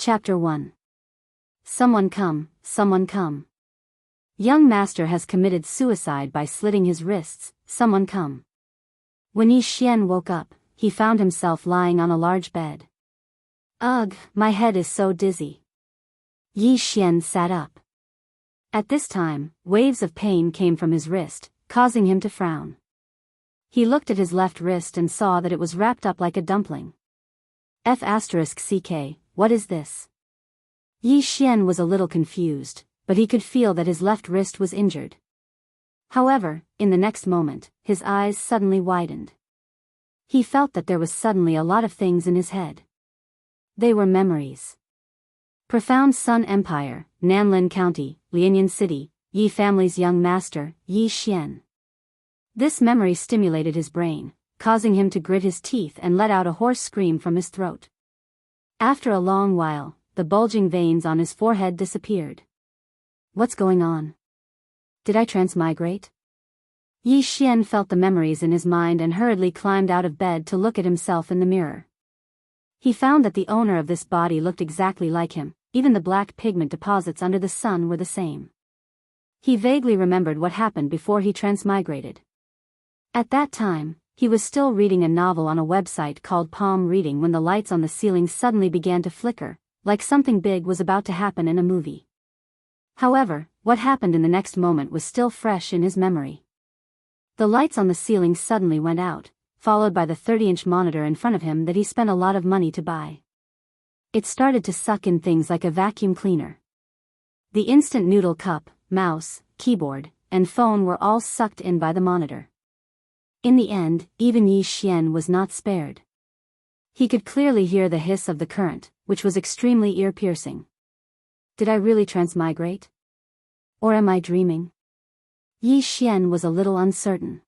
Chapter 1. Someone come, someone come. Young master has committed suicide by slitting his wrists, someone come. When Yi Xian woke up, he found himself lying on a large bed. Ugh, my head is so dizzy. Yi Xian sat up. At this time, waves of pain came from his wrist, causing him to frown. He looked at his left wrist and saw that it was wrapped up like a dumpling. F***ck, what is this? Yi Xian was a little confused, but he could feel that his left wrist was injured. However, in the next moment, his eyes suddenly widened. He felt that there was suddenly a lot of things in his head. They were memories. Profound Sun Empire, Nanlin County, Lianyan City, Yi family's young master, Yi Xian. This memory stimulated his brain, causing him to grit his teeth and let out a hoarse scream from his throat. After a long while, the bulging veins on his forehead disappeared. What's going on? Did I transmigrate? Yi Xian felt the memories in his mind and hurriedly climbed out of bed to look at himself in the mirror. He found that the owner of this body looked exactly like him, even the black pigment deposits under the sun were the same. He vaguely remembered what happened before he transmigrated. At that time, he was still reading a novel on a website called Palm Reading when the lights on the ceiling suddenly began to flicker, like something big was about to happen in a movie. However, what happened in the next moment was still fresh in his memory. The lights on the ceiling suddenly went out, followed by the 30-inch monitor in front of him that he spent a lot of money to buy. It started to suck in things like a vacuum cleaner. The instant noodle cup, mouse, keyboard, and phone were all sucked in by the monitor. In the end, even Yi Xian was not spared. He could clearly hear the hiss of the current, which was extremely ear-piercing. Did I really transmigrate? Or am I dreaming? Yi Xian was a little uncertain.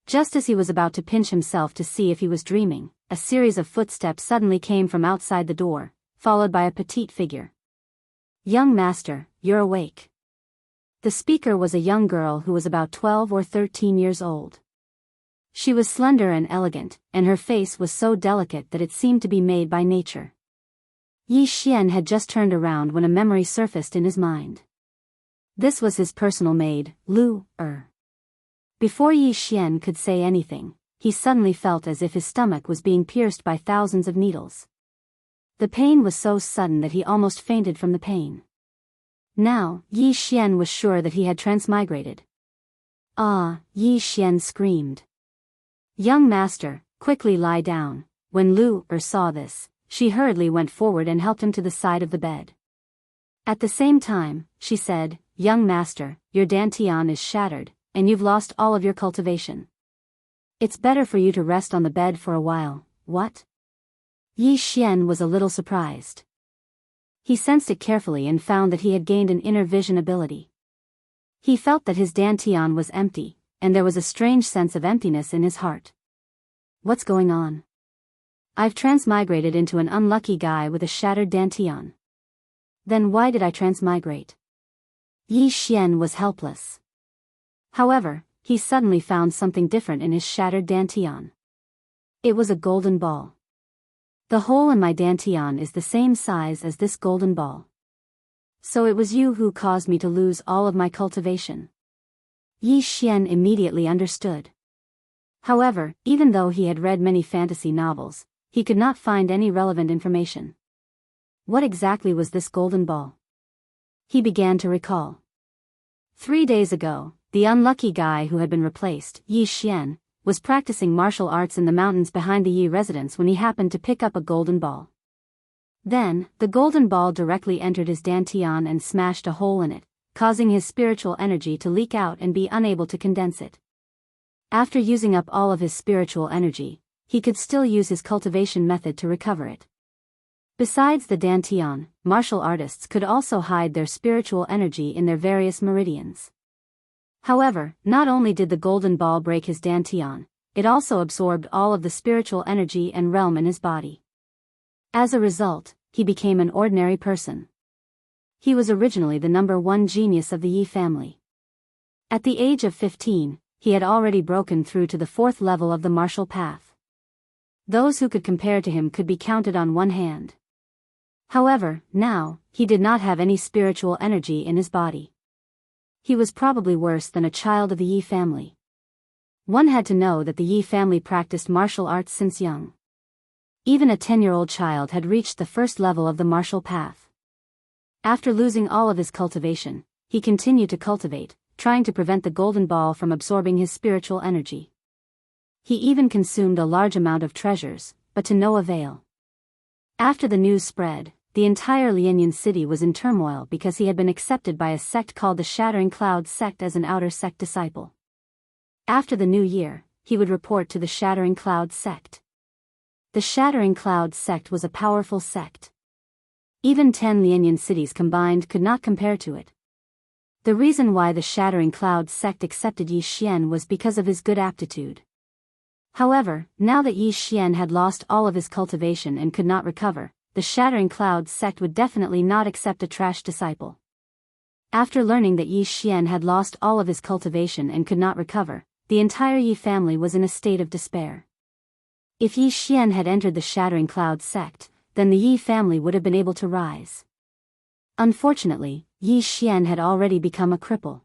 Just as he was about to pinch himself to see if he was dreaming, a series of footsteps suddenly came from outside the door, followed by a petite figure. Young master, you're awake. The speaker was a young girl who was about 12 or 13 years old. She was slender and elegant, and her face was so delicate that it seemed to be made by nature. Yi Xian had just turned around when a memory surfaced in his mind. This was his personal maid, Lu Er. Before Yi Xian could say anything, he suddenly felt as if his stomach was being pierced by thousands of needles. The pain was so sudden that he almost fainted from the pain. Now, Yi Xian was sure that he had transmigrated. Ah, Yi Xian screamed. Young master, quickly lie down. When Lu Er saw this, she hurriedly went forward and helped him to the side of the bed. At the same time, she said, Young master, your dantian is shattered, and you've lost all of your cultivation. It's better for you to rest on the bed for a while, what? Yi Xian was a little surprised. He sensed it carefully and found that he had gained an inner vision ability. He felt that his dantian was empty, and there was a strange sense of emptiness in his heart. What's going on? I've transmigrated into an unlucky guy with a shattered dantian. Then why did I transmigrate? Yi Xian was helpless. However, he suddenly found something different in his shattered dantian. It was a golden ball. The hole in my dantian is the same size as this golden ball. So it was you who caused me to lose all of my cultivation. Yi Xian immediately understood. However, even though he had read many fantasy novels, he could not find any relevant information. What exactly was this golden ball? He began to recall. 3 days ago, the unlucky guy who had been replaced, Yi Xian, was practicing martial arts in the mountains behind the Yi residence when he happened to pick up a golden ball. Then, the golden ball directly entered his dantian and smashed a hole in it, causing his spiritual energy to leak out and be unable to condense it. After using up all of his spiritual energy, he could still use his cultivation method to recover it. Besides the dantian, martial artists could also hide their spiritual energy in their various meridians. However, not only did the golden ball break his dantian, it also absorbed all of the spiritual energy and realm in his body. As a result, he became an ordinary person. He was originally the #1 genius of the Yi family. At the age of 15, he had already broken through to the 4th level of the martial path. Those who could compare to him could be counted on one hand. However, now, he did not have any spiritual energy in his body. He was probably worse than a child of the Yi family. One had to know that the Yi family practiced martial arts since young. Even a 10-year-old child had reached the first level of the martial path. After losing all of his cultivation, he continued to cultivate, trying to prevent the golden ball from absorbing his spiritual energy. He even consumed a large amount of treasures, but to no avail. After the news spread, the entire Lianyan city was in turmoil because he had been accepted by a sect called the Shattering Cloud sect as an outer sect disciple. After the new year, he would report to the Shattering Cloud sect. The Shattering Cloud sect was a powerful sect. Even 10 Lianyan cities combined could not compare to it. The reason why the Shattering Cloud sect accepted Yi Xian was because of his good aptitude. However, now that Yi Xian had lost all of his cultivation and could not recover, the Shattering Cloud sect would definitely not accept a trash disciple. After learning that Yi Xian had lost all of his cultivation and could not recover, the entire Yi family was in a state of despair. If Yi Xian had entered the Shattering Cloud sect, then the Yi family would have been able to rise. Unfortunately, Yi Xian had already become a cripple.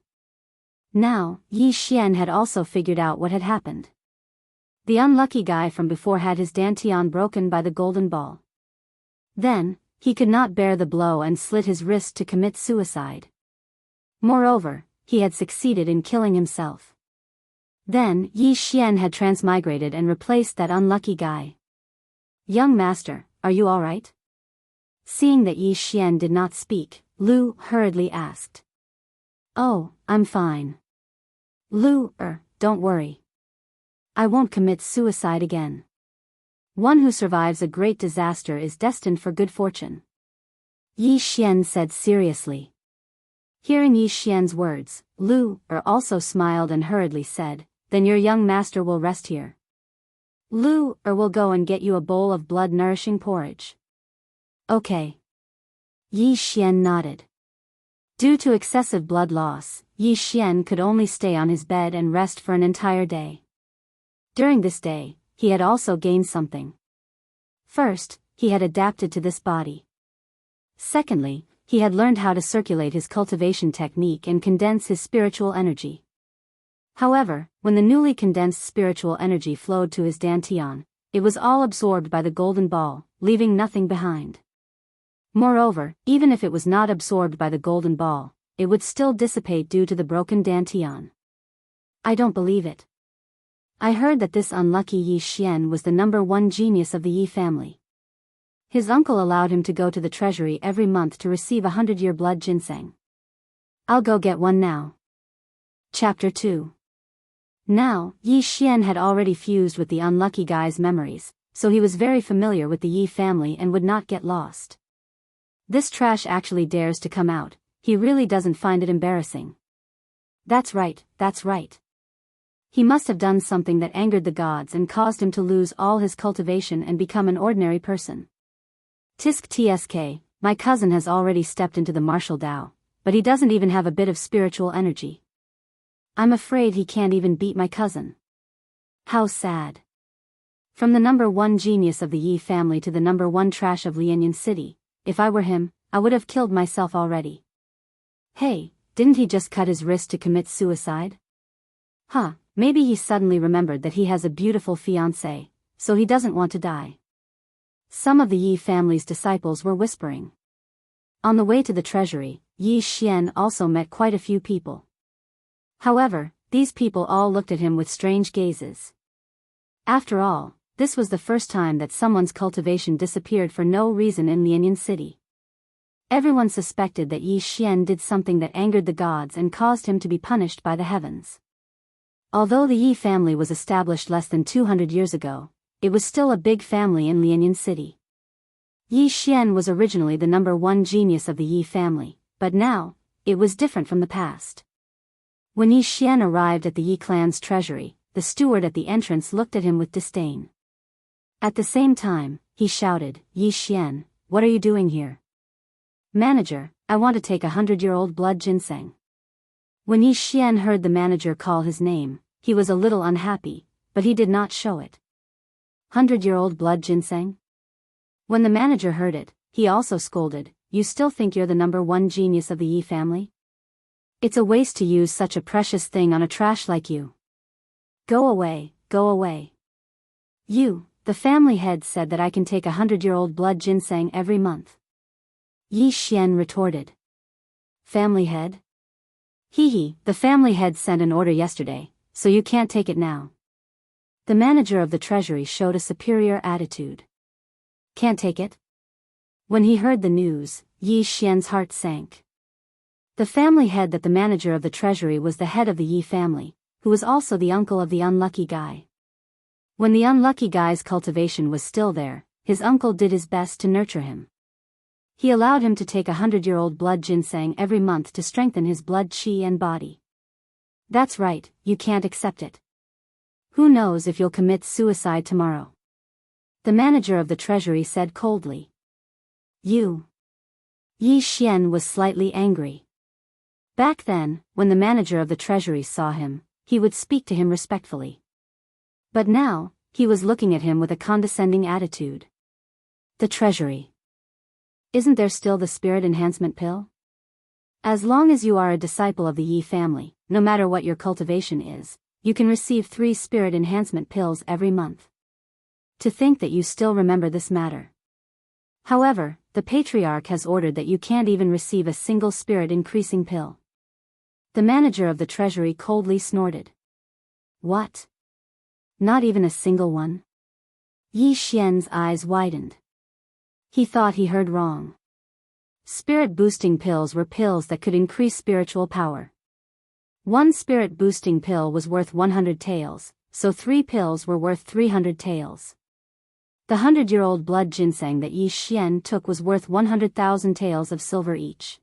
Now, Yi Xian had also figured out what had happened. The unlucky guy from before had his dantian broken by the golden ball. Then, he could not bear the blow and slit his wrist to commit suicide. Moreover, he had succeeded in killing himself. Then, Yi Xian had transmigrated and replaced that unlucky guy. "Young master, are you all right?" Seeing that Yi Xian did not speak, Lu hurriedly asked. "Oh, I'm fine. Lu, don't worry. I won't commit suicide again. One who survives a great disaster is destined for good fortune," Yi Xian said seriously. Hearing Yi Xian's words, Lu also smiled and hurriedly said, "Then your young master will rest here. Lu will go and get you a bowl of blood-nourishing porridge." "Okay." Yi Xian nodded. Due to excessive blood loss, Yi Xian could only stay on his bed and rest for an entire day. During this day, he had also gained something. First, he had adapted to this body. Secondly, he had learned how to circulate his cultivation technique and condense his spiritual energy. However, when the newly condensed spiritual energy flowed to his dantian, it was all absorbed by the golden ball, leaving nothing behind. Moreover, even if it was not absorbed by the golden ball, it would still dissipate due to the broken dantian. "I don't believe it. I heard that this unlucky Yi Xian was the #1 genius of the Yi family. His uncle allowed him to go to the treasury every month to receive 100-year blood ginseng. I'll go get one now." Chapter 2. Now, Yi Xian had already fused with the unlucky guy's memories, so he was very familiar with the Yi family and would not get lost. This trash actually dares to come out, he really doesn't find it embarrassing. That's right. He must have done something that angered the gods and caused him to lose all his cultivation and become an ordinary person. Tsk, my cousin has already stepped into the martial Tao, but he doesn't even have a bit of spiritual energy. I'm afraid he can't even beat my cousin. How sad. From the #1 genius of the Yi family to the #1 trash of Lianyan City, if I were him, I would have killed myself already. Hey, didn't he just cut his wrist to commit suicide? Maybe he suddenly remembered that he has a beautiful fiancée, so he doesn't want to die. Some of the Yi family's disciples were whispering. On the way to the treasury, Yi Xian also met quite a few people. However, these people all looked at him with strange gazes. After all, this was the first time that someone's cultivation disappeared for no reason in Lianyan City. Everyone suspected that Yi Xian did something that angered the gods and caused him to be punished by the heavens. Although the Yi family was established less than 200 years ago, it was still a big family in Lianyan City. Yi Xian was originally the #1 genius of the Yi family, but now, it was different from the past. When Yi Xian arrived at the Yi clan's treasury, the steward at the entrance looked at him with disdain. At the same time, he shouted, "Yi Xian, what are you doing here?" "Manager, I want to take 100-year-old blood ginseng." When Yi Xian heard the manager call his name, he was a little unhappy, but he did not show it. 100-year-old blood ginseng? When the manager heard it, He also scolded, "You still think you're the number one genius of the Yi family? It's a waste to use such a precious thing on a trash like you. Go away, go away." The family head said that I can take 100-year-old blood ginseng every month. Yi Xian retorted. Family head? The family head sent an order yesterday, so you can't take it now. The manager of the treasury showed a superior attitude. Can't take it? When he heard the news, Yi Xian's heart sank. The family head that the manager of the treasury was the head of the Yi family, who was also the uncle of the unlucky guy. When the unlucky guy's cultivation was still there, his uncle did his best to nurture him. He allowed him to take 100-year-old blood ginseng every month to strengthen his blood qi and body. That's right, you can't accept it. Who knows if you'll commit suicide tomorrow? The manager of the treasury said coldly. Yi Xian was slightly angry. Back then, when the manager of the treasury saw him, he would speak to him respectfully. But now, he was looking at him with a condescending attitude. The treasury. Isn't there still the spirit enhancement pill? As long as you are a disciple of the Yi family, no matter what your cultivation is, you can receive 3 spirit enhancement pills every month. To think that you still remember this matter. However, the patriarch has ordered that you can't even receive a single spirit increasing pill. The manager of the treasury coldly snorted. What? Not even a single one? Yi Xian's eyes widened. He thought he heard wrong. Spirit-boosting pills were pills that could increase spiritual power. 1 spirit-boosting pill was worth 100 taels, so 3 pills were worth 300 taels. The 100-year-old blood ginseng that Yi Xian took was worth 100,000 taels of silver each.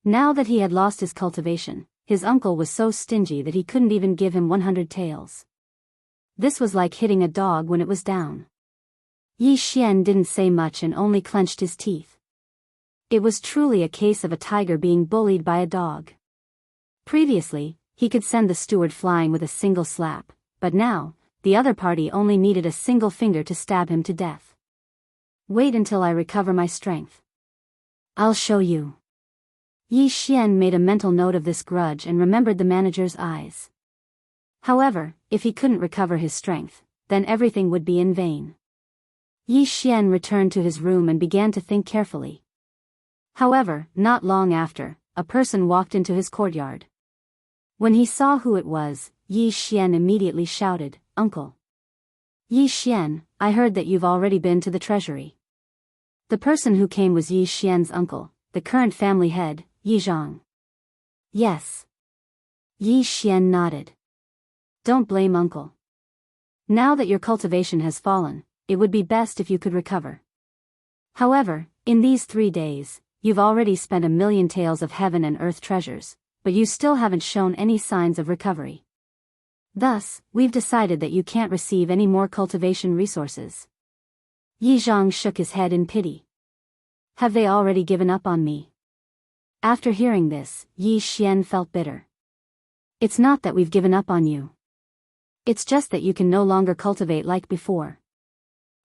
Now that he had lost his cultivation, his uncle was so stingy that he couldn't even give him 100 taels. This was like hitting a dog when it was down. Yi Xian didn't say much and only clenched his teeth. It was truly a case of a tiger being bullied by a dog. Previously, he could send the steward flying with a single slap, but now, the other party only needed a single finger to stab him to death. Wait until I recover my strength. I'll show you. Yi Xian made a mental note of this grudge and remembered the manager's eyes. However, if he couldn't recover his strength, then everything would be in vain. Yi Xian returned to his room and began to think carefully. However, not long after, a person walked into his courtyard. When he saw who it was, Yi Xian immediately shouted, "Uncle! Yi Xian, I heard that you've already been to the treasury." The person who came was Yi Xian's uncle, the current family head, Yi Zhang. Yes. Yi Xian nodded. Don't blame uncle. Now that your cultivation has fallen, it would be best if you could recover. However, in these 3 days, you've already spent 1,000,000 taels of heaven and earth treasures, but you still haven't shown any signs of recovery. Thus, we've decided that you can't receive any more cultivation resources. Yi Zhang shook his head in pity. Have they already given up on me? After hearing this, Yi Xian felt bitter. It's not that we've given up on you. It's just that you can no longer cultivate like before.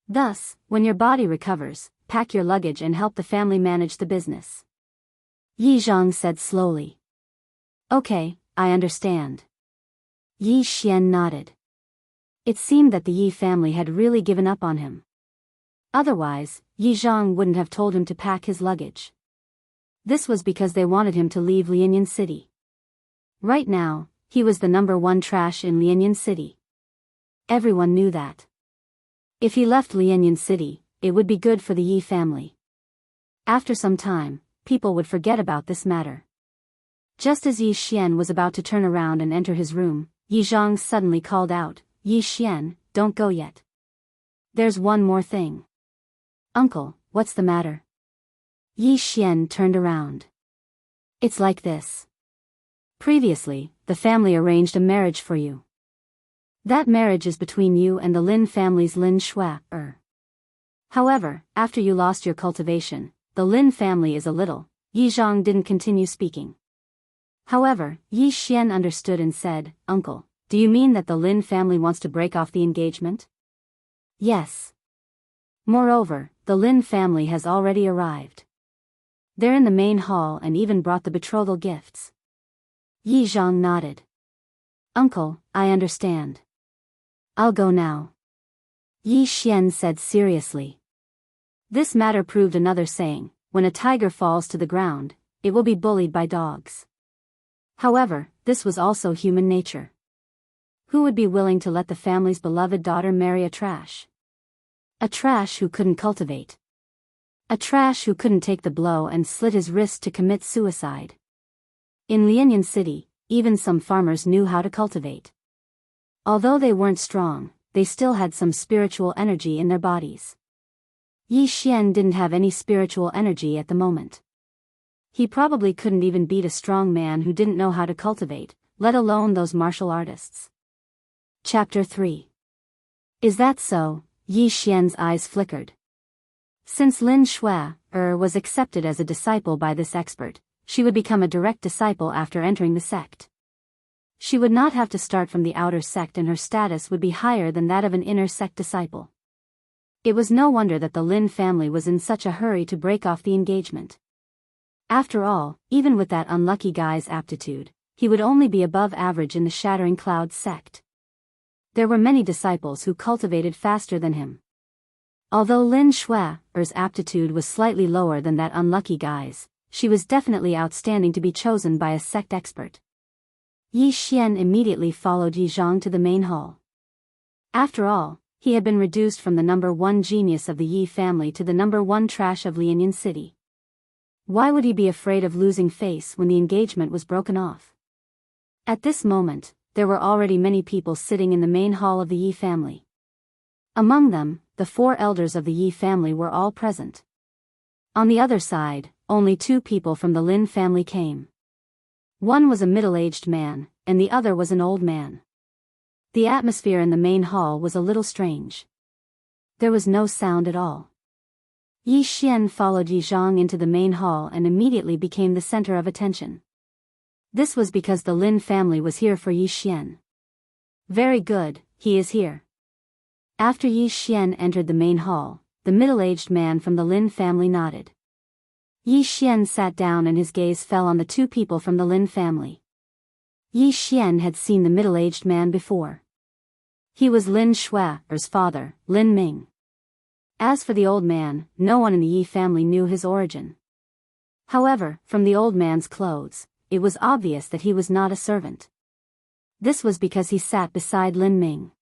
Thus, when your body recovers, pack your luggage and help the family manage the business. Yi Zhang said slowly. Okay, I understand. Yi Xian nodded. It seemed that the Yi family had really given up on him. Otherwise, Yi Zhang wouldn't have told him to pack his luggage. This was because they wanted him to leave Lianyan City. Right now, he was the number 1 trash in Lianyan City. Everyone knew that. If he left Lianyan City, it would be good for the Yi family. After some time, people would forget about this matter. Just as Yi Xian was about to turn around and enter his room, Yi Zhang suddenly called out, Yi Xian, don't go yet. There's one more thing. Uncle, what's the matter? Yi Xian turned around. It's like this. Previously, the family arranged a marriage for you. That marriage is between you and the Lin family's Lin Shui. However, after you lost your cultivation, the Lin family is a little. Yi Zhang didn't continue speaking. However, Yi Xian understood and said, Uncle, do you mean that the Lin family wants to break off the engagement? Yes. Moreover, the Lin family has already arrived. They're in the main hall and even brought the betrothal gifts. Yi Zhang nodded. Uncle, I understand. I'll go now. Yi Xian said seriously. This matter proved another saying, when a tiger falls to the ground, it will be bullied by dogs. However, this was also human nature. Who would be willing to let the family's beloved daughter marry a trash? A trash who couldn't cultivate. A trash who couldn't take the blow and slit his wrist to commit suicide. In Lianyan City, even some farmers knew how to cultivate. Although they weren't strong, they still had some spiritual energy in their bodies. Yi Xian didn't have any spiritual energy at the moment. He probably couldn't even beat a strong man who didn't know how to cultivate, let alone those martial artists. Chapter 3. Is that so? Yi Xian's eyes flickered. Since Lin Shui was accepted as a disciple by this expert, she would become a direct disciple after entering the sect. She would not have to start from the outer sect and her status would be higher than that of an inner sect disciple. It was no wonder that the Lin family was in such a hurry to break off the engagement. After all, even with that unlucky guy's aptitude, he would only be above average in the Shattering Clouds sect. There were many disciples who cultivated faster than him. Although Lin Shui's aptitude was slightly lower than that unlucky guy's, she was definitely outstanding to be chosen by a sect expert. Yi Xian immediately followed Yi Zhang to the main hall. After all, he had been reduced from the number 1 genius of the Yi family to the number 1 trash of Lianyan City. Why would he be afraid of losing face when the engagement was broken off? At this moment, there were already many people sitting in the main hall of the Yi family. Among them, the 4 elders of the Yi family were all present. On the other side, only 2 people from the Lin family came. One was a middle-aged man, and the other was an old man. The atmosphere in the main hall was a little strange. There was no sound at all. Yi Xian followed Yi Zhang into the main hall and immediately became the center of attention. This was because the Lin family was here for Yi Xian. Very good, he is here. After Yi Xian entered the main hall, the middle-aged man from the Lin family nodded. Yi Xian sat down and his gaze fell on the 2 people from the Lin family. Yi Xian had seen the middle-aged man before. He was Lin Shui's father, Lin Ming. As for the old man, no one in the Yi family knew his origin. However, from the old man's clothes, it was obvious that he was not a servant. This was because he sat beside Lin Ming.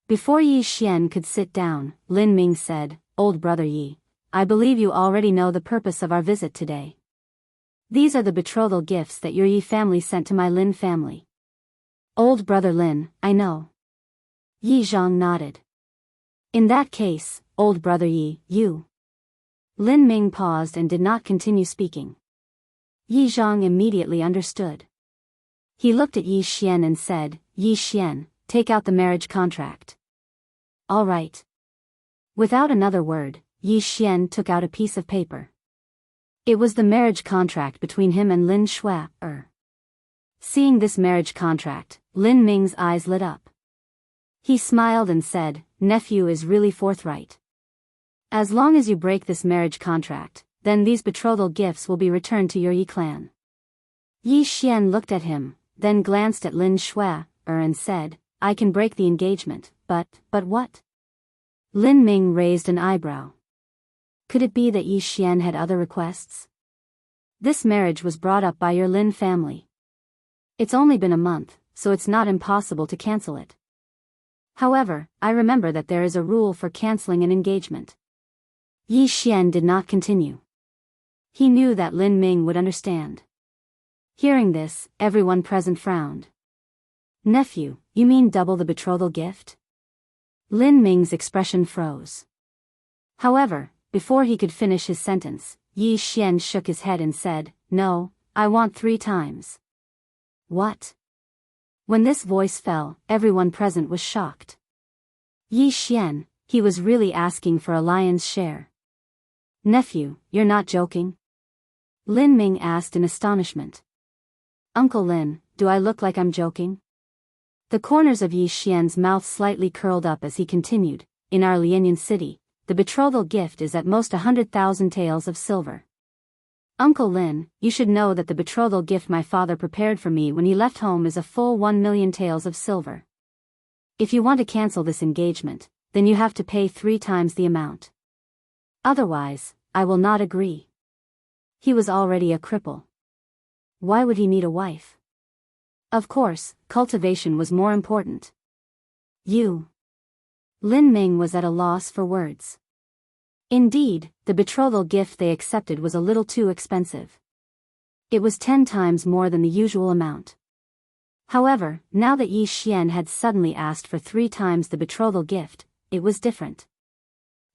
Before Yi Xian could sit down, Lin Ming said, "Old brother Yi, I believe you already know the purpose of our visit today. These are the betrothal gifts that your Yi family sent to my Lin family." "Old brother Lin, I know." Yi Zhang nodded. "In that case, old brother Yi, you." Lin Ming paused and did not continue speaking. Yi Zhang immediately understood. He looked at Yi Xian and said, "Yi Xian, take out the marriage contract." "All right." Without another word, Yi Xian took out a piece of paper. It was the marriage contract between him and Lin Shui. Seeing this marriage contract, Lin Ming's eyes lit up. He smiled and said, "Nephew is really forthright. As long as you break this marriage contract, then these betrothal gifts will be returned to your Yi clan." Yi Xian looked at him, then glanced at Lin Shui and said, "I can break the engagement, but what?" Lin Ming raised an eyebrow. Could it be that Yi Xian had other requests? "This marriage was brought up by your Lin family. It's only been a month, so it's not impossible to cancel it. However, I remember that there is a rule for canceling an engagement." Yi Xian did not continue. He knew that Lin Ming would understand. Hearing this, everyone present frowned. "Nephew, you mean double the betrothal gift?" Lin Ming's expression froze. However, before he could finish his sentence, Yi Xian shook his head and said, "No, I want 3 times. "What?" When this voice fell, everyone present was shocked. Yi Xian, he was really asking for a lion's share. "Nephew, you're not joking?" Lin Ming asked in astonishment. "Uncle Lin, do I look like I'm joking?" The corners of Yi Xian's mouth slightly curled up as he continued, "In our Lianyan city, the betrothal gift is at most 100,000 taels of silver. Uncle Lin, you should know that the betrothal gift my father prepared for me when he left home is a full 1 million taels of silver. If you want to cancel this engagement, then you have to pay 3 times the amount. Otherwise, I will not agree. He was already a cripple. Why would he need a wife? Of course, cultivation was more important. Lin Ming was at a loss for words. Indeed, the betrothal gift they accepted was a little too expensive. It was 10 times more than the usual amount. However, now that Yi Xian had suddenly asked for 3 times the betrothal gift, it was different.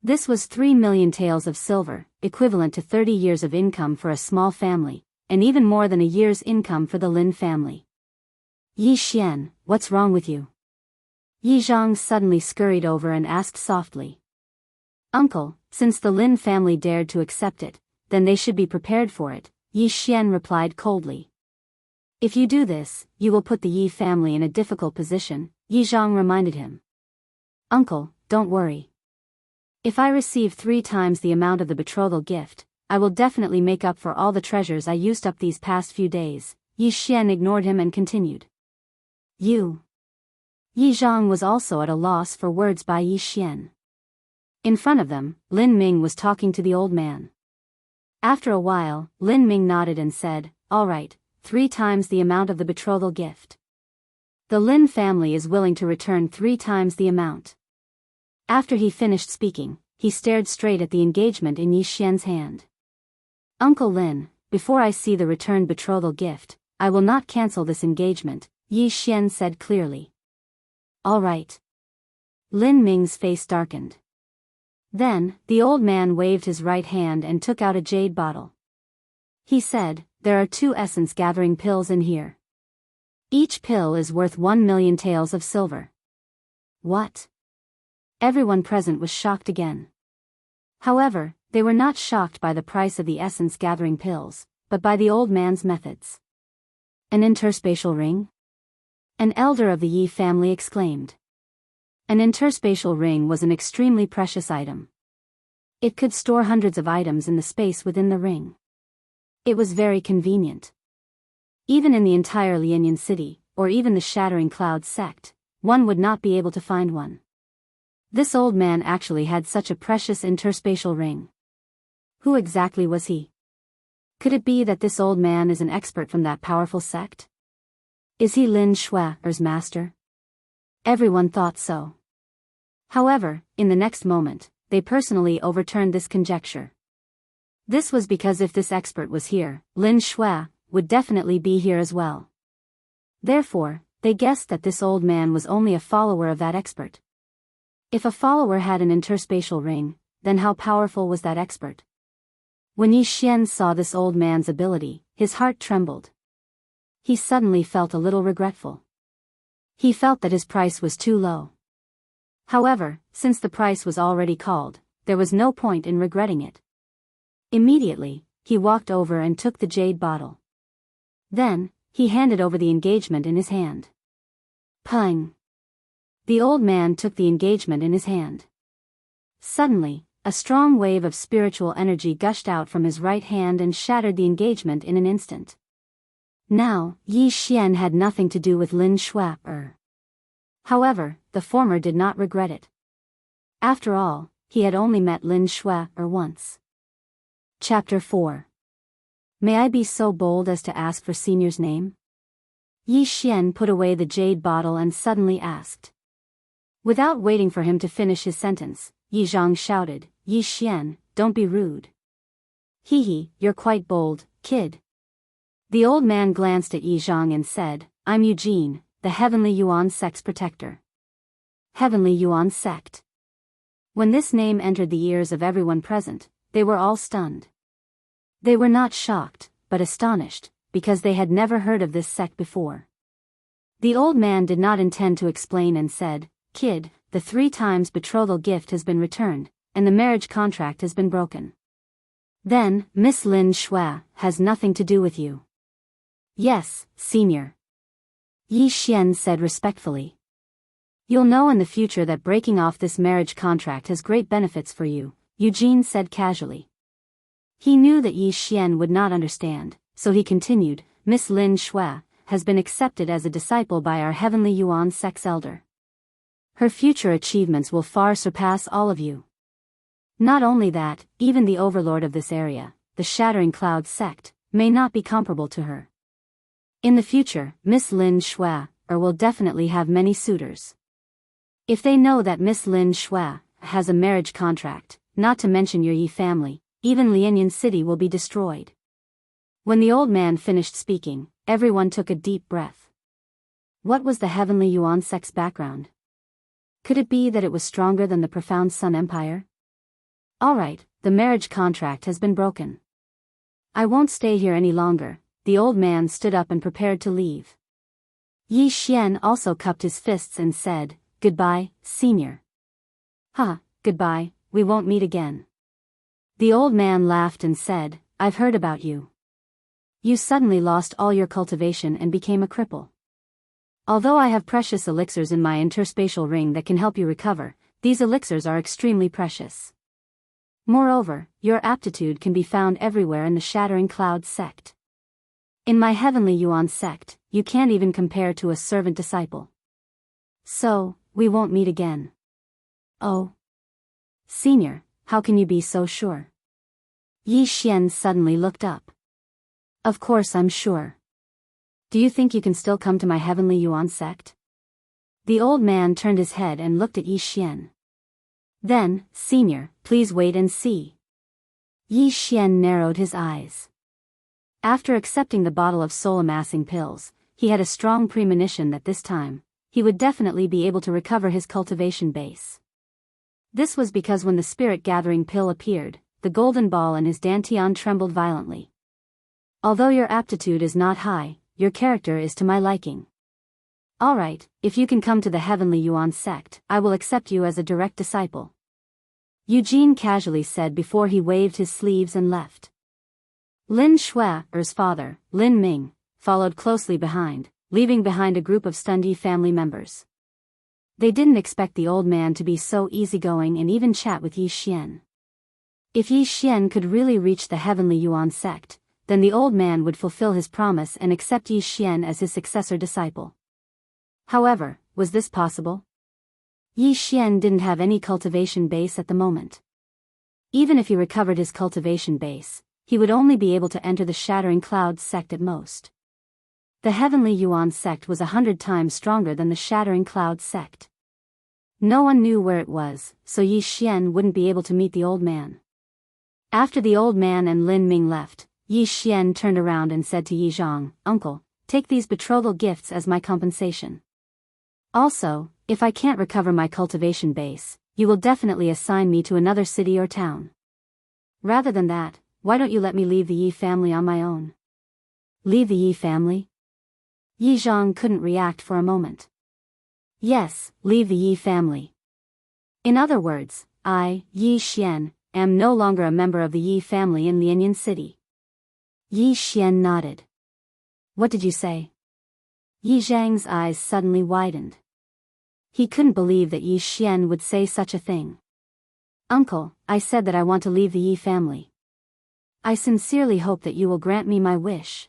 This was 3 million taels of silver, equivalent to 30 years of income for a small family, and even more than a year's income for the Lin family. Yi Xian, what's wrong with you? Yi Zhang suddenly scurried over and asked softly. Uncle, since the Lin family dared to accept it, then they should be prepared for it, Yi Xian replied coldly. If you do this, you will put the Yi family in a difficult position, Yi Zhang reminded him. Uncle, don't worry. If I receive 3 times the amount of the betrothal gift, I will definitely make up for all the treasures I used up these past few days. Yi Xian ignored him and continued. Yi Zhang was also at a loss for words by Yi Xian. In front of them, Lin Ming was talking to the old man. After a while, Lin Ming nodded and said, all right, 3 times the amount of the betrothal gift. The Lin family is willing to return 3 times the amount. After he finished speaking, he stared straight at the engagement in Yi Xian's hand. Uncle Lin, before I see the returned betrothal gift, I will not cancel this engagement, Yi Xian said clearly. All right. Lin Ming's face darkened. Then, the old man waved his right hand and took out a jade bottle. He said, there are 2 essence-gathering pills in here. Each pill is worth 1 million taels of silver. What? Everyone present was shocked again. However, they were not shocked by the price of the essence-gathering pills, but by the old man's methods. An interspatial ring? An elder of the Yi family exclaimed. An interspatial ring was an extremely precious item. It could store hundreds of items in the space within the ring. It was very convenient. Even in the entire Lianyan city, or even the Shattering Cloud sect, one would not be able to find one. This old man actually had such a precious interspatial ring. Who exactly was he? Could it be that this old man is an expert from that powerful sect? Is he Lin Shuai's master? Everyone thought so. However, in the next moment, they personally overturned this conjecture. This was because if this expert was here, Lin Shuai would definitely be here as well. Therefore, they guessed that this old man was only a follower of that expert. If a follower had an interspatial ring, then how powerful was that expert? When Yi Xian saw this old man's ability, his heart trembled. He suddenly felt a little regretful. He felt that his price was too low. However, since the price was already called, there was no point in regretting it. Immediately, he walked over and took the jade bottle. Then, he handed over the engagement in his hand. Pang! The old man took the engagement in his hand. Suddenly, a strong wave of spiritual energy gushed out from his right hand and shattered the engagement in an instant. Now, Yi Xian had nothing to do with Lin Shuai. However, the former did not regret it. After all, he had only met Lin Shuai once. Chapter 4. May I be so bold as to ask for Senior's name? Yi Xian put away the jade bottle and suddenly asked. Without waiting for him to finish his sentence, Yi Zhang shouted, Yi Xian, don't be rude. Hee, you're quite bold, kid. The old man glanced at Yi Zhang and said, I'm Eugene, the Heavenly Yuan Sect's protector. Heavenly Yuan Sect. When this name entered the ears of everyone present, they were all stunned. They were not shocked, but astonished, because they had never heard of this sect before. The old man did not intend to explain and said, Kid, the 3 times betrothal gift has been returned, and the marriage contract has been broken. Then, Miss Lin Shuai has nothing to do with you. Yes, Senior. Yi Xian said respectfully. You'll know in the future that breaking off this marriage contract has great benefits for you, Eugene said casually. He knew that Yi Xian would not understand, so he continued, Miss Lin Shui has been accepted as a disciple by our heavenly Yuan sect's elder. Her future achievements will far surpass all of you. Not only that, even the overlord of this area, the Shattering Cloud sect, may not be comparable to her. In the future, Miss Lin Shui will definitely have many suitors. If they know that Miss Lin Shui has a marriage contract, not to mention your Yi family, even Lianyan City will be destroyed. When the old man finished speaking, everyone took a deep breath. What was the heavenly Yuan sect's background? Could it be that it was stronger than the profound Sun Empire? Alright, the marriage contract has been broken. I won't stay here any longer. The old man stood up and prepared to leave. Yi Xian also cupped his fists and said, Goodbye, senior. Goodbye, we won't meet again. The old man laughed and said, I've heard about you. You suddenly lost all your cultivation and became a cripple. Although I have precious elixirs in my interspatial ring that can help you recover, these elixirs are extremely precious. Moreover, your aptitude can be found everywhere in the Shattering Cloud sect. In my heavenly Yuan sect, you can't even compare to a servant disciple. So, we won't meet again. Oh. Senior, how can you be so sure? Yi Xian suddenly looked up. Of course I'm sure. Do you think you can still come to my heavenly Yuan sect? The old man turned his head and looked at Yi Xian. Then, senior, please wait and see. Yi Xian narrowed his eyes. After accepting the bottle of soul-amassing pills, he had a strong premonition that this time, he would definitely be able to recover his cultivation base. This was because when the spirit-gathering pill appeared, the golden ball in his dantian trembled violently. Although your aptitude is not high, your character is to my liking. Alright, if you can come to the heavenly Yuan sect, I will accept you as a direct disciple. Eugene casually said before he waved his sleeves and left. Lin Shui's father, Lin Ming, followed closely behind, leaving behind a group of stunned Yi family members. They didn't expect the old man to be so easygoing and even chat with Yi Xian. If Yi Xian could really reach the heavenly Yuan sect, then the old man would fulfill his promise and accept Yi Xian as his successor disciple. However, was this possible? Yi Xian didn't have any cultivation base at the moment. Even if he recovered his cultivation base, he would only be able to enter the Shattering Cloud sect at most. The heavenly Yuan sect was 100 times stronger than the Shattering Cloud sect. No one knew where it was, so Yi Xian wouldn't be able to meet the old man. After the old man and Lin Ming left, Yi Xian turned around and said to Yi Zhang, Uncle, take these betrothal gifts as my compensation. Also, if I can't recover my cultivation base, you will definitely assign me to another city or town. Rather than that, why don't you let me leave the Yi family on my own? Leave the Yi family? Yi Zhang couldn't react for a moment. Yes, leave the Yi family. In other words, I, Yi Xian, am no longer a member of the Yi family in Lianyan City. Yi Xian nodded. What did you say? Yi Zhang's eyes suddenly widened. He couldn't believe that Yi Xian would say such a thing. Uncle, I said that I want to leave the Yi family. I sincerely hope that you will grant me my wish.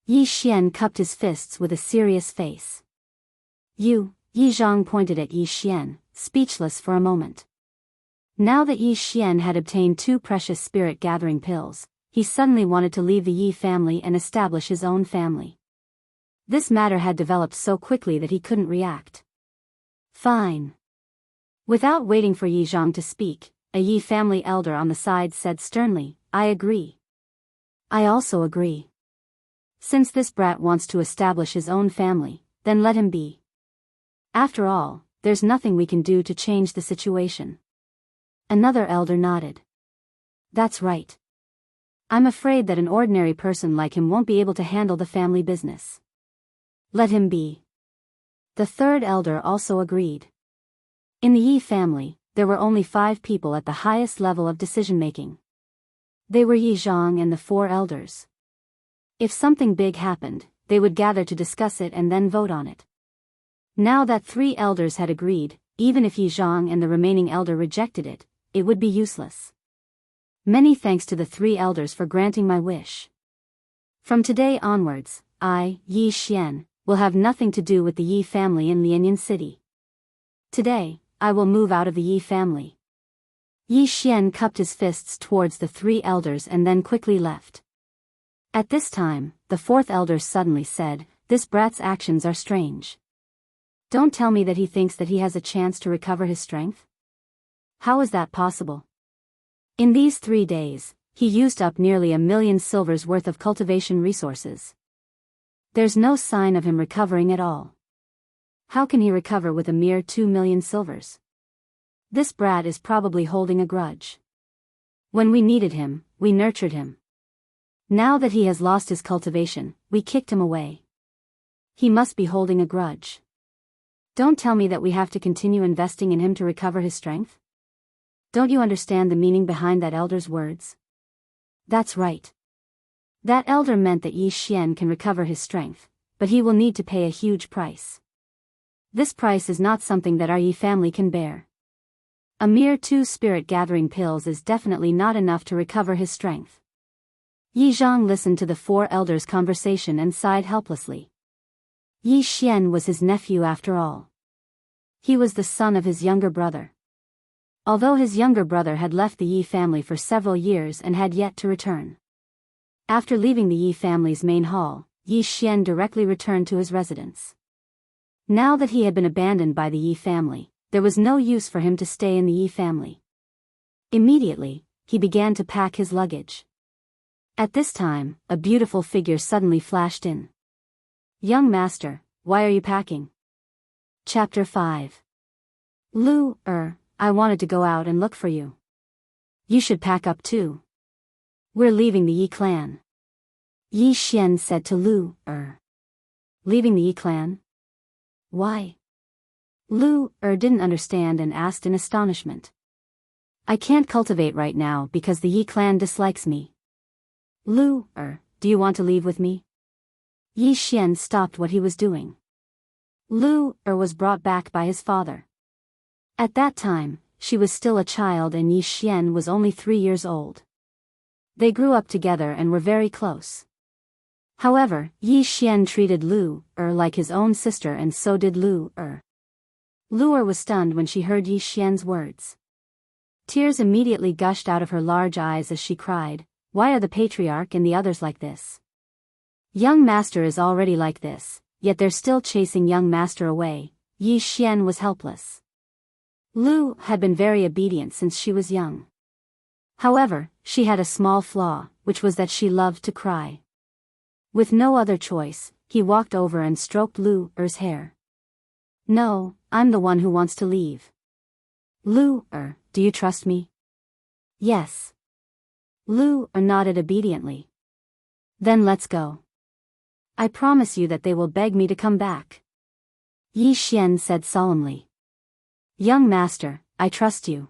Yi Xian cupped his fists with a serious face. You, Yi Zhang pointed at Yi Xian, speechless for a moment. Now that Yi Xian had obtained 2 precious spirit-gathering pills, he suddenly wanted to leave the Yi family and establish his own family. This matter had developed so quickly that he couldn't react. Fine. Without waiting for Yi Zhang to speak, a Yi family elder on the side said sternly, I agree. I also agree. Since this brat wants to establish his own family, then let him be. After all, there's nothing we can do to change the situation. Another elder nodded. That's right. I'm afraid that an ordinary person like him won't be able to handle the family business. Let him be. The third elder also agreed. In the Yi family, there were only 5 people at the highest level of decision-making. They were Yi Zhang and the 4 elders. If something big happened, they would gather to discuss it and then vote on it. Now that 3 elders had agreed, even if Yi Zhang and the remaining elder rejected it, it would be useless. Many thanks to the 3 elders for granting my wish. From today onwards, I, Yi Xian, will have nothing to do with the Yi family in Lianyan City. Today, I will move out of the Yi family. Yi Xian cupped his fists towards the 3 elders and then quickly left. At this time, the 4th elder suddenly said, "This brat's actions are strange. Don't tell me that he thinks that he has a chance to recover his strength? How is that possible? In these 3 days, he used up nearly 1,000,000 silvers worth of cultivation resources. There's no sign of him recovering at all. How can he recover with a mere 2,000,000 silvers? This brat is probably holding a grudge. When we needed him, we nurtured him. Now that he has lost his cultivation, we kicked him away. He must be holding a grudge. Don't tell me that we have to continue investing in him to recover his strength? Don't you understand the meaning behind that elder's words?" That's right. That elder meant that Yi Xian can recover his strength, but he will need to pay a huge price. This price is not something that our Yi family can bear. A mere 2 spirit-gathering pills is definitely not enough to recover his strength. Yi Zhang listened to the 4 elders' conversation and sighed helplessly. Yi Xian was his nephew after all. He was the son of his younger brother. Although his younger brother had left the Yi family for several years and had yet to return. After leaving the Yi family's main hall, Yi Xian directly returned to his residence. Now that he had been abandoned by the Yi family, there was no use for him to stay in the Yi family. Immediately, he began to pack his luggage. At this time, a beautiful figure suddenly flashed in. "Young master, why are you packing?" Chapter 5. Lu, I wanted to go out and look for you. You should pack up too. We're leaving the Yi clan. Yi Xian said to Lu, Leaving the Yi clan? Why? Lu didn't understand and asked in astonishment. I can't cultivate right now because the Yi clan dislikes me. Lu, do you want to leave with me? Yi Xian stopped what he was doing. Lu was brought back by his father. At that time, she was still a child and Yi Xian was only 3 years old. They grew up together and were very close. However, Yi Xian treated Lu like his own sister and so did Lu. Lu was stunned when she heard Yi Xian's words. Tears immediately gushed out of her large eyes as she cried, "Why are the patriarch and the others like this? Young master is already like this, yet they're still chasing young master away." Yi Xian was helpless. Lu had been very obedient since she was young. However, she had a small flaw, which was that she loved to cry. With no other choice, he walked over and stroked Lu's hair. "No, I'm the one who wants to leave." "Lu, do you trust me?" "Yes." Lu nodded obediently. "Then let's go. I promise you that they will beg me to come back." Yi Xian said solemnly. "Young master, I trust you."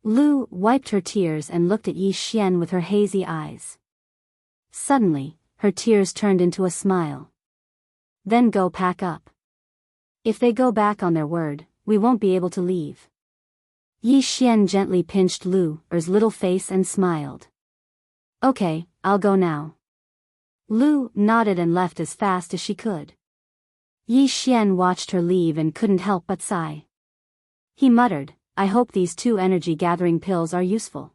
Lu wiped her tears and looked at Yi Xian with her hazy eyes. Suddenly, her tears turned into a smile. "Then go pack up. If they go back on their word, we won't be able to leave." Yi Xian gently pinched Lu's little face and smiled. "Okay, I'll go now." Lu nodded and left as fast as she could. Yi Xian watched her leave and couldn't help but sigh. He muttered, "I hope these 2 energy-gathering pills are useful.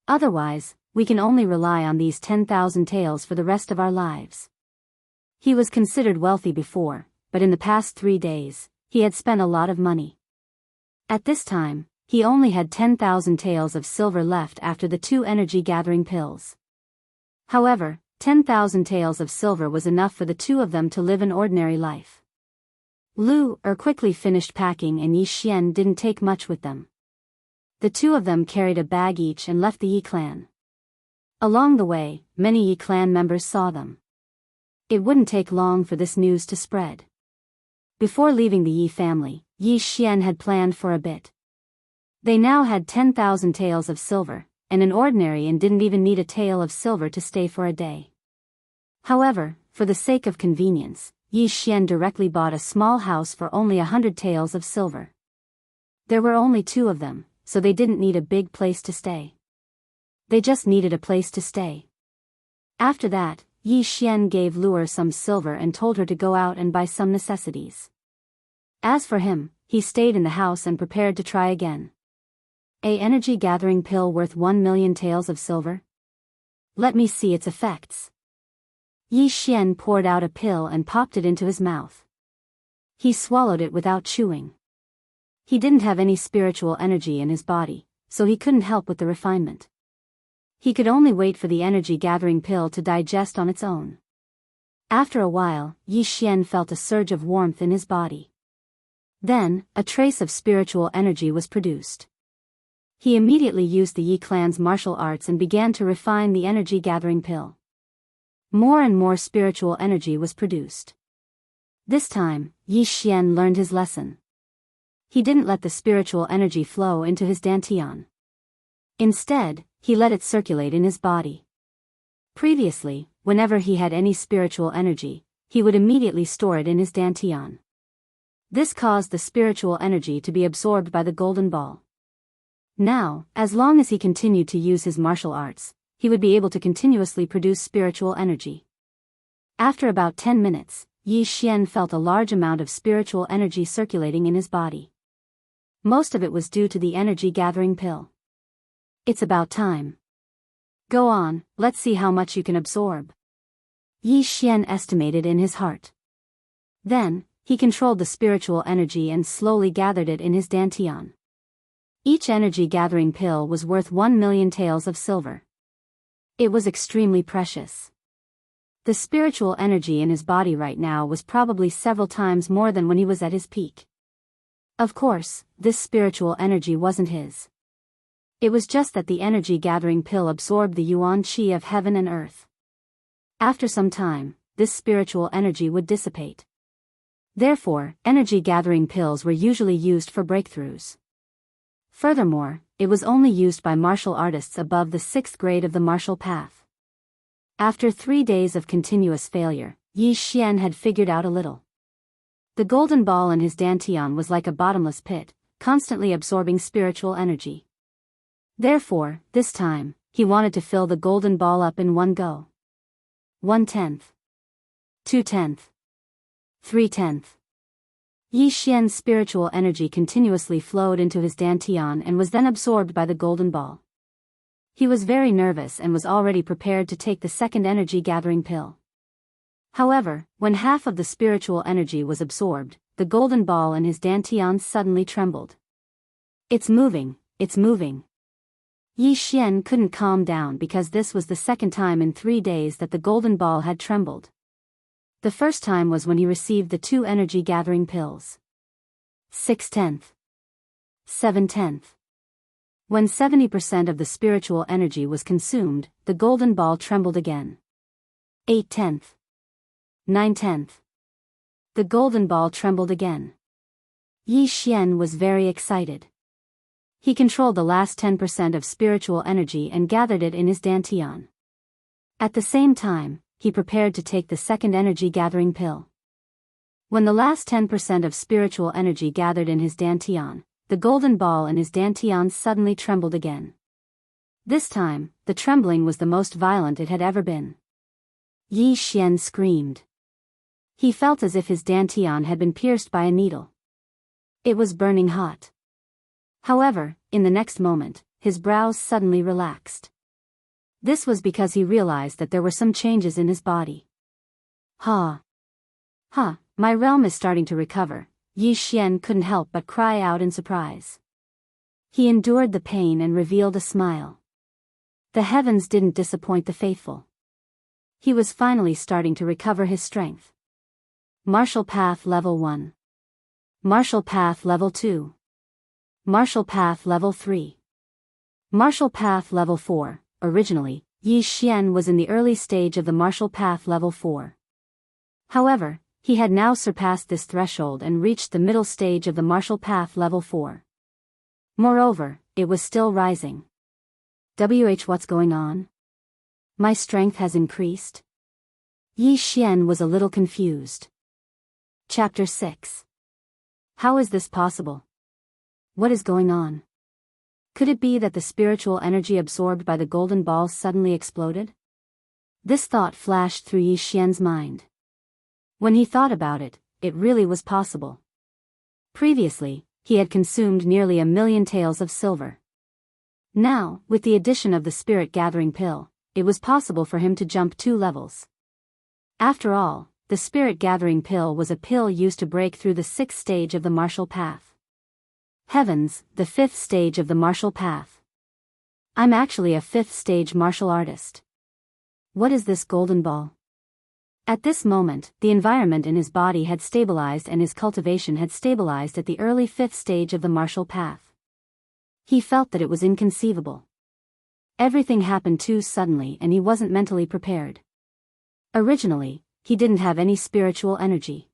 Otherwise, we can only rely on these 10,000 taels for the rest of our lives." He was considered wealthy before, but in the past 3 days, he had spent a lot of money. At this time, he only had 10,000 taels of silver left after the 2 energy-gathering pills. However, 10,000 taels of silver was enough for the 2 of them to live an ordinary life. Lu quickly finished packing and Yi Xian didn't take much with them. The 2 of them carried a bag each and left the Yi clan. Along the way, many Yi clan members saw them. It wouldn't take long for this news to spread. Before leaving the Yi family, Yi Xian had planned for a bit. They now had 10,000 taels of silver, and an ordinary and didn't even need a tael of silver to stay for a day. However, for the sake of convenience, Yi Xian directly bought a small house for only 100 taels of silver. There were only 2 of them, so they didn't need a big place to stay. They just needed a place to stay. After that, Yi Xian gave Luer some silver and told her to go out and buy some necessities. As for him, he stayed in the house and prepared to try again. A energy gathering pill worth 1 million taels of silver? Let me see its effects. Yi Xian poured out a pill and popped it into his mouth. He swallowed it without chewing. He didn't have any spiritual energy in his body, so he couldn't help with the refinement. He could only wait for the energy gathering pill to digest on its own. After a while, Yi Xian felt a surge of warmth in his body. Then, a trace of spiritual energy was produced. He immediately used the Yi clan's martial arts and began to refine the energy gathering pill. More and more spiritual energy was produced. This time, Yi Xian learned his lesson. He didn't let the spiritual energy flow into his dantian. Instead, he let it circulate in his body. Previously, whenever he had any spiritual energy, he would immediately store it in his dantian. This caused the spiritual energy to be absorbed by the golden ball. Now, as long as he continued to use his martial arts, he would be able to continuously produce spiritual energy. After about 10 minutes, Yi Xian felt a large amount of spiritual energy circulating in his body. Most of it was due to the energy gathering pill. It's about time. Go on, let's see how much you can absorb. Yi Xian estimated in his heart. Then, he controlled the spiritual energy and slowly gathered it in his dantian. Each energy gathering pill was worth 1 million taels of silver. It was extremely precious. The spiritual energy in his body right now was probably several times more than when he was at his peak. Of course, this spiritual energy wasn't his. It was just that the energy gathering pill absorbed the yuan qi of heaven and earth. After some time, this spiritual energy would dissipate. Therefore, energy gathering pills were usually used for breakthroughs. Furthermore, it was only used by martial artists above the 6th grade of the martial path. After 3 days of continuous failure, Yi Xian had figured out a little. The golden ball in his dantian was like a bottomless pit, constantly absorbing spiritual energy. Therefore, this time, he wanted to fill the golden ball up in one go. 1/10. 2/10. 3/10. Yi Xian's spiritual energy continuously flowed into his dantian and was then absorbed by the golden ball. He was very nervous and was already prepared to take the second energy gathering pill. However, when half of the spiritual energy was absorbed, the golden ball in his dantian suddenly trembled. It's moving, it's moving. Yi Xian couldn't calm down because this was the second time in 3 days that the golden ball had trembled. The first time was when he received the 2 energy gathering pills. 6/10. 7/10. When 70% of the spiritual energy was consumed, the golden ball trembled again. 8/10. 9/10. The golden ball trembled again. Yi Xian was very excited. He controlled the last 10% of spiritual energy and gathered it in his dantian. At the same time, he prepared to take the second energy gathering pill. When the last 10% of spiritual energy gathered in his dantian, the golden ball in his dantian suddenly trembled again. This time, the trembling was the most violent it had ever been. Yi Xian screamed. He felt as if his dantian had been pierced by a needle. It was burning hot. However, in the next moment, his brows suddenly relaxed. This was because he realized that there were some changes in his body. Ha! Ha! My realm is starting to recover. Yi Xian couldn't help but cry out in surprise. He endured the pain and revealed a smile. The heavens didn't disappoint the faithful. He was finally starting to recover his strength. Martial Path Level 1. Martial Path Level 2. Martial Path Level 3. Martial Path Level 4. Originally, Yi Xian was in the early stage of the Martial Path Level 4. However, he had now surpassed this threshold and reached the middle stage of the Martial Path Level 4. Moreover, it was still rising. What's going on? My strength has increased? Yi Xian was a little confused. Chapter 6. How is this possible? What is going on? Could it be that the spiritual energy absorbed by the golden ball suddenly exploded? This thought flashed through Yi Xian's mind. When he thought about it, it really was possible. Previously, he had consumed nearly 1,000,000 taels of silver. Now, with the addition of the spirit-gathering pill, it was possible for him to jump 2 levels. After all, the spirit-gathering pill was a pill used to break through the 6th stage of the martial path. Heavens, the 5th stage of the martial path. I'm actually a 5th stage martial artist. What is this golden ball? At this moment, the environment in his body had stabilized and his cultivation had stabilized at the early 5th stage of the martial path. He felt that it was inconceivable. Everything happened too suddenly and he wasn't mentally prepared. Originally, he didn't have any spiritual energy.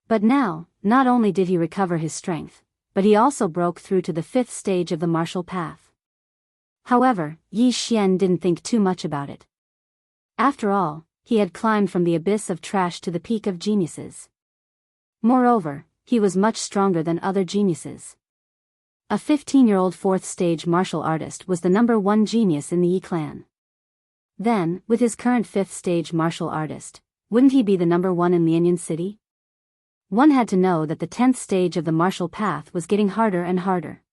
But now, not only did he recover his strength, but he also broke through to the 5th stage of the martial path. However, Yi Xian didn't think too much about it. After all, he had climbed from the abyss of trash to the peak of geniuses. Moreover, he was much stronger than other geniuses. A 15-year-old 4th stage martial artist was the #1 genius in the Yi clan. Then, with his current 5th stage martial artist, wouldn't he be the #1 in Lianyan City? One had to know that the 10th stage of the martial path was getting harder and harder.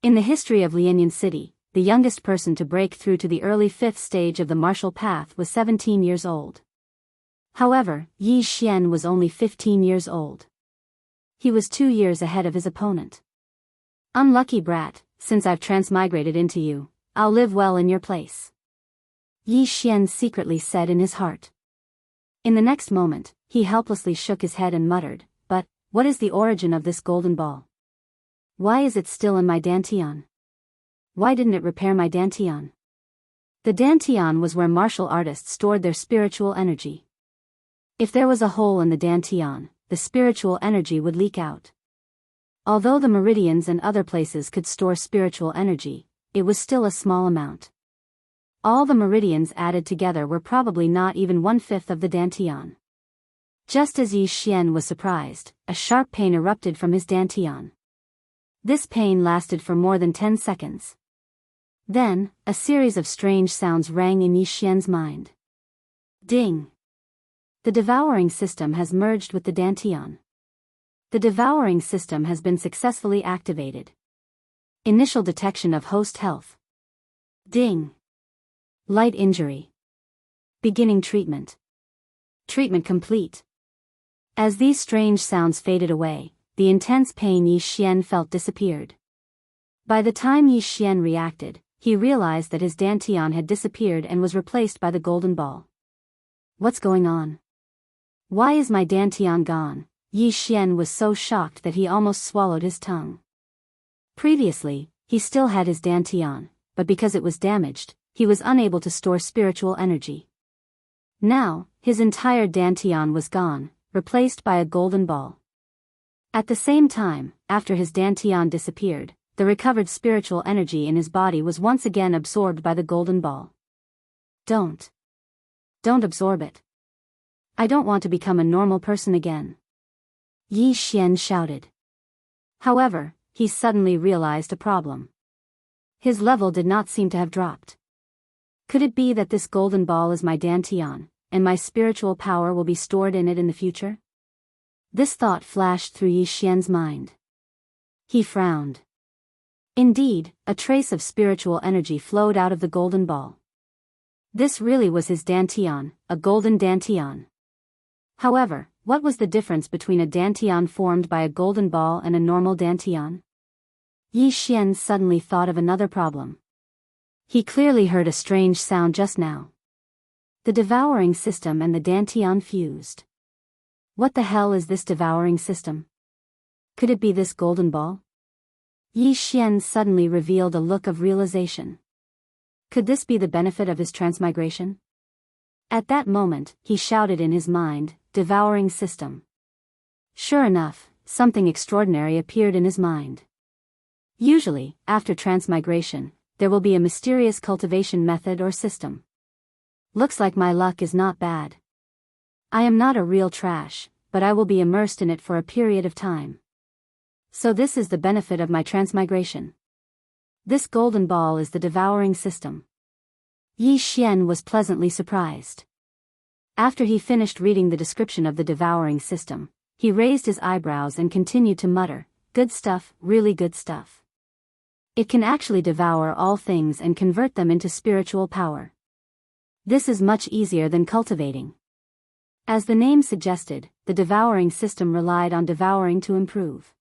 In the history of Lianyan City, the youngest person to break through to the early 5th stage of the martial path was 17 years old. However, Yi Xian was only 15 years old. He was 2 years ahead of his opponent. Unlucky brat, since I've transmigrated into you, I'll live well in your place. Yi Xian secretly said in his heart. In the next moment, he helplessly shook his head and muttered, "But, what is the origin of this golden ball? Why is it still in my dantian? Why didn't it repair my dantian?" The dantian was where martial artists stored their spiritual energy. If there was a hole in the dantian, the spiritual energy would leak out. Although the meridians and other places could store spiritual energy, it was still a small amount. All the meridians added together were probably not even 1/5 of the dantian. Just as Yi Xian was surprised, a sharp pain erupted from his dantian. This pain lasted for more than 10 seconds. Then, a series of strange sounds rang in Yi Xian's mind. Ding! The devouring system has merged with the dantian. The devouring system has been successfully activated. Initial detection of host health. Ding! Light injury. Beginning treatment. Treatment complete. As these strange sounds faded away, the intense pain Yi Xian felt disappeared. By the time Yi Xian reacted, he realized that his dantian had disappeared and was replaced by the golden ball. What's going on? Why is my dantian gone? Yi Xian was so shocked that he almost swallowed his tongue. Previously, he still had his dantian, but because it was damaged, he was unable to store spiritual energy. Now, his entire dantian was gone, replaced by a golden ball. At the same time, after his dantian disappeared, the recovered spiritual energy in his body was once again absorbed by the golden ball. Don't absorb it. I don't want to become a normal person again. Yi Xian shouted. However, he suddenly realized a problem. His level did not seem to have dropped. Could it be that this golden ball is my dantian, and my spiritual power will be stored in it in the future? This thought flashed through Yi Xian's mind. He frowned. Indeed, a trace of spiritual energy flowed out of the golden ball. This really was his dantian, a golden dantian. However, what was the difference between a dantian formed by a golden ball and a normal dantian? Yi Xian suddenly thought of another problem. He clearly heard a strange sound just now. The devouring system and the dantian fused. What the hell is this devouring system? Could it be this golden ball? Yi Xian suddenly revealed a look of realization. Could this be the benefit of his transmigration? At that moment, he shouted in his mind, "Devouring system." Sure enough, something extraordinary appeared in his mind. Usually, after transmigration, there will be a mysterious cultivation method or system. Looks like my luck is not bad. I am not a real trash, but I will be immersed in it for a period of time. So this is the benefit of my transmigration. This golden ball is the devouring system. Yi Xian was pleasantly surprised. After he finished reading the description of the devouring system, he raised his eyebrows and continued to mutter, "Good stuff, really good stuff. It can actually devour all things and convert them into spiritual power. This is much easier than cultivating." As the name suggested, the devouring system relied on devouring to improve.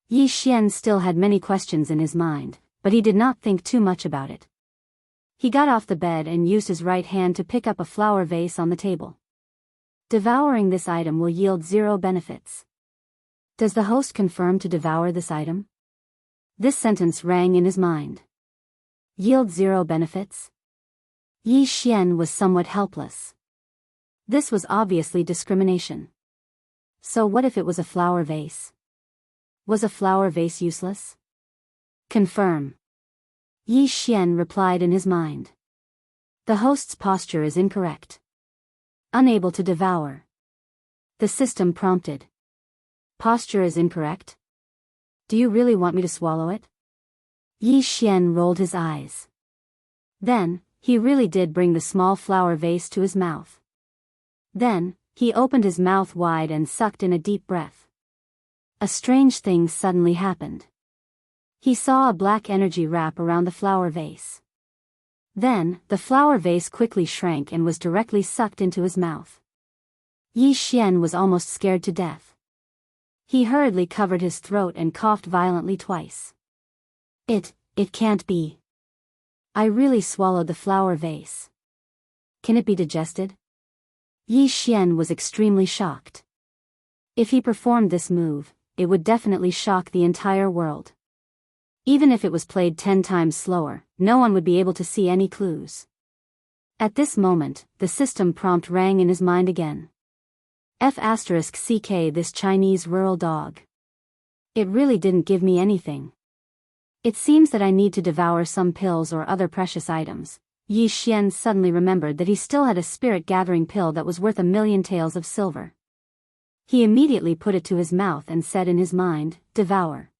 Yi Xian still had many questions in his mind, but he did not think too much about it. He got off the bed and used his right hand to pick up a flower vase on the table. Devouring this item will yield 0 benefits. Does the host confirm to devour this item? This sentence rang in his mind. Yield 0 benefits? Yi Xian was somewhat helpless. This was obviously discrimination. So what if it was a flower vase? Was a flower vase useless? Confirm. Yi Xian replied in his mind. The host's posture is incorrect. Unable to devour. The system prompted. Posture is incorrect? Do you really want me to swallow it? Yi Xian rolled his eyes. Then, he really did bring the small flower vase to his mouth. Then, he opened his mouth wide and sucked in a deep breath. A strange thing suddenly happened. He saw a black energy wrap around the flower vase. Then, the flower vase quickly shrank and was directly sucked into his mouth. Yi Xian was almost scared to death. He hurriedly covered his throat and coughed violently twice. It can't be. I really swallowed the flower vase. Can it be digested? Yi Xian was extremely shocked. If he performed this move, it would definitely shock the entire world. Even if it was played 10 times slower, no one would be able to see any clues. At this moment, the system prompt rang in his mind again. F***ck this Chinese rural dog. It really didn't give me anything. It seems that I need to devour some pills or other precious items. Yi Xian suddenly remembered that he still had a spirit-gathering pill that was worth 1,000,000 taels of silver. He immediately put it to his mouth and said in his mind, "Devour."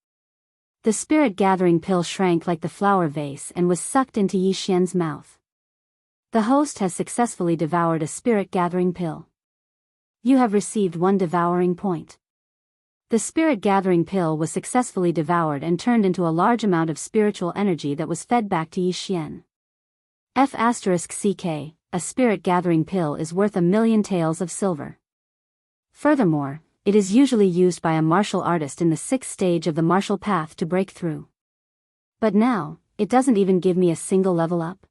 The spirit-gathering pill shrank like the flower vase and was sucked into Yi Xian's mouth. The host has successfully devoured a spirit-gathering pill. You have received 1 devouring point. The spirit-gathering pill was successfully devoured and turned into a large amount of spiritual energy that was fed back to Yi Xian. F***ck, a spirit-gathering pill is worth 1,000,000 taels of silver. Furthermore, it is usually used by a martial artist in the 6th stage of the martial path to break through. But now, it doesn't even give me a single level up.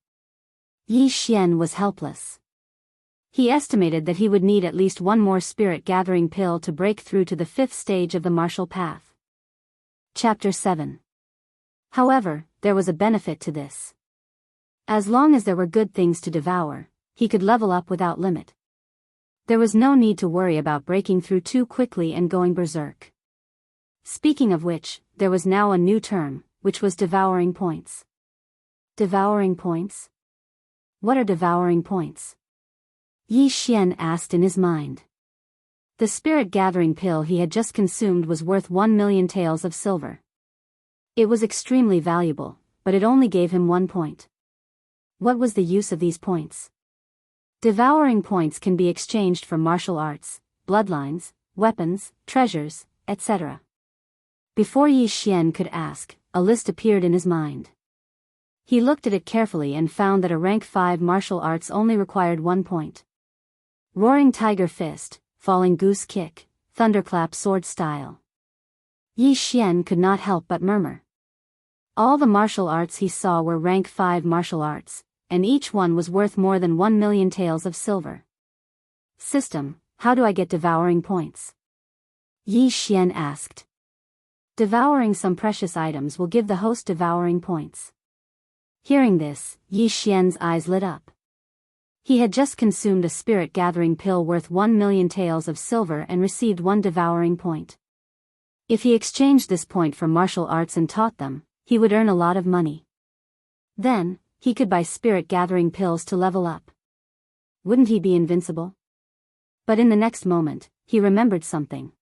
Yi Xian was helpless. He estimated that he would need at least 1 more spirit-gathering pill to break through to the 5th stage of the martial path. Chapter 7. However, there was a benefit to this. As long as there were good things to devour, he could level up without limit. There was no need to worry about breaking through too quickly and going berserk. Speaking of which, there was now a new term, which was devouring points. Devouring points? What are devouring points? Yi Xian asked in his mind. The spirit-gathering pill he had just consumed was worth 1,000,000 taels of silver. It was extremely valuable, but it only gave him 1 point. What was the use of these points? Devouring points can be exchanged for martial arts, bloodlines, weapons, treasures, etc. Before Yi Xian could ask, a list appeared in his mind. He looked at it carefully and found that a rank 5 martial arts only required 1 point. Roaring Tiger Fist, Falling Goose Kick, Thunderclap Sword Style. Yi Xian could not help but murmur. All the martial arts he saw were rank 5 martial arts, and each one was worth more than 1,000,000 taels of silver. System, how do I get devouring points? Yi Xian asked. Devouring some precious items will give the host devouring points. Hearing this, Yi Xian's eyes lit up. He had just consumed a spirit-gathering pill worth 1,000,000 taels of silver and received 1 devouring point. If he exchanged this point for martial arts and taught them, he would earn a lot of money. Then, he could buy spirit-gathering pills to level up. Wouldn't he be invincible? But in the next moment, he remembered something.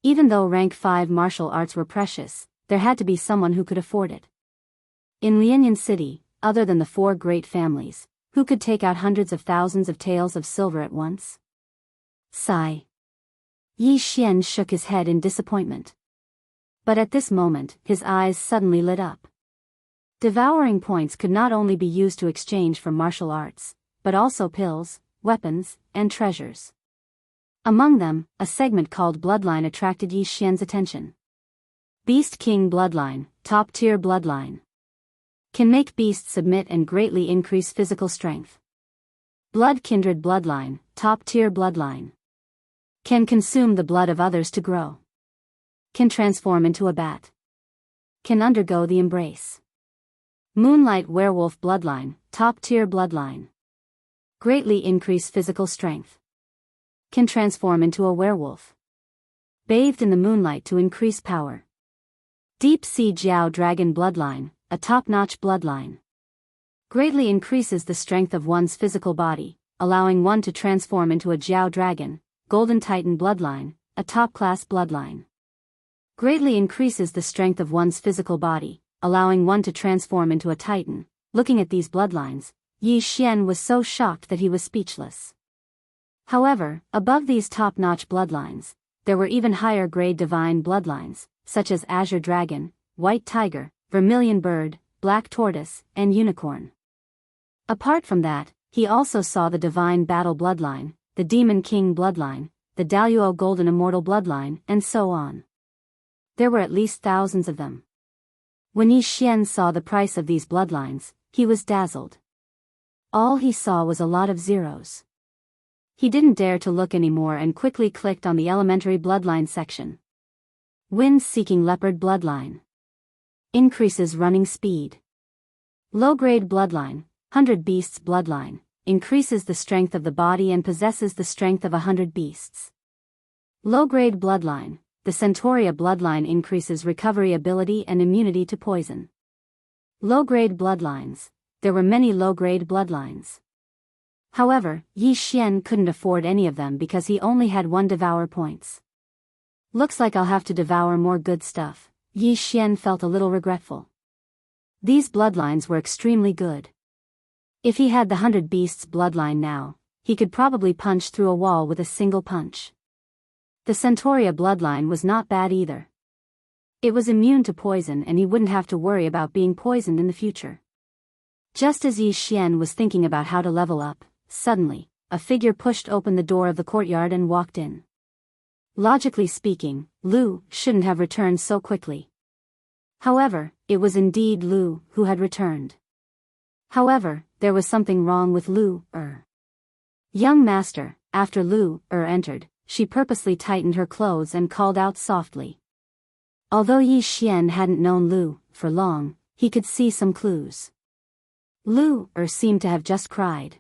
Even though rank 5 martial arts were precious, there had to be someone who could afford it. In Lianyan City, other than the 4 great families, who could take out hundreds of thousands of taels of silver at once? Sigh. Yi Xian shook his head in disappointment. But at this moment, his eyes suddenly lit up. Devouring points could not only be used to exchange for martial arts, but also pills, weapons, and treasures. Among them, a segment called Bloodline attracted Yi Xian's attention. Beast King Bloodline, top-tier bloodline. Can make beasts submit and greatly increase physical strength. Blood Kindred Bloodline, top-tier bloodline. Can consume the blood of others to grow. Can transform into a bat. Can undergo the embrace. Moonlight Werewolf Bloodline, top-tier bloodline. Greatly increase physical strength. Can transform into a werewolf. Bathed in the moonlight to increase power. Deep Sea Jiao Dragon Bloodline, a top-notch bloodline. Greatly increases the strength of one's physical body, allowing one to transform into a Jiao Dragon. Golden Titan Bloodline, a top-class bloodline. Greatly increases the strength of one's physical body, allowing one to transform into a Titan. Looking at these bloodlines, Yi Xian was so shocked that he was speechless. However, above these top-notch bloodlines, there were even higher-grade divine bloodlines, such as Azure Dragon, White Tiger, Vermilion Bird, Black Tortoise, and Unicorn. Apart from that, he also saw the Divine Battle Bloodline, the Demon King Bloodline, the Daluo Golden Immortal Bloodline, and so on. There were at least thousands of them. When Yi Xian saw the price of these bloodlines, he was dazzled. All he saw was a lot of zeros. He didn't dare to look anymore and quickly clicked on the Elementary Bloodline section. Wind-Seeking Leopard Bloodline. Increases running speed. Low-grade Bloodline, 100 Beasts Bloodline. Increases the strength of the body and possesses the strength of 100 beasts. Low-grade Bloodline, the Centauria Bloodline increases recovery ability and immunity to poison. Low-grade Bloodlines, there were many low-grade Bloodlines. However, Yi Xian couldn't afford any of them because he only had 1 devour points. Looks like I'll have to devour more good stuff. Yi Xian felt a little regretful. These bloodlines were extremely good. If he had the 100 Beasts bloodline now, he could probably punch through a wall with a single punch. The Centauria bloodline was not bad either. It was immune to poison and he wouldn't have to worry about being poisoned in the future. Just as Yi Xian was thinking about how to level up, suddenly, a figure pushed open the door of the courtyard and walked in. Logically speaking, Lu shouldn't have returned so quickly. However, it was indeed Lu who had returned. However, there was something wrong with Lu. Young master, after Lu entered, she purposely tightened her clothes and called out softly. Although Yi Xian hadn't known Lu for long, he could see some clues. Lu seemed to have just cried.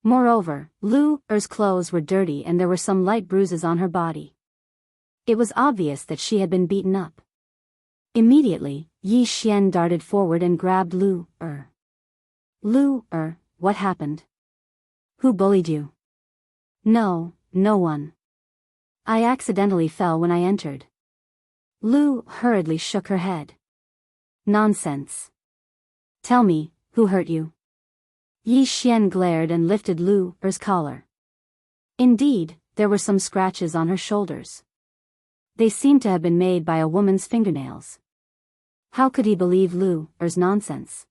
Moreover, Lu's clothes were dirty and there were some light bruises on her body. It was obvious that she had been beaten up. Immediately, Yi Xian darted forward and grabbed Lu. What happened? Who bullied you? No, no one. I accidentally fell when I entered. Lu hurriedly shook her head. Nonsense. Tell me, who hurt you? Yi Xian glared and lifted Lu's collar. Indeed, there were some scratches on her shoulders. They seemed to have been made by a woman's fingernails. How could he believe Lu's nonsense?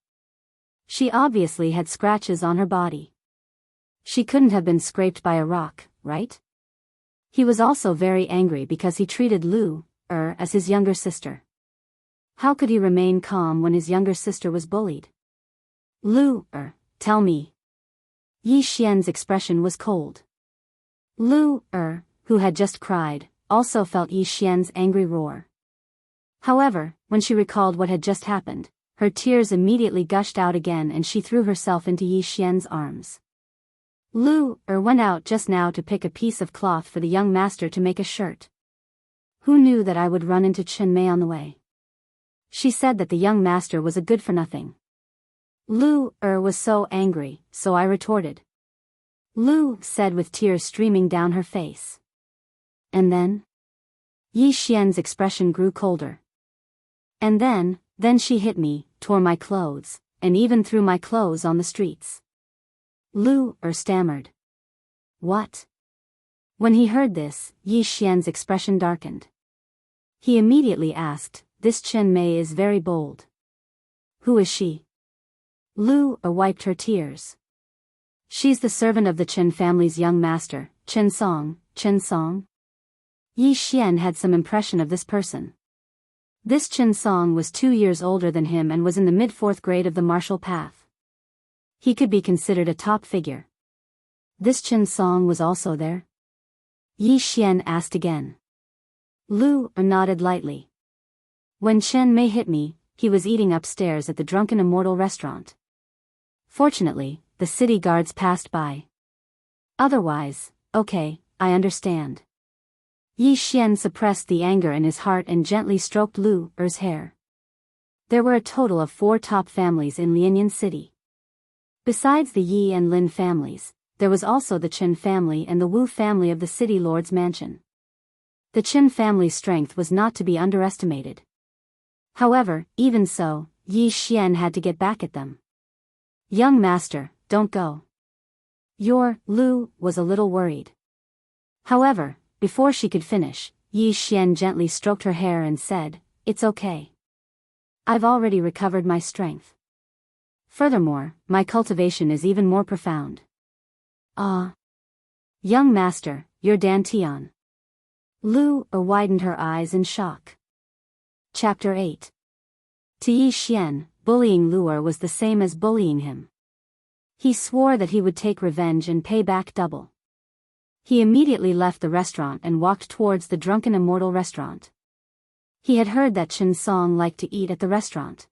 She obviously had scratches on her body. She couldn't have been scraped by a rock, right? He was also very angry because he treated Lu as his younger sister. How could he remain calm when his younger sister was bullied? Lu tell me. Yi Xian's expression was cold. Lu who had just cried, also felt Yi Xian's angry roar. However, when she recalled what had just happened, her tears immediately gushed out again and she threw herself into Yi Xian's arms. Lu went out just now to pick a piece of cloth for the young master to make a shirt. Who knew that I would run into Chen Mei on the way? She said that the young master was a good-for-nothing. Lu was so angry, so I retorted. Lu said with tears streaming down her face. And then? Yi Xian's expression grew colder. And then she hit me, tore my clothes, and even threw my clothes on the streets. Lu stammered. What? When he heard this, Yi Xian's expression darkened. He immediately asked, "This Chen Mei is very bold. Who is she?" Lu wiped her tears. She's the servant of the Chen family's young master, Chen Song. Yi Xian had some impression of this person. This Chen Song was 2 years older than him and was in the mid-4th grade of the martial path. He could be considered a top figure. This Chen Song was also there? Yi Xian asked again. Lu nodded lightly. When Chen Mei hit me, he was eating upstairs at the Drunken Immortal restaurant. Fortunately, the city guards passed by. Otherwise, okay, I understand. Yi Xian suppressed the anger in his heart and gently stroked Lu's hair. There were a total of 4 top families in Lianyan City. Besides the Yi and Lin families, there was also the Chen family and the Wu family of the city lord's mansion. The Chen family's strength was not to be underestimated. However, even so, Yi Xian had to get back at them. Young master, don't go. Lu was a little worried. However, before she could finish, Yi Xian gently stroked her hair and said, "It's okay. I've already recovered my strength. Furthermore, my cultivation is even more profound." Ah. Young master, you're Dan Tian. Lu widened her eyes in shock. Chapter 8. To Yi Xian, bullying Lu'er was the same as bullying him. He swore that he would take revenge and pay back double. He immediately left the restaurant and walked towards the Drunken Immortal restaurant. He had heard that Chen Song liked to eat at the restaurant.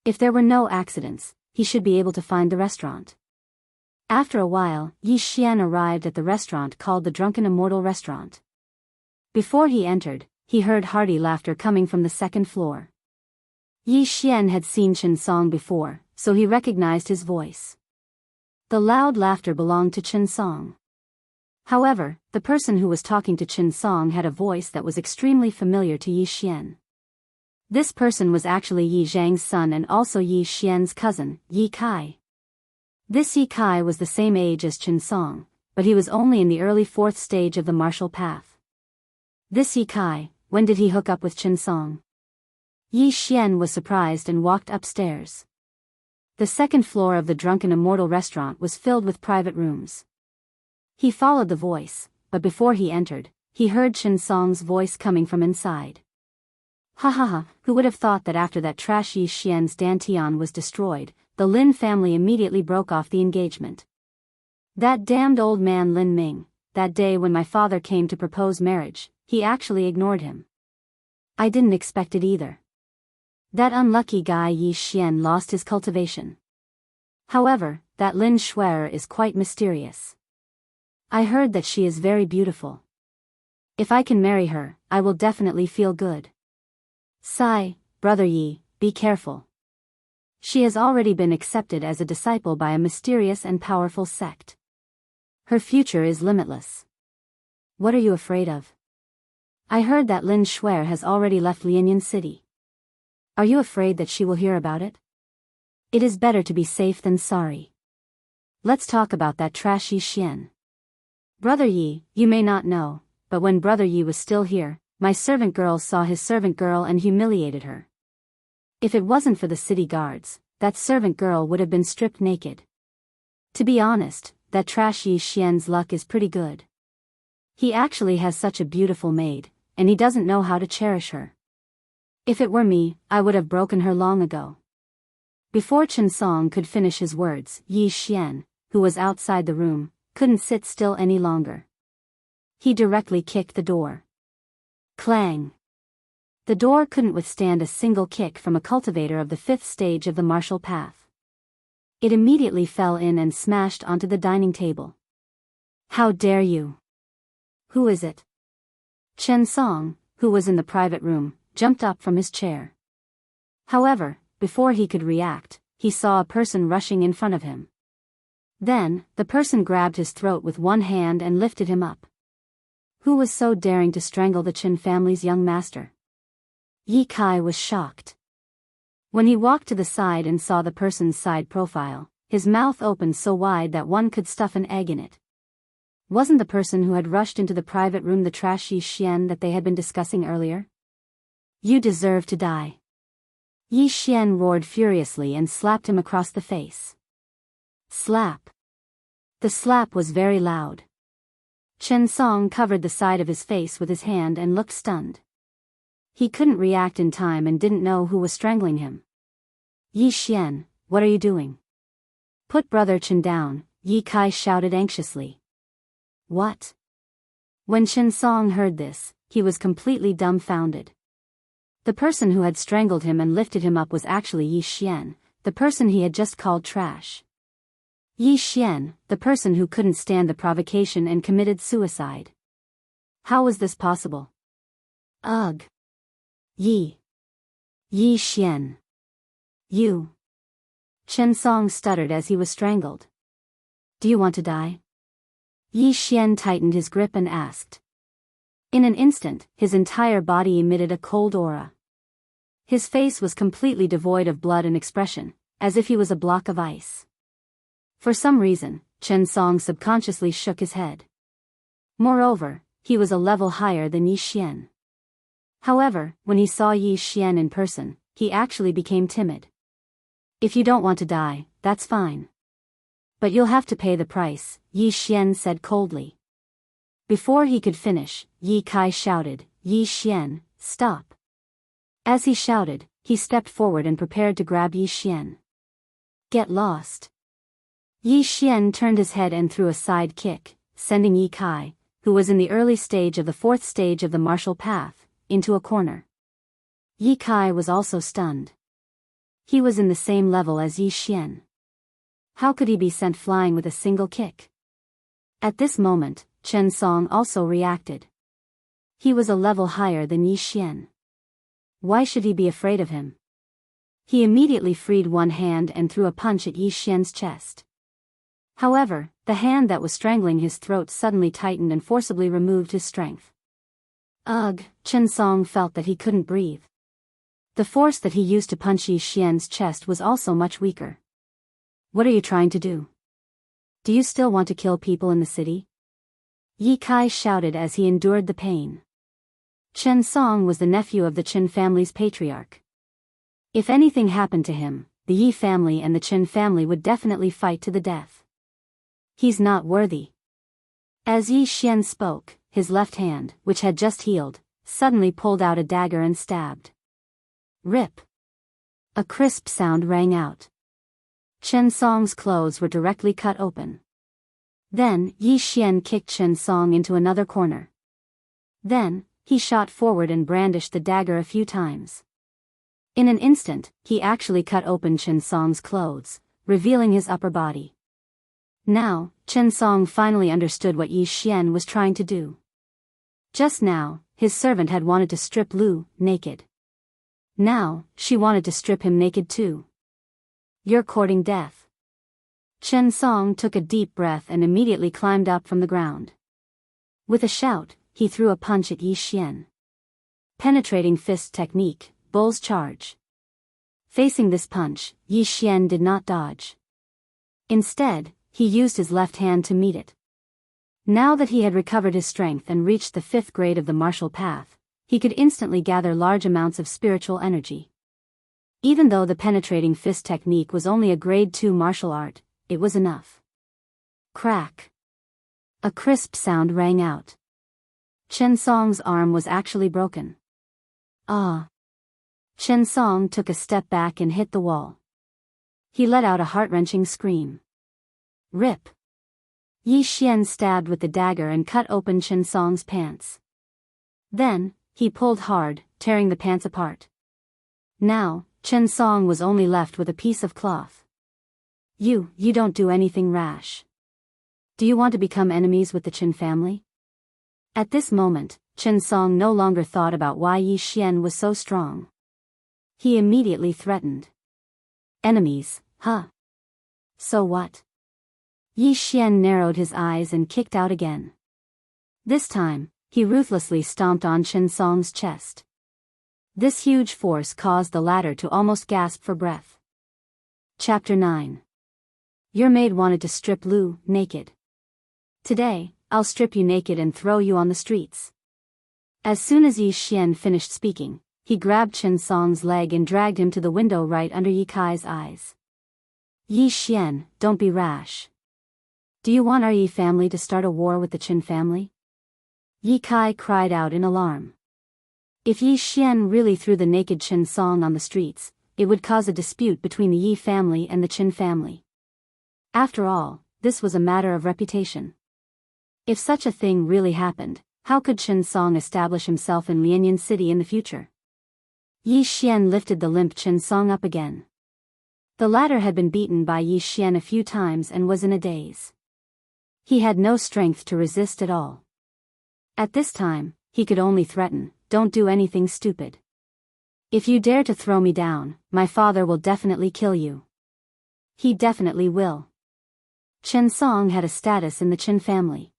If there were no accidents, he should be able to find the restaurant. After a while, Yi Xian arrived at the restaurant called the Drunken Immortal restaurant. Before he entered, he heard hearty laughter coming from the 2nd floor. Yi Xian had seen Chen Song before, so he recognized his voice. The loud laughter belonged to Chen Song. However, the person who was talking to Chen Song had a voice that was extremely familiar to Yi Xian. This person was actually Yi Zhang's son and also Yi Xian's cousin, Yi Kai. This Yi Kai was the same age as Chen Song, but he was only in the early 4th stage of the martial path. This Yi Kai, when did he hook up with Chen Song? Yi Xian was surprised and walked upstairs. The 2nd floor of the Drunken Immortal restaurant was filled with private rooms. He followed the voice, but before he entered, he heard Chen Song's voice coming from inside. Ha ha ha, who would have thought that after that trash Yi Xian's Dantian was destroyed, the Lin family immediately broke off the engagement. That damned old man Lin Ming, that day when my father came to propose marriage, he actually ignored him. I didn't expect it either. That unlucky guy Yi Xian lost his cultivation. However, that Lin Shuer is quite mysterious. I heard that she is very beautiful. If I can marry her, I will definitely feel good. Sigh, brother Yi, be careful. She has already been accepted as a disciple by a mysterious and powerful sect. Her future is limitless. What are you afraid of? I heard that Lin Shuer has already left Lianyan City. Are you afraid that she will hear about it? It is better to be safe than sorry. Let's talk about that trash Yi Xian. Brother Yi, you may not know, but when Brother Yi was still here, my servant girl saw his servant girl and humiliated her. If it wasn't for the city guards, that servant girl would have been stripped naked. To be honest, that trash Yi Xian's luck is pretty good. He actually has such a beautiful maid, and he doesn't know how to cherish her. If it were me, I would have broken her long ago. Before Chen Song could finish his words, Yi Xian, who was outside the room, couldn't sit still any longer. He directly kicked the door. Clang! The door couldn't withstand a single kick from a cultivator of the 5th stage of the martial path. It immediately fell in and smashed onto the dining table. How dare you? Who is it? Chen Song, who was in the private room, jumped up from his chair. However, before he could react, he saw a person rushing in front of him. Then, the person grabbed his throat with one hand and lifted him up. Who was so daring to strangle the Chen family's young master? Yi Kai was shocked. When he walked to the side and saw the person's side profile, his mouth opened so wide that one could stuff an egg in it. Wasn't the person who had rushed into the private room the trashy Xian that they had been discussing earlier? You deserve to die. Yi Xian roared furiously and slapped him across the face. Slap. The slap was very loud. Chen Song covered the side of his face with his hand and looked stunned. He couldn't react in time and didn't know who was strangling him. Yi Xian, what are you doing? Put Brother Chen down, Yi Kai shouted anxiously. What? When Chen Song heard this, he was completely dumbfounded. The person who had strangled him and lifted him up was actually Yi Xian, the person he had just called trash. Yi Xian, the person who couldn't stand the provocation and committed suicide. How was this possible? Ugh. Yi Xian. You. Chen Song stuttered as he was strangled. Do you want to die? Yi Xian tightened his grip and asked. In an instant, his entire body emitted a cold aura. His face was completely devoid of blood and expression, as if he was a block of ice. For some reason, Chen Song subconsciously shook his head. Moreover, he was a level higher than Yi Xian. However, when he saw Yi Xian in person, he actually became timid. If you don't want to die, that's fine. But you'll have to pay the price, Yi Xian said coldly. Before he could finish, Yi Kai shouted, Yi Xian, stop. As he shouted, he stepped forward and prepared to grab Yi Xian. Get lost. Yi Xian turned his head and threw a side kick, sending Yi Kai, who was in the early stage of the fourth stage of the martial path, into a corner. Yi Kai was also stunned. He was in the same level as Yi Xian. How could he be sent flying with a single kick? At this moment, Chen Song also reacted. He was a level higher than Yi Xian. Why should he be afraid of him? He immediately freed one hand and threw a punch at Yi Xian's chest. However, the hand that was strangling his throat suddenly tightened and forcibly removed his strength. Ugh, Chen Song felt that he couldn't breathe. The force that he used to punch Yi Xian's chest was also much weaker. What are you trying to do? Do you still want to kill people in the city? Yi Kai shouted as he endured the pain. Chen Song was the nephew of the Chen family's patriarch. If anything happened to him, the Yi family and the Chen family would definitely fight to the death. He's not worthy. As Yi Xian spoke, his left hand, which had just healed, suddenly pulled out a dagger and stabbed. Rip. A crisp sound rang out. Chen Song's clothes were directly cut open. Then, Yi Xian kicked Chen Song into another corner. Then, he shot forward and brandished the dagger a few times. In an instant, he actually cut open Chen Song's clothes, revealing his upper body. Now, Chen Song finally understood what Yi Xian was trying to do. Just now, his servant had wanted to strip Lu naked. Now, she wanted to strip him naked too. You're courting death. Chen Song took a deep breath and immediately climbed up from the ground. With a shout, he threw a punch at Yi Xian. Penetrating fist technique, bull's charge. Facing this punch, Yi Xian did not dodge. Instead, he used his left hand to meet it. Now that he had recovered his strength and reached the 5th grade of the martial path, he could instantly gather large amounts of spiritual energy. Even though the penetrating fist technique was only a grade 2 martial art, it was enough. Crack. A crisp sound rang out. Chen Song's arm was actually broken. Ah. Chen Song took a step back and hit the wall. He let out a heart-wrenching scream. Rip. Yi Xian stabbed with the dagger and cut open Chen Song's pants. Then, he pulled hard, tearing the pants apart. Now, Chen Song was only left with a piece of cloth. You don't do anything rash. Do you want to become enemies with the Chen family? At this moment, Chen Song no longer thought about why Yi Xian was so strong. He immediately threatened. Enemies, huh? So what? Yi Xian narrowed his eyes and kicked out again. This time, he ruthlessly stomped on Chen Song's chest. This huge force caused the latter to almost gasp for breath. Chapter 9. Your maid wanted to strip Lu naked. Today, I'll strip you naked and throw you on the streets. As soon as Yi Xian finished speaking, he grabbed Chen Song's leg and dragged him to the window right under Yi Kai's eyes. Yi Xian, don't be rash. Do you want our Yi family to start a war with the Chen family? Yi Kai cried out in alarm. If Yi Xian really threw the naked Chen Song on the streets, it would cause a dispute between the Yi family and the Chen family. After all, this was a matter of reputation. If such a thing really happened, how could Chen Song establish himself in Lianyan City in the future? Yi Xian lifted the limp Chen Song up again. The latter had been beaten by Yi Xian a few times and was in a daze. He had no strength to resist at all. At this time, he could only threaten, "Don't do anything stupid. If you dare to throw me down, my father will definitely kill you." He definitely will. Chen Song had a status in the Chen family.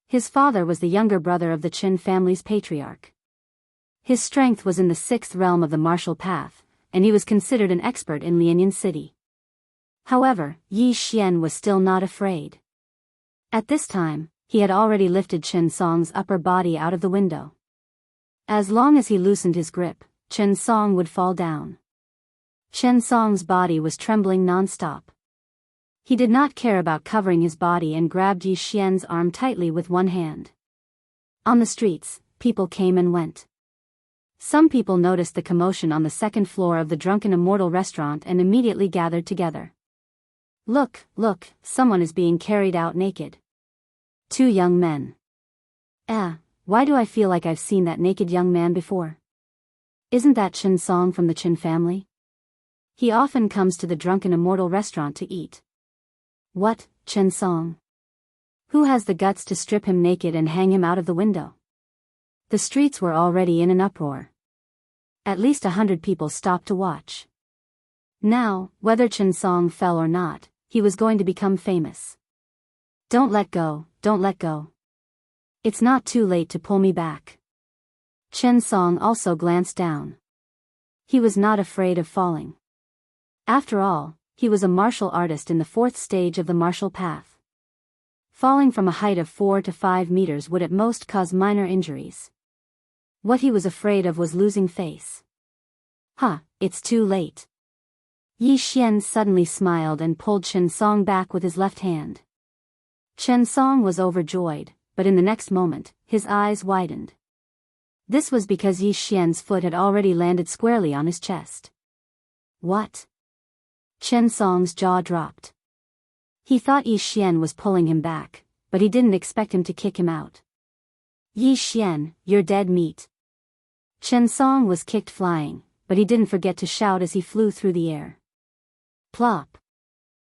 His father was the younger brother of the Chen family's patriarch. His strength was in the 6th realm of the martial path, and he was considered an expert in Lianyan City. However, Yi Xian was still not afraid. At this time, he had already lifted Chen Song's upper body out of the window. As long as he loosened his grip, Chen Song would fall down. Chen Song's body was trembling non-stop. He did not care about covering his body and grabbed Yi Xian's arm tightly with one hand. On the streets, people came and went. Some people noticed the commotion on the 2nd floor of the Drunken Immortal restaurant and immediately gathered together. Look, someone is being carried out naked. 2 young men. Why do I feel like I've seen that naked young man before? Isn't that Chen Song from the Chen family? He often comes to the Drunken Immortal restaurant to eat. What, Chen Song? Who has the guts to strip him naked and hang him out of the window? The streets were already in an uproar. At least 100 people stopped to watch. Now, whether Chen Song fell or not, he was going to become famous. Don't let go. It's not too late to pull me back. Chen Song also glanced down. He was not afraid of falling. After all, he was a martial artist in the 4th stage of the martial path. Falling from a height of 4 to 5 meters would at most cause minor injuries. What he was afraid of was losing face. It's too late. Yi Xian suddenly smiled and pulled Chen Song back with his left hand. Chen Song was overjoyed, but in the next moment, his eyes widened. This was because Yi Xian's foot had already landed squarely on his chest. What? Chen Song's jaw dropped. He thought Yi Xian was pulling him back, but he didn't expect him to kick him out. Yi Xian, you're dead meat. Chen Song was kicked flying, but he didn't forget to shout as he flew through the air. Plop.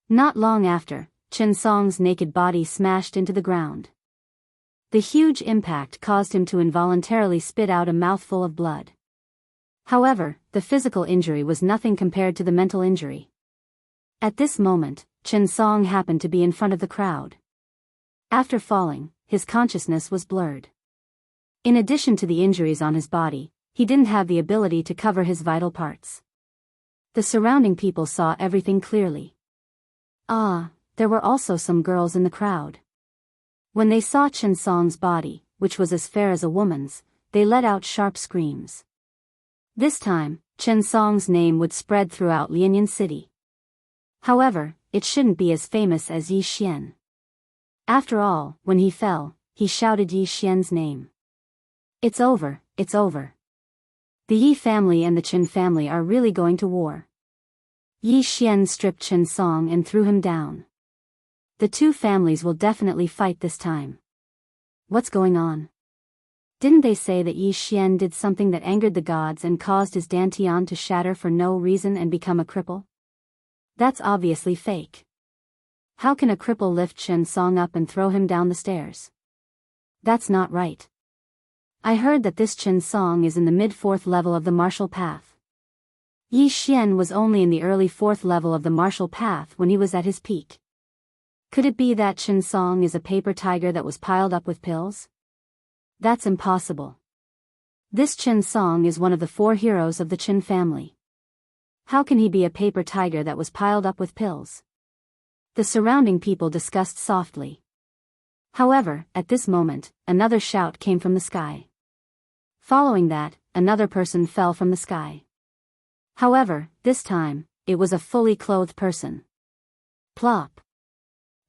Not long after, Chen Song's naked body smashed into the ground. The huge impact caused him to involuntarily spit out a mouthful of blood. However, the physical injury was nothing compared to the mental injury. At this moment, Chen Song happened to be in front of the crowd. After falling, his consciousness was blurred. In addition to the injuries on his body, he didn't have the ability to cover his vital parts. The surrounding people saw everything clearly. There were also some girls in the crowd. When they saw Chen Song's body, which was as fair as a woman's, they let out sharp screams. This time, Chen Song's name would spread throughout Lianyan City. However, it shouldn't be as famous as Yi Xian. After all, when he fell, he shouted Yi Xian's name. It's over. The Yi family and the Chen family are really going to war. Yi Xian stripped Chen Song and threw him down. The 2 families will definitely fight this time. What's going on? Didn't they say that Yi Xian did something that angered the gods and caused his dantian to shatter for no reason and become a cripple? That's obviously fake. How can a cripple lift Chen Song up and throw him down the stairs? That's not right. I heard that this Chen Song is in the mid-4th level of the martial path. Yi Xian was only in the early 4th level of the martial path when he was at his peak. Could it be that Chen Song is a paper tiger that was piled up with pills? That's impossible. This Chen Song is one of the 4 heroes of the Chen family. How can he be a paper tiger that was piled up with pills? The surrounding people discussed softly. However, at this moment, another shout came from the sky. Following that, another person fell from the sky. However, this time, it was a fully clothed person. Plop.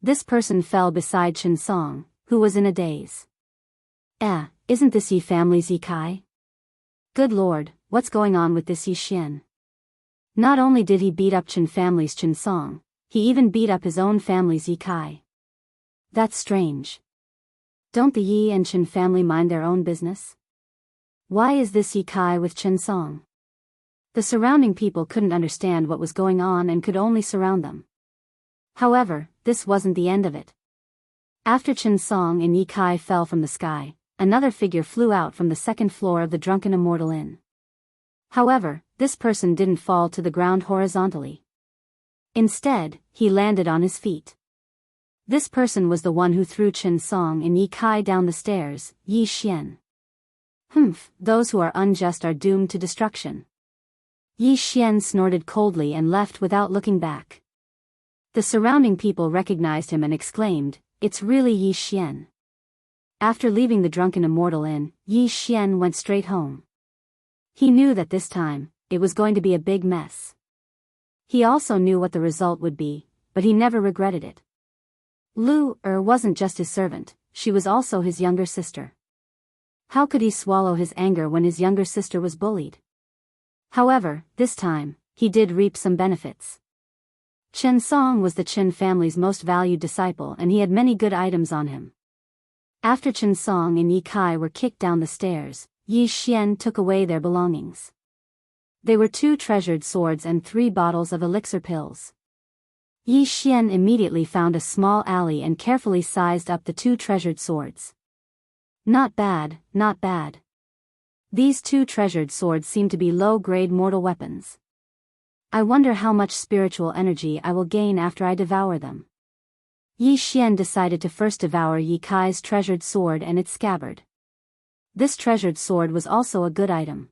This person fell beside Chen Song, who was in a daze. Isn't this Yi family's Yi Kai? Good lord, what's going on with this Yi Xian? Not only did he beat up Chen family's Chen Song, he even beat up his own family's Yi Kai. That's strange. Don't the Yi and Chen family mind their own business? Why is this Yi Kai with Chen Song? The surrounding people couldn't understand what was going on and could only surround them. However, this wasn't the end of it. After Chen Song and Yi Kai fell from the sky, another figure flew out from the 2nd floor of the Drunken Immortal Inn. However, this person didn't fall to the ground horizontally. Instead, he landed on his feet. This person was the one who threw Chen Song and Yi Kai down the stairs, Yi Xian. Those who are unjust are doomed to destruction. Yi Xian snorted coldly and left without looking back. The surrounding people recognized him and exclaimed, "It's really Yi Xian." After leaving the Drunken Immortal Inn, Yi Xian went straight home. He knew that this time, it was going to be a big mess. He also knew what the result would be, but he never regretted it. Lu wasn't just his servant, she was also his younger sister. How could he swallow his anger when his younger sister was bullied? However, this time, he did reap some benefits. Chen Song was the Chen family's most valued disciple and he had many good items on him. After Chen Song and Yi Kai were kicked down the stairs, Yi Xian took away their belongings. They were 2 treasured swords and 3 bottles of elixir pills. Yi Xian immediately found a small alley and carefully sized up the 2 treasured swords. Not bad, not bad. These 2 treasured swords seem to be low-grade mortal weapons. I wonder how much spiritual energy I will gain after I devour them. Yi Xian decided to first devour Yi Kai's treasured sword and its scabbard. This treasured sword was also a good item.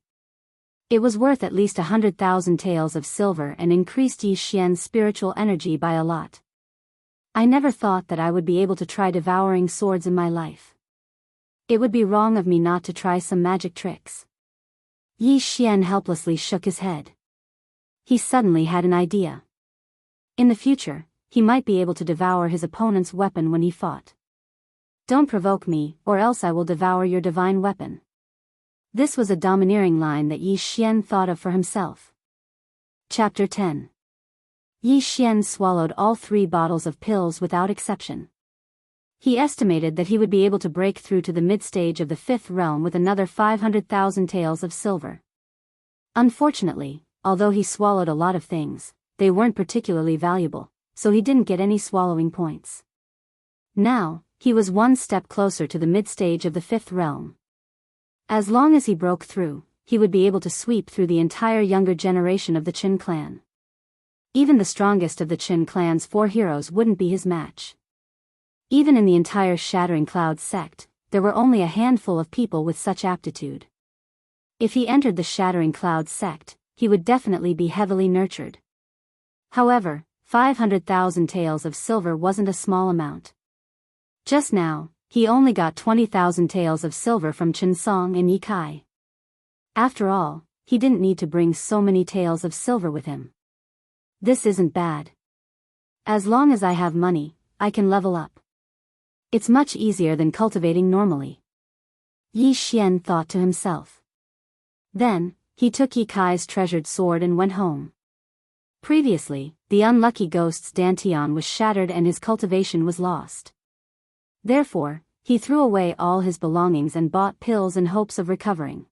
It was worth at least 100,000 taels of silver and increased Yi Xian's spiritual energy by a lot. I never thought that I would be able to try devouring swords in my life. It would be wrong of me not to try some magic tricks. Yi Xian helplessly shook his head. He suddenly had an idea. In the future, he might be able to devour his opponent's weapon when he fought. Don't provoke me, or else I will devour your divine weapon. This was a domineering line that Yi Xian thought of for himself. Chapter 10. Yi Xian swallowed all 3 bottles of pills without exception. He estimated that he would be able to break through to the mid-stage of the 5th realm with another 500,000 taels of silver. Unfortunately, although he swallowed a lot of things, they weren't particularly valuable, so he didn't get any swallowing points. Now, he was 1 step closer to the mid-stage of the 5th realm. As long as he broke through, he would be able to sweep through the entire younger generation of the Qin clan. Even the strongest of the Qin clan's 4 heroes wouldn't be his match. Even in the entire Shattering Clouds sect, there were only a handful of people with such aptitude. If he entered the Shattering Clouds sect, he would definitely be heavily nurtured. However, 500,000 taels of silver wasn't a small amount. Just now, he only got 20,000 taels of silver from Chen Song and Yi Kai. After all, he didn't need to bring so many taels of silver with him. This isn't bad. As long as I have money, I can level up. It's much easier than cultivating normally. Yi Xian thought to himself. Then, he took Yi Kai's treasured sword and went home. Previously, the unlucky ghost's dantian was shattered and his cultivation was lost. Therefore, he threw away all his belongings and bought pills in hopes of recovering.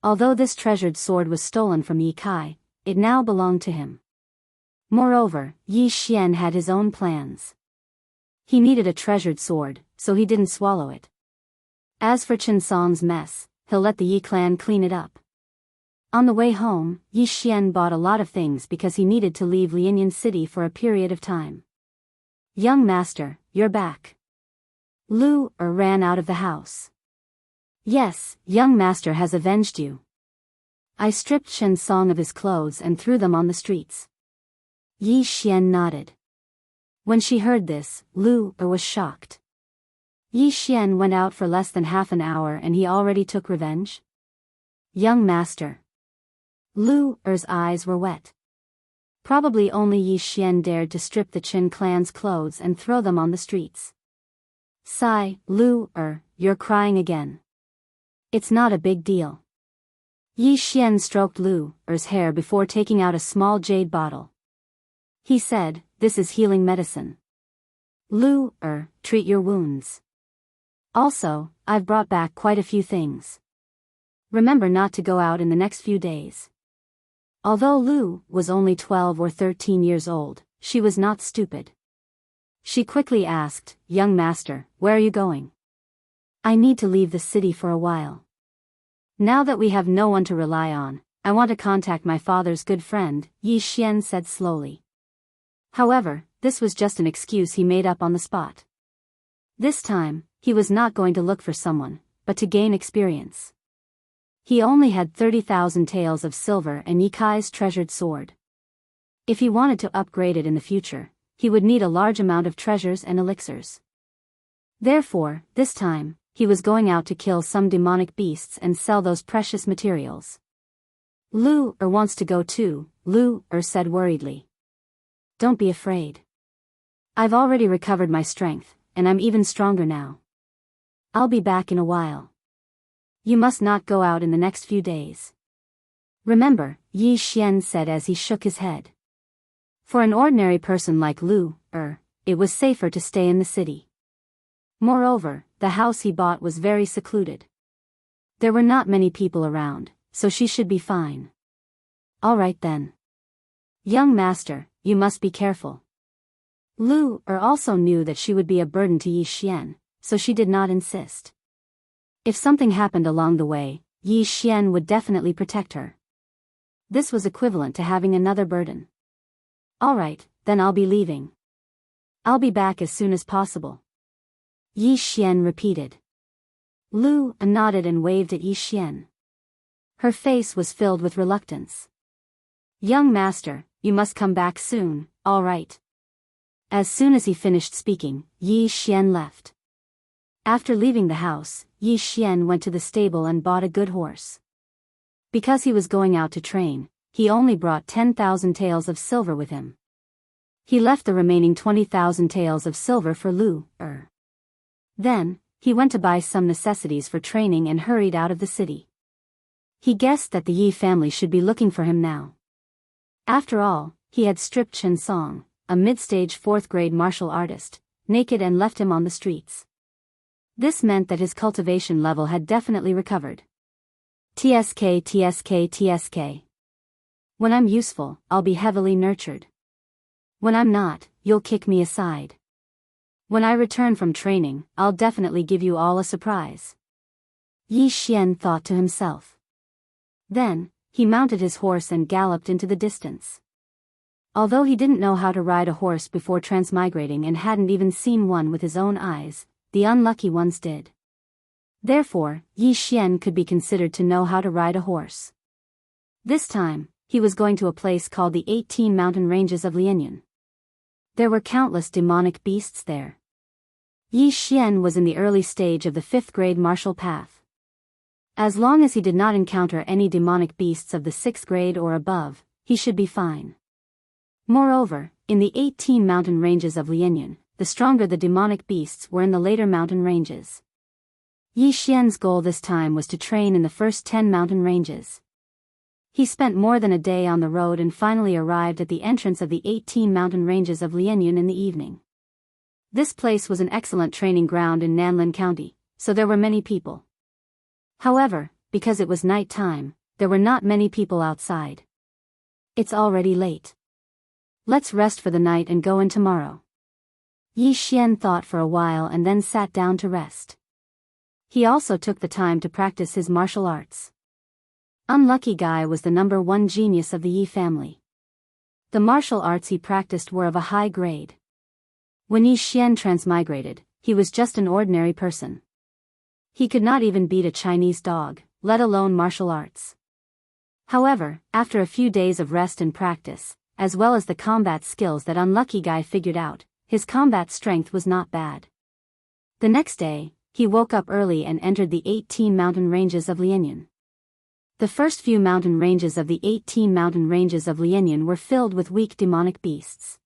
Although this treasured sword was stolen from Yi Kai, it now belonged to him. Moreover, Yi Xian had his own plans. He needed a treasured sword, so he didn't swallow it. As for Chen Song's mess, he'll let the Yi clan clean it up. On the way home, Yi Xian bought a lot of things because he needed to leave Lianyan City for a period of time. Young master, you're back. Lu ran out of the house. Yes, young master has avenged you. I stripped Shen Song of his clothes and threw them on the streets. Yi Xian nodded. When she heard this, Lu was shocked. Yi Xian went out for less than half an hour and he already took revenge? Young master. Lu's eyes were wet. Probably only Yi Xian dared to strip the Qin clan's clothes and throw them on the streets. Sigh, Lu, you're crying again. It's not a big deal. Yi Xian stroked Lu's hair before taking out a small jade bottle. He said, this is healing medicine. Lu, treat your wounds. Also, I've brought back quite a few things. Remember not to go out in the next few days. Although Lu was only 12 or 13 years old, she was not stupid. She quickly asked, young master, where are you going? I need to leave the city for a while. Now that we have no one to rely on, I want to contact my father's good friend, Yi Xian said slowly. However, this was just an excuse he made up on the spot. This time, he was not going to look for someone, but to gain experience. He only had 30,000 taels of silver and Ye Kai's treasured sword. If he wanted to upgrade it in the future, he would need a large amount of treasures and elixirs. Therefore, this time, he was going out to kill some demonic beasts and sell those precious materials. Lu wants to go too, Lu said worriedly. Don't be afraid. I've already recovered my strength, and I'm even stronger now. I'll be back in a while. You must not go out in the next few days. Remember, Yi Xian said as he shook his head. For an ordinary person like Lu, it was safer to stay in the city. Moreover, the house he bought was very secluded. There were not many people around, so she should be fine. All right then. Young master, you must be careful. Lu also knew that she would be a burden to Yi Xian, so she did not insist. If something happened along the way, Yi Xian would definitely protect her. This was equivalent to having another burden. All right, then I'll be leaving. I'll be back as soon as possible. Yi Xian repeated. Lu nodded and waved at Yi Xian. Her face was filled with reluctance. Young master, you must come back soon, all right. As soon as he finished speaking, Yi Xian left. After leaving the house, Yi Xian went to the stable and bought a good horse. Because he was going out to train, he only brought 10,000 taels of silver with him. He left the remaining 20,000 taels of silver for Lu. Then, he went to buy some necessities for training and hurried out of the city. He guessed that the Yi family should be looking for him now. After all, he had stripped Chen Song, a mid-stage 4th-grade martial artist, naked and left him on the streets. This meant that his cultivation level had definitely recovered. TSK TSK TSK. When I'm useful, I'll be heavily nurtured. When I'm not, you'll kick me aside. When I return from training, I'll definitely give you all a surprise. Yi Xian thought to himself. Then, he mounted his horse and galloped into the distance. Although he didn't know how to ride a horse before transmigrating and hadn't even seen one with his own eyes, the unlucky ones did. Therefore, Yi Xian could be considered to know how to ride a horse. This time, he was going to a place called the 18 mountain ranges of Lianyun. There were countless demonic beasts there. Yi Xian was in the early stage of the 5th grade martial path. As long as he did not encounter any demonic beasts of the 6th grade or above, he should be fine. Moreover, in the 18 mountain ranges of Lianyun, the stronger the demonic beasts were in the later mountain ranges. Yi Xian's goal this time was to train in the first 10 mountain ranges. He spent more than a day on the road and finally arrived at the entrance of the 18 mountain ranges of Lianyun in the evening. This place was an excellent training ground in Nanlin County, so there were many people. However, because it was night time, there were not many people outside. It's already late. Let's rest for the night and go in tomorrow. Yi Xian thought for a while and then sat down to rest. He also took the time to practice his martial arts. Unlucky Guy was the #1 genius of the Yi family. The martial arts he practiced were of a high grade. When Yi Xian transmigrated, he was just an ordinary person. He could not even beat a Chinese dog, let alone martial arts. However, after a few days of rest and practice, as well as the combat skills that unlucky guy figured out, his combat strength was not bad. The next day, he woke up early and entered the 18 mountain ranges of Lianyan. The first few mountain ranges of the 18 mountain ranges of Lianyan were filled with weak demonic beasts.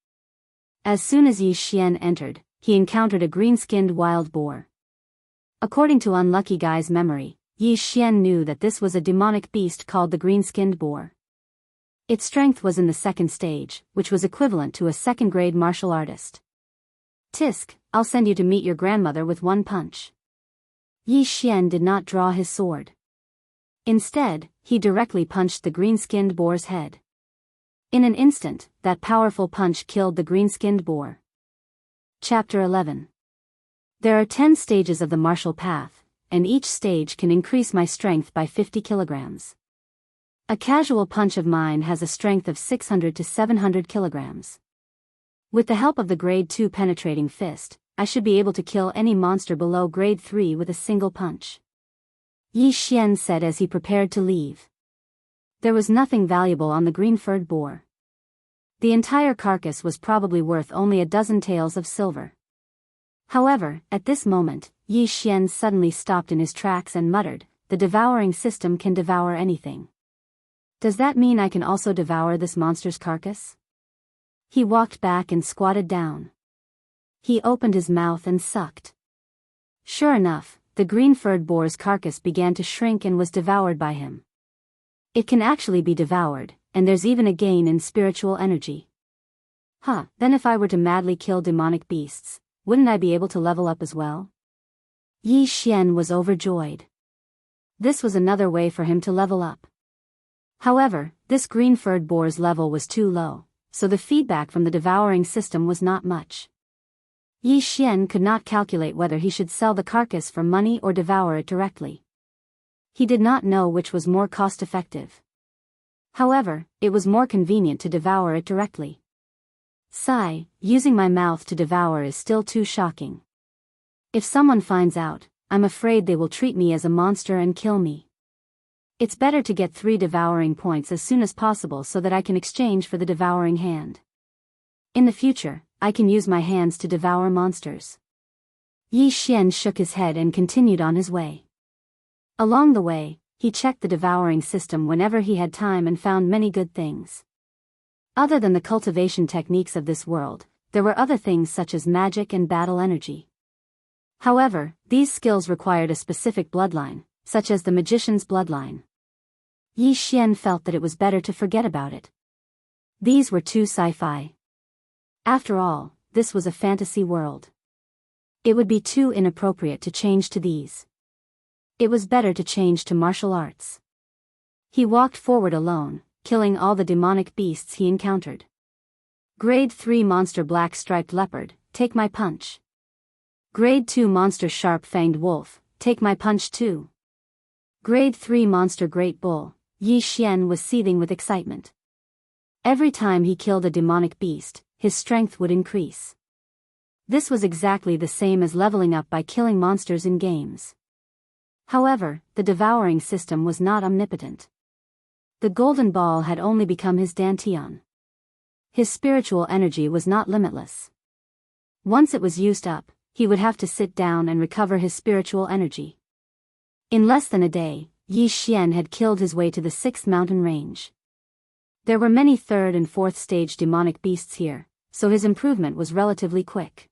As soon as Yi Xian entered, he encountered a green-skinned wild boar. According to Unlucky Guy's memory, Yi Xian knew that this was a demonic beast called the green-skinned boar. Its strength was in the second stage, which was equivalent to a second-grade martial artist. Tisk, I'll send you to meet your grandmother with one punch. Yi Xian did not draw his sword. Instead, he directly punched the green-skinned boar's head. In an instant, that powerful punch killed the green-skinned boar. Chapter 11. There are 10 stages of the martial path, and each stage can increase my strength by 50 kilograms. A casual punch of mine has a strength of 600 to 700 kilograms. With the help of the grade 2 penetrating fist, I should be able to kill any monster below grade 3 with a single punch. Yi Xian said as he prepared to leave. There was nothing valuable on the green-furred boar. The entire carcass was probably worth only a dozen taels of silver. However, at this moment, Yi Xian suddenly stopped in his tracks and muttered, "The devouring system can devour anything. Does that mean I can also devour this monster's carcass?" He walked back and squatted down. He opened his mouth and sucked. Sure enough, the green-furred boar's carcass began to shrink and was devoured by him. It can actually be devoured, and there's even a gain in spiritual energy. Then if I were to madly kill demonic beasts, wouldn't I be able to level up as well? Yi Xian was overjoyed. This was another way for him to level up. However, this green-furred boar's level was too low, so the feedback from the devouring system was not much. Yi Xian could not calculate whether he should sell the carcass for money or devour it directly. He did not know which was more cost-effective. However, it was more convenient to devour it directly. Sigh, using my mouth to devour is still too shocking. If someone finds out, I'm afraid they will treat me as a monster and kill me. It's better to get 3 devouring points as soon as possible so that I can exchange for the devouring hand. In the future, I can use my hands to devour monsters. Yi Xian shook his head and continued on his way. Along the way, he checked the devouring system whenever he had time and found many good things. Other than the cultivation techniques of this world, there were other things such as magic and battle energy. However, these skills required a specific bloodline, such as the magician's bloodline. Yi Xian felt that it was better to forget about it. These were too sci-fi. After all, this was a fantasy world. It would be too inappropriate to change to these. It was better to change to martial arts. He walked forward alone, killing all the demonic beasts he encountered. Grade 3 monster black striped leopard, take my punch. Grade 2 monster sharp-fanged wolf, take my punch too. Grade 3 monster great bull. Yi Xian was seething with excitement. Every time he killed a demonic beast, his strength would increase. This was exactly the same as leveling up by killing monsters in games. However, the devouring system was not omnipotent. The golden ball had only become his dantian. His spiritual energy was not limitless. Once it was used up, he would have to sit down and recover his spiritual energy. In less than a day, Yi Xian had killed his way to the 6th mountain range. There were many 3rd and 4th stage demonic beasts here, so his improvement was relatively quick.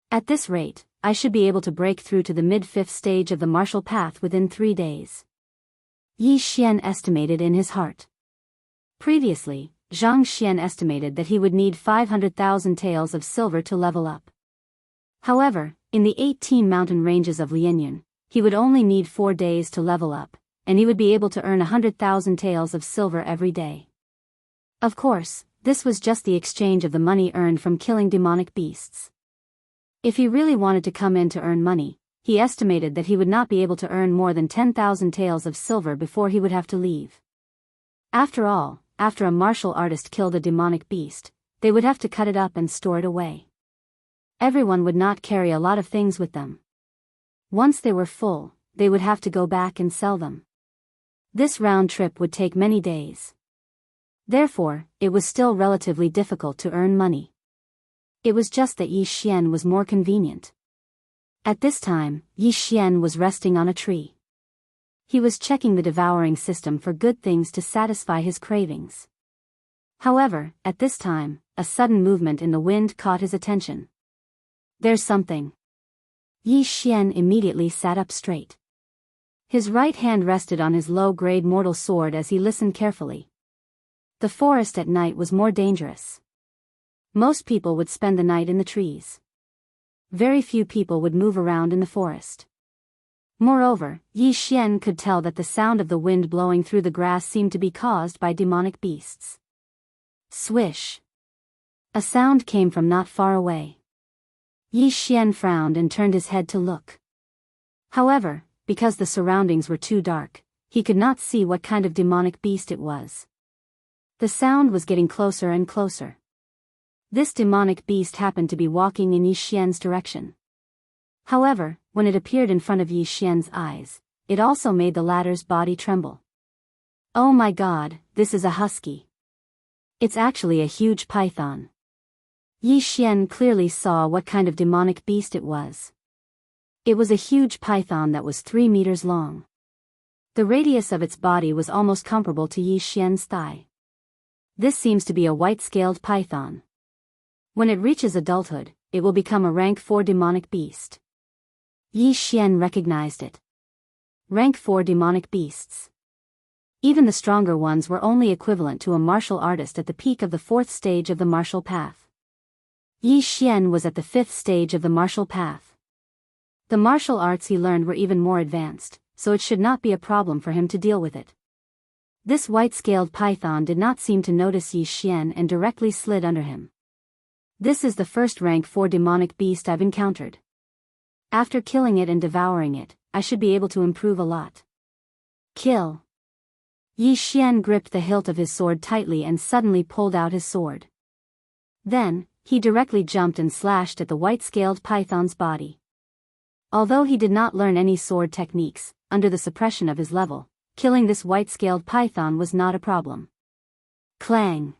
At this rate, I should be able to break through to the mid-5th stage of the martial path within 3 days. Yi Xian estimated in his heart. Previously, Zhang Xian estimated that he would need 500,000 taels of silver to level up. However, in the 18 mountain ranges of Lianyan, he would only need 4 days to level up, and he would be able to earn 100,000 taels of silver every day. Of course, this was just the exchange of the money earned from killing demonic beasts. If he really wanted to come in to earn money, he estimated that he would not be able to earn more than 10,000 taels of silver before he would have to leave. After all, after a martial artist killed a demonic beast, they would have to cut it up and store it away. Everyone would not carry a lot of things with them. Once they were full, they would have to go back and sell them. This round trip would take many days. Therefore, it was still relatively difficult to earn money. It was just that Yi Xian was more convenient. At this time, Yi Xian was resting on a tree. He was checking the devouring system for good things to satisfy his cravings. However, at this time, a sudden movement in the wind caught his attention. There's something. Yi Xian immediately sat up straight. His right hand rested on his low-grade mortal sword as he listened carefully. The forest at night was more dangerous. Most people would spend the night in the trees. Very few people would move around in the forest. Moreover, Yi Xian could tell that the sound of the wind blowing through the grass seemed to be caused by demonic beasts. Swish! A sound came from not far away. Yi Xian frowned and turned his head to look. However, because the surroundings were too dark, he could not see what kind of demonic beast it was. The sound was getting closer and closer. This demonic beast happened to be walking in Yi Xian's direction. However, when it appeared in front of Yi Xian's eyes, it also made the latter's body tremble. Oh my god, this is a husky. It's actually a huge python. Yi Xian clearly saw what kind of demonic beast it was. It was a huge python that was 3 meters long. The radius of its body was almost comparable to Yi Xian's thigh. This seems to be a white-scaled python. When it reaches adulthood, it will become a rank 4 demonic beast. Yi Xian recognized it. Rank 4 demonic beasts. Even the stronger ones were only equivalent to a martial artist at the peak of the 4th stage of the martial path. Yi Xian was at the 5th stage of the martial path. The martial arts he learned were even more advanced, so it should not be a problem for him to deal with it. This white-scaled python did not seem to notice Yi Xian and directly slid under him. This is the first rank 4 demonic beast I've encountered. After killing it and devouring it, I should be able to improve a lot. Kill. Yi Xian gripped the hilt of his sword tightly and suddenly pulled out his sword. Then, he directly jumped and slashed at the white-scaled python's body. Although he did not learn any sword techniques, under the suppression of his level, killing this white-scaled python was not a problem. Clang!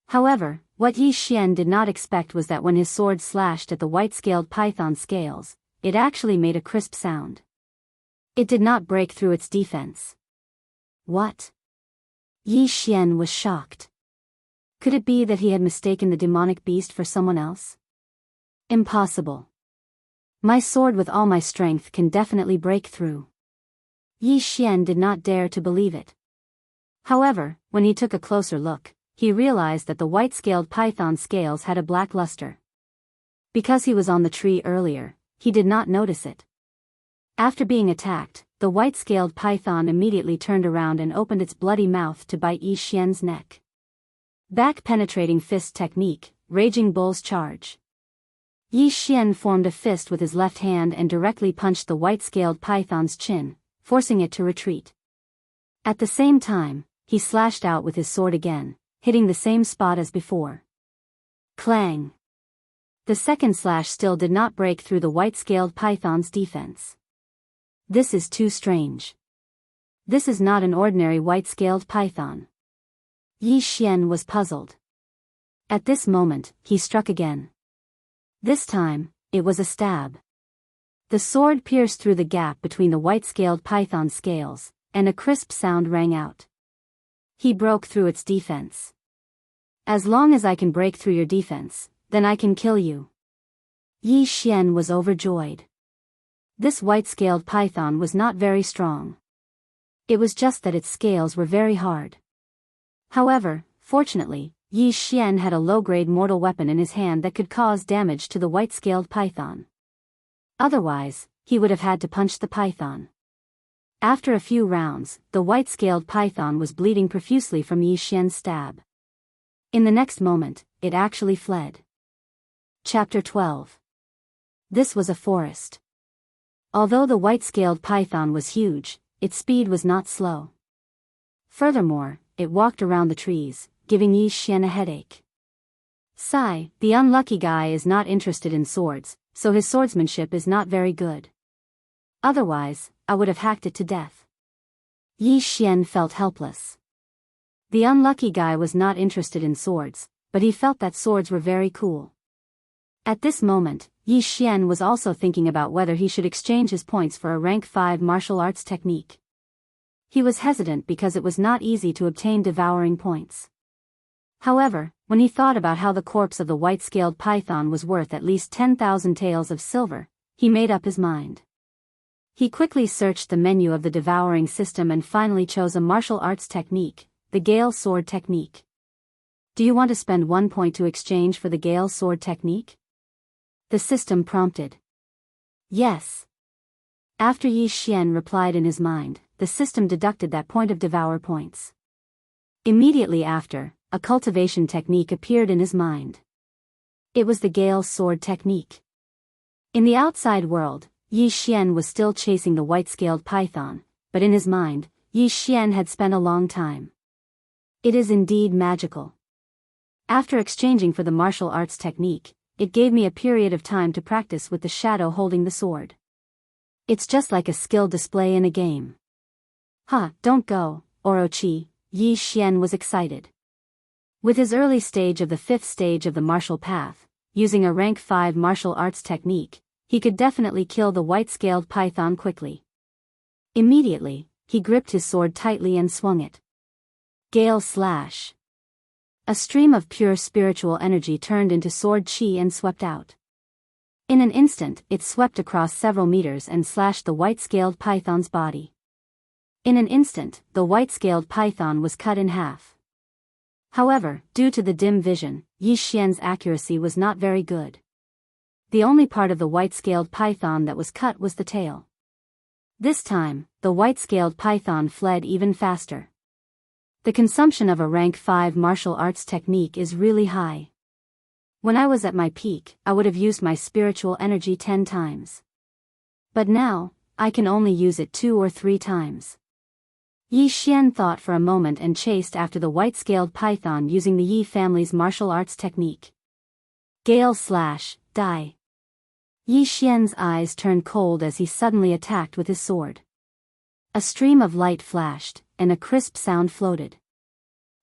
However, what Yi Xian did not expect was that when his sword slashed at the white-scaled python's scales, it actually made a crisp sound. It did not break through its defense. What? Yi Xian was shocked. Could it be that he had mistaken the demonic beast for someone else? Impossible. My sword with all my strength can definitely break through. Yi Xian did not dare to believe it. However, when he took a closer look, he realized that the white-scaled python's scales had a black luster. Because he was on the tree earlier, he did not notice it. After being attacked, the white-scaled python immediately turned around and opened its bloody mouth to bite Yi Xian's neck. Back-penetrating fist technique, Raging Bull's charge. Yi Xian formed a fist with his left hand and directly punched the white-scaled python's chin, forcing it to retreat. At the same time, he slashed out with his sword again, hitting the same spot as before. Clang! The second slash still did not break through the white-scaled python's defense. This is too strange. This is not an ordinary white-scaled python. Yi Xian was puzzled. At this moment, he struck again. This time, it was a stab. The sword pierced through the gap between the white-scaled python's scales, and a crisp sound rang out. He broke through its defense. As long as I can break through your defense, then I can kill you. Yi Xian was overjoyed. This white-scaled python was not very strong. It was just that its scales were very hard. However, fortunately, Yi Xian had a low-grade mortal weapon in his hand that could cause damage to the white-scaled python. Otherwise, he would have had to punch the python. After a few rounds, the white-scaled python was bleeding profusely from Yi Xian's stab. In the next moment, it actually fled. Chapter 12. This was a forest. Although the white-scaled python was huge, its speed was not slow. Furthermore, it walked around the trees, giving Yi Xian a headache. Sigh, the unlucky guy is not interested in swords, so his swordsmanship is not very good. Otherwise, I would have hacked it to death. Yi Xian felt helpless. The unlucky guy was not interested in swords, but he felt that swords were very cool. At this moment, Yi Xian was also thinking about whether he should exchange his points for a rank 5 martial arts technique. He was hesitant because it was not easy to obtain devouring points. However, when he thought about how the corpse of the white-scaled python was worth at least 10,000 taels of silver, he made up his mind. He quickly searched the menu of the devouring system and finally chose a martial arts technique, the Gale Sword technique. Do you want to spend 1 point to exchange for the Gale Sword technique? The system prompted. Yes. After Yi Xian replied in his mind, the system deducted that point of devour points. Immediately after, a cultivation technique appeared in his mind. It was the Gale Sword technique. In the outside world, Yi Xian was still chasing the white-scaled python, but in his mind, Yi Xian had spent a long time. It is indeed magical. After exchanging for the martial arts technique, it gave me a period of time to practice with the shadow holding the sword. It's just like a skill display in a game. Don't go, Orochi, Yi Xian was excited. With his early stage of the 5th stage of the martial path, using a rank 5 martial arts technique, he could definitely kill the white-scaled python quickly. Immediately, he gripped his sword tightly and swung it. Gale Slash. A stream of pure spiritual energy turned into sword chi and swept out. In an instant, it swept across several meters and slashed the white-scaled python's body. In an instant, the white-scaled python was cut in half. However, due to the dim vision, Yi Xian's accuracy was not very good. The only part of the white-scaled python that was cut was the tail. This time, the white-scaled python fled even faster. The consumption of a rank 5 martial arts technique is really high. When I was at my peak, I would have used my spiritual energy 10 times. But now, I can only use it 2 or 3 times. Yi Xian thought for a moment and chased after the white-scaled python using the Yi family's martial arts technique. Gale Slash, die. Yi Xian's eyes turned cold as he suddenly attacked with his sword. A stream of light flashed, and a crisp sound floated.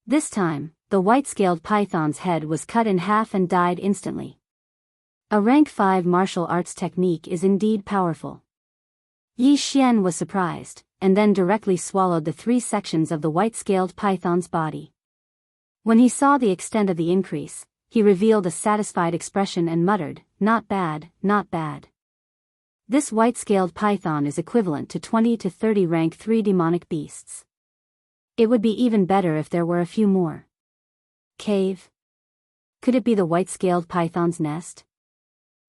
This time, the white-scaled python's head was cut in half and died instantly. A rank 5 martial arts technique is indeed powerful. Yi Xian was surprised, and then directly swallowed the 3 sections of the white-scaled python's body. When he saw the extent of the increase, he revealed a satisfied expression and muttered, "Not bad, not bad." This white-scaled python is equivalent to 20 to 30 rank 3 demonic beasts. It would be even better if there were a few more. Cave? Could it be the white-scaled python's nest?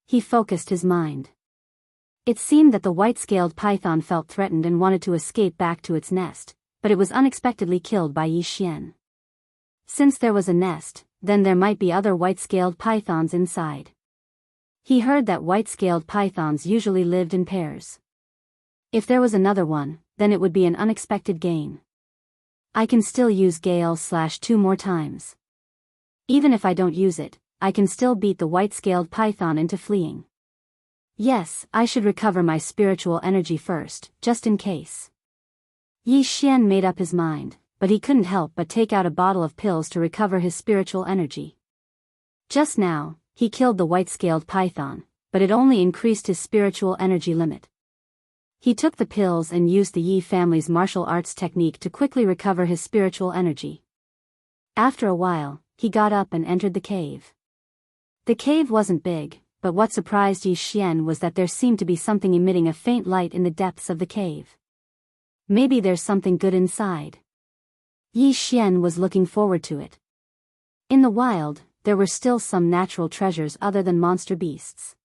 He focused his mind. It seemed that the white-scaled python felt threatened and wanted to escape back to its nest, but it was unexpectedly killed by Yi Xian. Since there was a nest, then there might be other white-scaled pythons inside. He heard that white-scaled pythons usually lived in pairs. If there was another one, then it would be an unexpected gain. I can still use Gale Slash 2 more times. Even if I don't use it, I can still beat the white-scaled python into fleeing. Yes, I should recover my spiritual energy first, just in case. Yi Xian made up his mind, but he couldn't help but take out a bottle of pills to recover his spiritual energy. Just now, he killed the white-scaled python, but it only increased his spiritual energy limit. He took the pills and used the Yi family's martial arts technique to quickly recover his spiritual energy. After a while, he got up and entered the cave. The cave wasn't big, but what surprised Yi Xian was that there seemed to be something emitting a faint light in the depths of the cave. Maybe there's something good inside. Yi Xian was looking forward to it. In the wild, there were still some natural treasures other than monster beasts.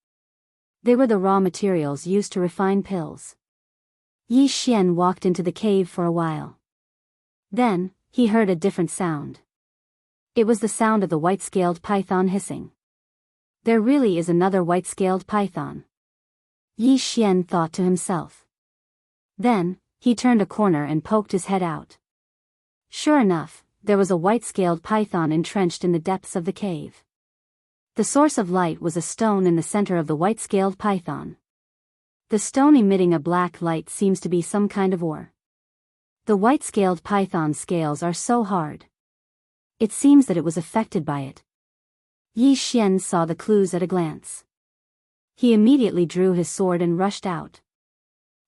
They were the raw materials used to refine pills. Yi Xian walked into the cave for a while. Then, he heard a different sound. It was the sound of the white-scaled python hissing. There really is another white-scaled python. Yi Xian thought to himself. Then, he turned a corner and poked his head out. Sure enough, there was a white-scaled python entrenched in the depths of the cave. The source of light was a stone in the center of the white-scaled python. The stone emitting a black light seems to be some kind of ore. The white-scaled python's scales are so hard. It seems that it was affected by it. Yi Xian saw the clues at a glance. He immediately drew his sword and rushed out.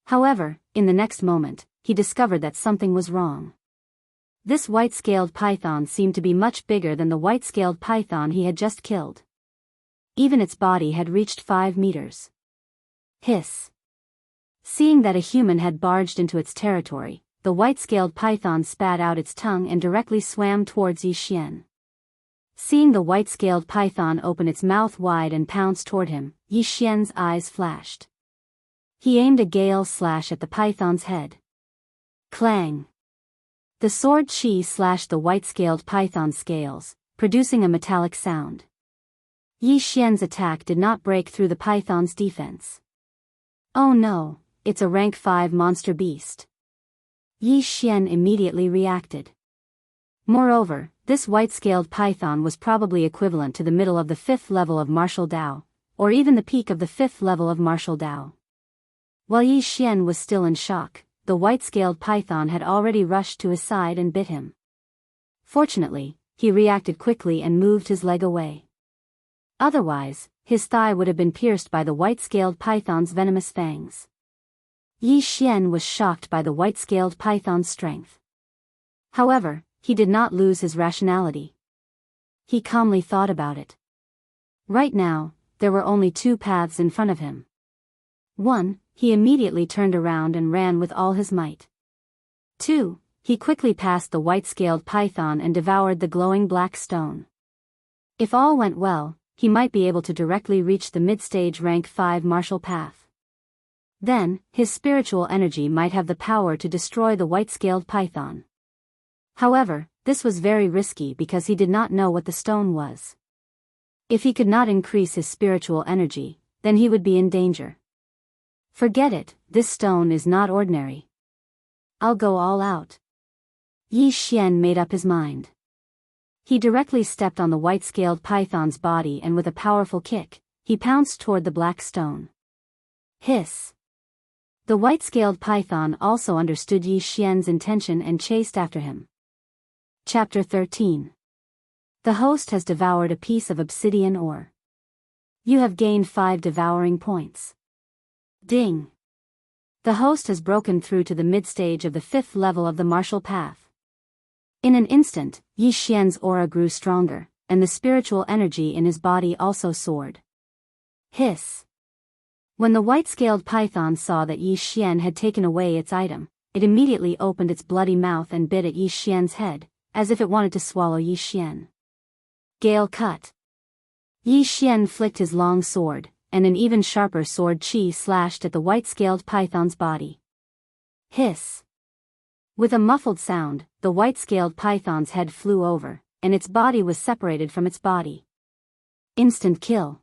However, in the next moment, he discovered that something was wrong. This white-scaled python seemed to be much bigger than the white-scaled python he had just killed. Even its body had reached 5 meters. Hiss. Seeing that a human had barged into its territory, the white-scaled python spat out its tongue and directly swam towards Yi Xian. Seeing the white-scaled python open its mouth wide and pounce toward him, Yi Xian's eyes flashed. He aimed a gale slash at the python's head. Clang! The sword chi slashed the white-scaled python's scales, producing a metallic sound. Yi Xian's attack did not break through the python's defense. Oh no, it's a rank 5 monster beast. Yi Xian immediately reacted. Moreover, this white-scaled python was probably equivalent to the middle of the 5th level of martial Dao, or even the peak of the 5th level of martial Dao. While Yi Xian was still in shock, the white-scaled python had already rushed to his side and bit him. Fortunately, he reacted quickly and moved his leg away. Otherwise, his thigh would have been pierced by the white-scaled python's venomous fangs. Yi Xian was shocked by the white-scaled python's strength. However, he did not lose his rationality. He calmly thought about it. Right now, there were only 2 paths in front of him. 1, he immediately turned around and ran with all his might. 2, he quickly passed the white-scaled python and devoured the glowing black stone. If all went well, he might be able to directly reach the mid-stage rank 5 martial path. Then, his spiritual energy might have the power to destroy the white-scaled python. However, this was very risky because he did not know what the stone was. If he could not increase his spiritual energy, then he would be in danger. Forget it, this stone is not ordinary. I'll go all out. Yi Xian made up his mind. He directly stepped on the white-scaled python's body and with a powerful kick, he pounced toward the black stone. Hiss. The white-scaled python also understood Yi Xian's intention and chased after him. Chapter 13. The host has devoured a piece of obsidian ore. You have gained 5 devouring points. Ding. The host has broken through to the mid-stage of the 5th level of the martial path. In an instant, Yi Xian's aura grew stronger, and the spiritual energy in his body also soared. Hiss. When the white-scaled python saw that Yi Xian had taken away its item, it immediately opened its bloody mouth and bit at Yi Xian's head, as if it wanted to swallow Yi Xian. Gale cut. Yi Xian flicked his long sword, and an even sharper sword chi slashed at the white-scaled python's body. Hiss. With a muffled sound, the white-scaled python's head flew over, and its body was separated from its body. Instant kill.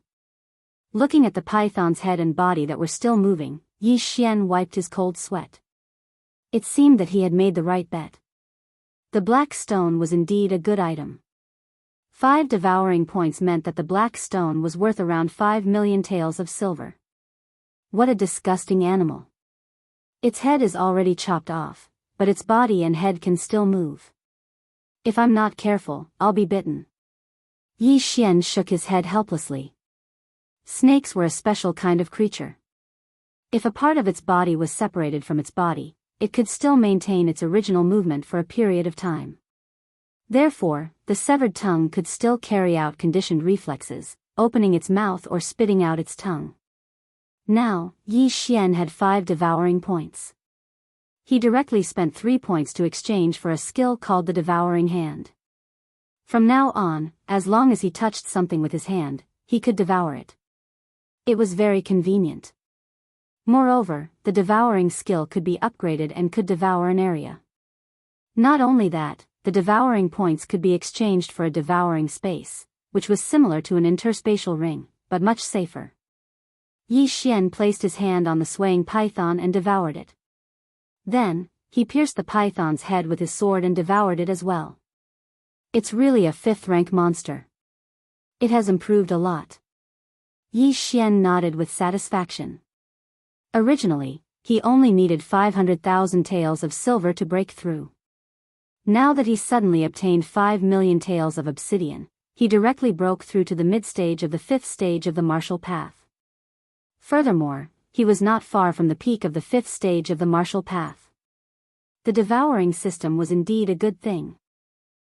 Looking at the python's head and body that were still moving, Yi Xian wiped his cold sweat. It seemed that he had made the right bet. The black stone was indeed a good item. 5 devouring points meant that the black stone was worth around 5 million taels of silver. What a disgusting animal. Its head is already chopped off, but its body and head can still move. If I'm not careful, I'll be bitten. Yi Xian shook his head helplessly. Snakes were a special kind of creature. If a part of its body was separated from its body, it could still maintain its original movement for a period of time. Therefore, the severed tongue could still carry out conditioned reflexes, opening its mouth or spitting out its tongue. Now, Yi Xian had 5 devouring points. He directly spent 3 points to exchange for a skill called the Devouring Hand. From now on, as long as he touched something with his hand, he could devour it. It was very convenient. Moreover, the devouring skill could be upgraded and could devour an area. Not only that, the devouring points could be exchanged for a devouring space, which was similar to an interspatial ring, but much safer. Yi Xian placed his hand on the swaying python and devoured it. Then, he pierced the python's head with his sword and devoured it as well. It's really a 5th rank monster. It has improved a lot. Yi Xian nodded with satisfaction. Originally, he only needed 500,000 taels of silver to break through. Now that he suddenly obtained 5 million taels of obsidian, he directly broke through to the mid-stage of the 5th stage of the martial path. Furthermore, he was not far from the peak of the 5th stage of the martial path. The devouring system was indeed a good thing.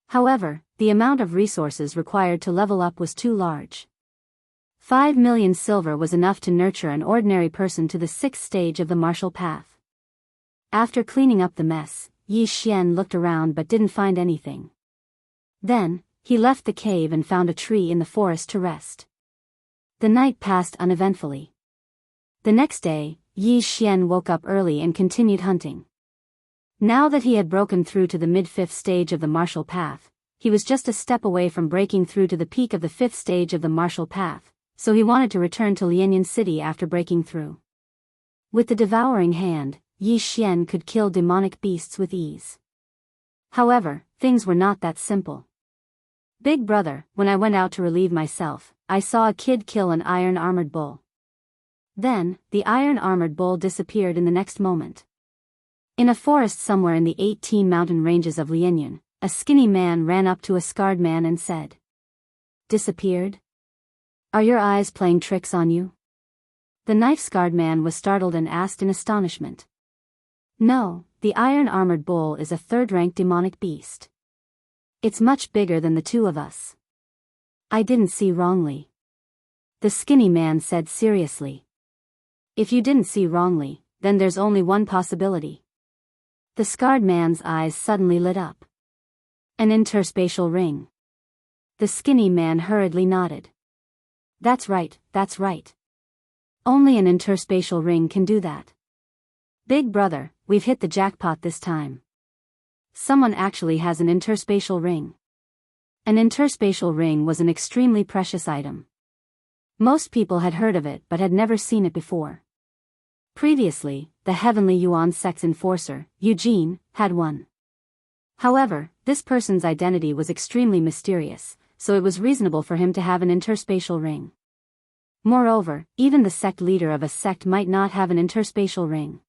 However, the amount of resources required to level up was too large. 5 million silver was enough to nurture an ordinary person to the 6th stage of the martial path. After cleaning up the mess, Yi Xian looked around but didn't find anything. Then, he left the cave and found a tree in the forest to rest. The night passed uneventfully. The next day, Yi Xian woke up early and continued hunting. Now that he had broken through to the mid-5th stage of the martial path, he was just a step away from breaking through to the peak of the 5th stage of the martial path, so he wanted to return to Lianyan City after breaking through. With the devouring hand, Yi Xian could kill demonic beasts with ease. However, things were not that simple. Big brother, when I went out to relieve myself, I saw a kid kill an iron-armored bull. Then, the iron-armored bull disappeared in the next moment. In a forest somewhere in the 18 mountain ranges of Lianyan, a skinny man ran up to a scarred man and said, "Disappeared? Are your eyes playing tricks on you?" The knife-scarred man was startled and asked in astonishment. "No, the iron-armored bull is a third-rank demonic beast. It's much bigger than the two of us. I didn't see wrongly," the skinny man said seriously. "If you didn't see wrongly, then there's only one possibility." The scarred man's eyes suddenly lit up. An interspatial ring. The skinny man hurriedly nodded. That's right. Only an interspatial ring can do that. Big brother, we've hit the jackpot this time. Someone actually has an interspatial ring. An interspatial ring was an extremely precious item. Most people had heard of it but had never seen it before. Previously, the Heavenly Yuan Sect's enforcer, Eugene, had one. However, this person's identity was extremely mysterious, so it was reasonable for him to have an interspatial ring. Moreover, even the sect leader of a sect might not have an interspatial ring.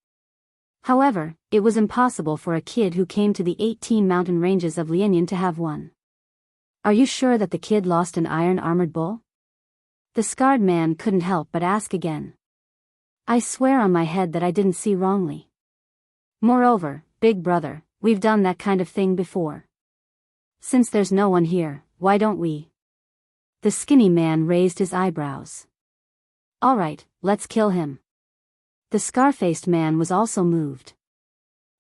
However, it was impossible for a kid who came to the 18 mountain ranges of Lianyan to have one. Are you sure that the kid lost an iron-armored bull? The scarred man couldn't help but ask again. I swear on my head that I didn't see wrongly. Moreover, big brother, we've done that kind of thing before. Since there's no one here, why don't we? The skinny man raised his eyebrows. Alright, let's kill him. The scar-faced man was also moved.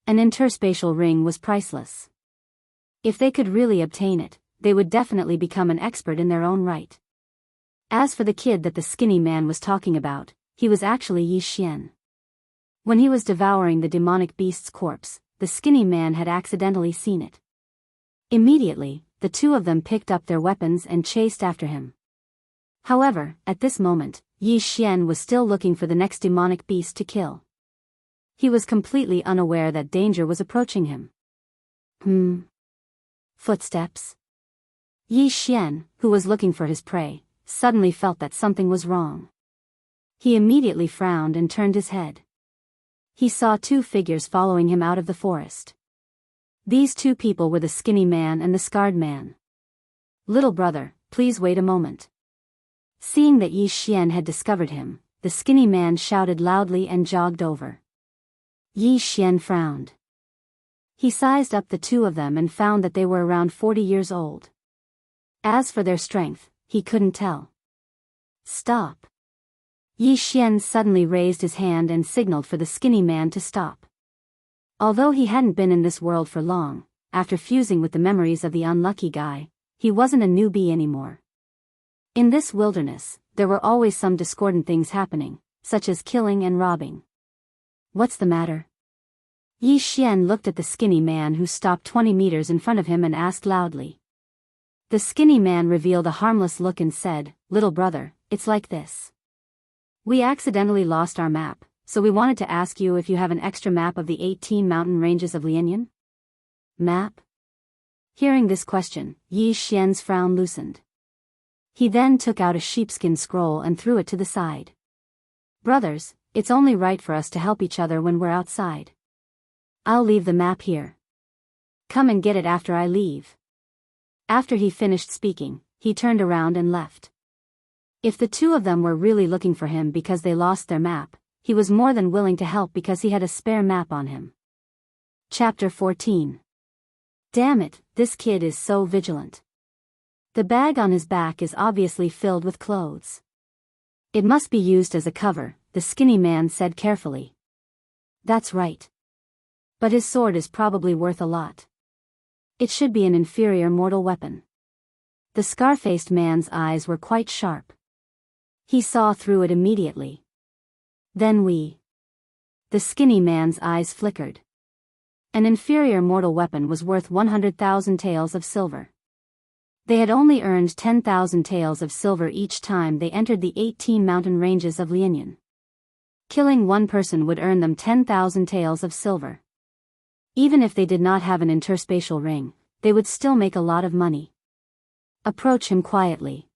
An interspatial ring was priceless. If they could really obtain it, they would definitely become an expert in their own right. As for the kid that the skinny man was talking about, he was actually Yi Xian. When he was devouring the demonic beast's corpse, the skinny man had accidentally seen it. Immediately, the two of them picked up their weapons and chased after him. However, at this moment, Yi Xian was still looking for the next demonic beast to kill. He was completely unaware that danger was approaching him. Footsteps. Yi Xian, who was looking for his prey, suddenly felt that something was wrong. He immediately frowned and turned his head. He saw two figures following him out of the forest. These two people were the skinny man and the scarred man. Little brother, please wait a moment. Seeing that Yi Xian had discovered him, the skinny man shouted loudly and jogged over. Yi Xian frowned. He sized up the two of them and found that they were around 40 years old. As for their strength, he couldn't tell. Stop. Yi Xian suddenly raised his hand and signaled for the skinny man to stop. Although he hadn't been in this world for long, after fusing with the memories of the unlucky guy, he wasn't a newbie anymore. In this wilderness, there were always some discordant things happening, such as killing and robbing. What's the matter? Yi Xian looked at the skinny man who stopped 20 meters in front of him and asked loudly. The skinny man revealed a harmless look and said, Little brother, it's like this. We accidentally lost our map, so we wanted to ask you if you have an extra map of the 18 mountain ranges of Lianyan? Map? Hearing this question, Yi Xian's frown loosened. He then took out a sheepskin scroll and threw it to the side. "Brothers, it's only right for us to help each other when we're outside. I'll leave the map here. Come and get it after I leave." After he finished speaking, he turned around and left. If the two of them were really looking for him because they lost their map, he was more than willing to help because he had a spare map on him. Chapter 14. Damn it, this kid is so vigilant. The bag on his back is obviously filled with clothes. "It must be used as a cover," the skinny man said carefully. "That's right. But his sword is probably worth a lot. It should be an inferior mortal weapon." The scar-faced man's eyes were quite sharp. He saw through it immediately. "Then The skinny man's eyes flickered. An inferior mortal weapon was worth 100,000 taels of silver. They had only earned 10,000 taels of silver each time they entered the 18 mountain ranges of Lianyan. Killing one person would earn them 10,000 taels of silver. Even if they did not have an interspatial ring, they would still make a lot of money. "Approach him quietly.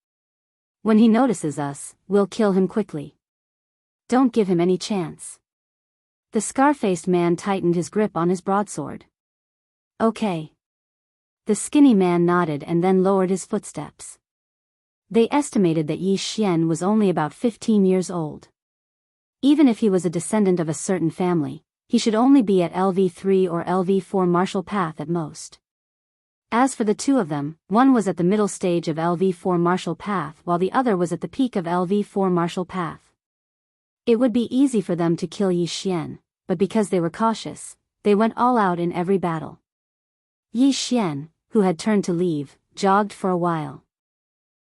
When he notices us, we'll kill him quickly. Don't give him any chance." The scar-faced man tightened his grip on his broadsword. "Okay." The skinny man nodded and then lowered his footsteps. They estimated that Yi Xian was only about 15 years old. Even if he was a descendant of a certain family, he should only be at LV3 or LV4 martial path at most. As for the two of them, one was at the middle stage of LV4 martial path while the other was at the peak of LV4 martial path. It would be easy for them to kill Yi Xian, but because they were cautious, they went all out in every battle. Yi Xian, who had turned to leave, jogged for a while.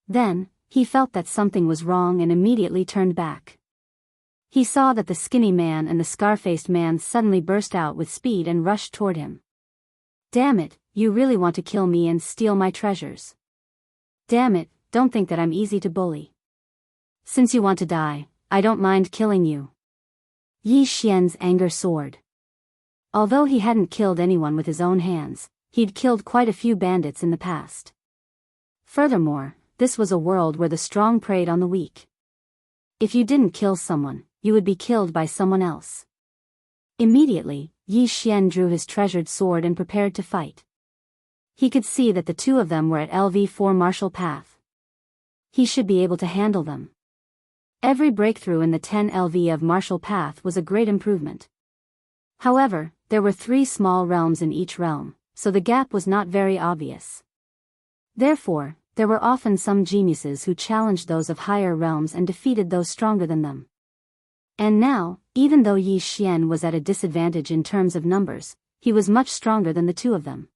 Then, he felt that something was wrong and immediately turned back. He saw that the skinny man and the scar-faced man suddenly burst out with speed and rushed toward him. "Damn it, you really want to kill me and steal my treasures. Damn it, don't think that I'm easy to bully. Since you want to die, I don't mind killing you." Yi Xian's anger soared. Although he hadn't killed anyone with his own hands, he'd killed quite a few bandits in the past. Furthermore, this was a world where the strong preyed on the weak. If you didn't kill someone, you would be killed by someone else. Immediately, Yi Xian drew his treasured sword and prepared to fight. He could see that the two of them were at LV4 martial path. He should be able to handle them. Every breakthrough in the 10 LV of martial path was a great improvement. However, there were 3 small realms in each realm, so the gap was not very obvious. Therefore, there were often some geniuses who challenged those of higher realms and defeated those stronger than them. And now, even though Yi Xian was at a disadvantage in terms of numbers, he was much stronger than the two of them.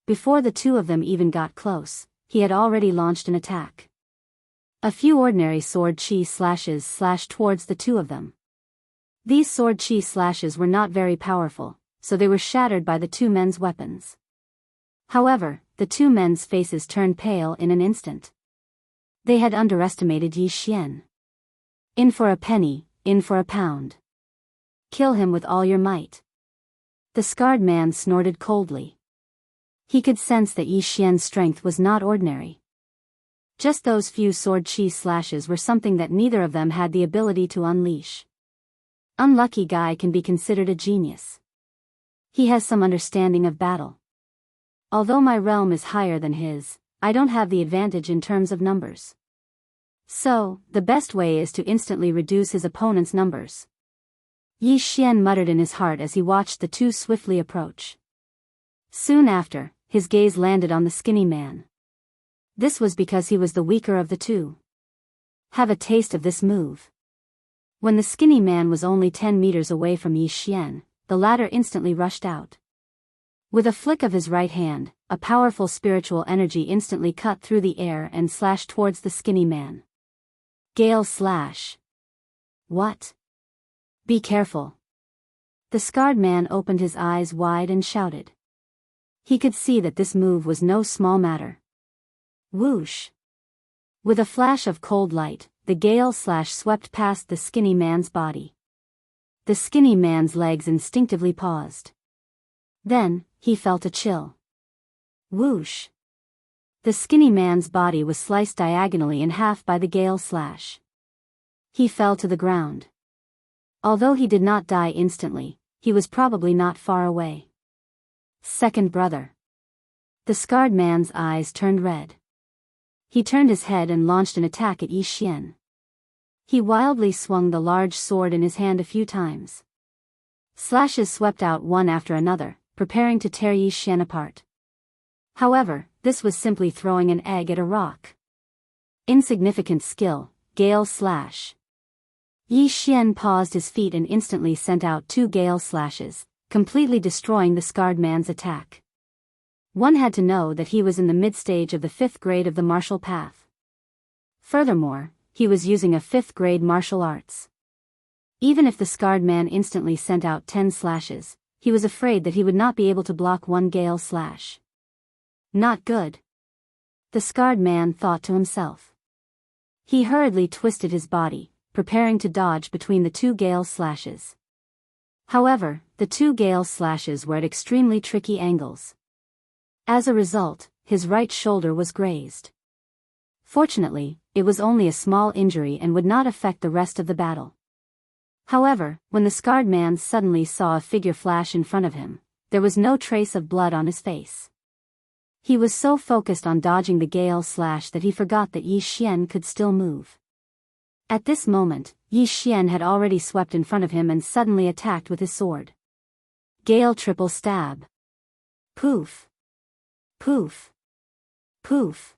Before the two of them even got close, he had already launched an attack. A few ordinary sword chi slashes slashed towards the two of them. These sword chi slashes were not very powerful, so they were shattered by the two men's weapons. However, the two men's faces turned pale in an instant. They had underestimated Yi Xian. "In for a penny, in for a pound. Kill him with all your might." The scarred man snorted coldly. He could sense that Yi Xian's strength was not ordinary. Just those few sword chi slashes were something that neither of them had the ability to unleash. Unlucky guy can be considered a genius. He has some understanding of battle. Although my realm is higher than his, I don't have the advantage in terms of numbers. So, the best way is to instantly reduce his opponent's numbers. Yi Xian muttered in his heart as he watched the two swiftly approach. Soon after, his gaze landed on the skinny man. This was because he was the weaker of the two. Have a taste of this move. When the skinny man was only 10 meters away from Yi Xian, the latter instantly rushed out. With a flick of his right hand, a powerful spiritual energy instantly cut through the air and slashed towards the skinny man. Gale slash. What? Be careful. The scarred man opened his eyes wide and shouted. He could see that this move was no small matter. Whoosh. With a flash of cold light, the gale slash swept past the skinny man's body. The skinny man's legs instinctively paused. Then, he felt a chill. Whoosh. The skinny man's body was sliced diagonally in half by the gale slash. He fell to the ground. Although he did not die instantly, he was probably not far away. Second brother. The scarred man's eyes turned red. He turned his head and launched an attack at Yi Xian. He wildly swung the large sword in his hand a few times. Slashes swept out one after another, preparing to tear Yi Xian apart. However, this was simply throwing an egg at a rock. Insignificant skill, gale slash. Yi Xian paused his feet and instantly sent out 2 gale slashes, completely destroying the scarred man's attack. One had to know that he was in the mid-stage of the 5th grade of the martial path. Furthermore, he was using a 5th grade martial arts. Even if the scarred man instantly sent out 10 slashes, he was afraid that he would not be able to block 1 gale slash. Not good. The scarred man thought to himself. He hurriedly twisted his body, preparing to dodge between the 2 gale slashes. However, the 2 gale slashes were at extremely tricky angles. As a result, his right shoulder was grazed. Fortunately, it was only a small injury and would not affect the rest of the battle. However, when the scarred man suddenly saw a figure flash in front of him, there was no trace of blood on his face. He was so focused on dodging the gale slash that he forgot that Yi Xian could still move. At this moment, Yi Xian had already swept in front of him and suddenly attacked with his sword. Gale triple stab. Poof. Poof. Poof.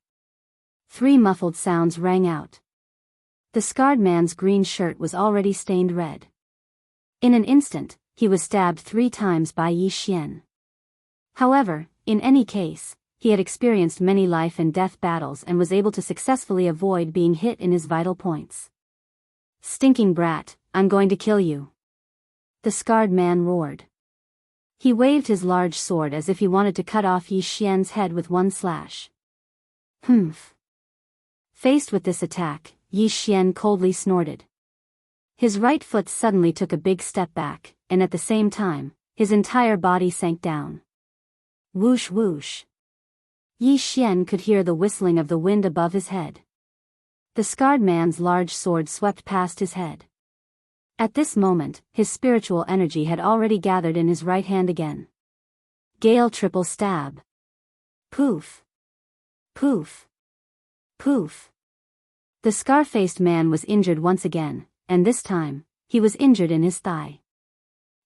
3 muffled sounds rang out. The scarred man's green shirt was already stained red. In an instant, he was stabbed 3 times by Yi Xian. However, in any case, he had experienced many life and death battles and was able to successfully avoid being hit in his vital points. Stinking brat, I'm going to kill you. The scarred man roared. He waved his large sword as if he wanted to cut off Yi Xian's head with 1 slash. Humph. Faced with this attack, Yi Xian coldly snorted. His right foot suddenly took a big step back, and at the same time, his entire body sank down. Whoosh whoosh. Yi Xian could hear the whistling of the wind above his head. The scarred man's large sword swept past his head. At this moment, his spiritual energy had already gathered in his right hand again. Gale triple stab. Poof. Poof. Poof. The scar-faced man was injured once again, and this time, he was injured in his thigh.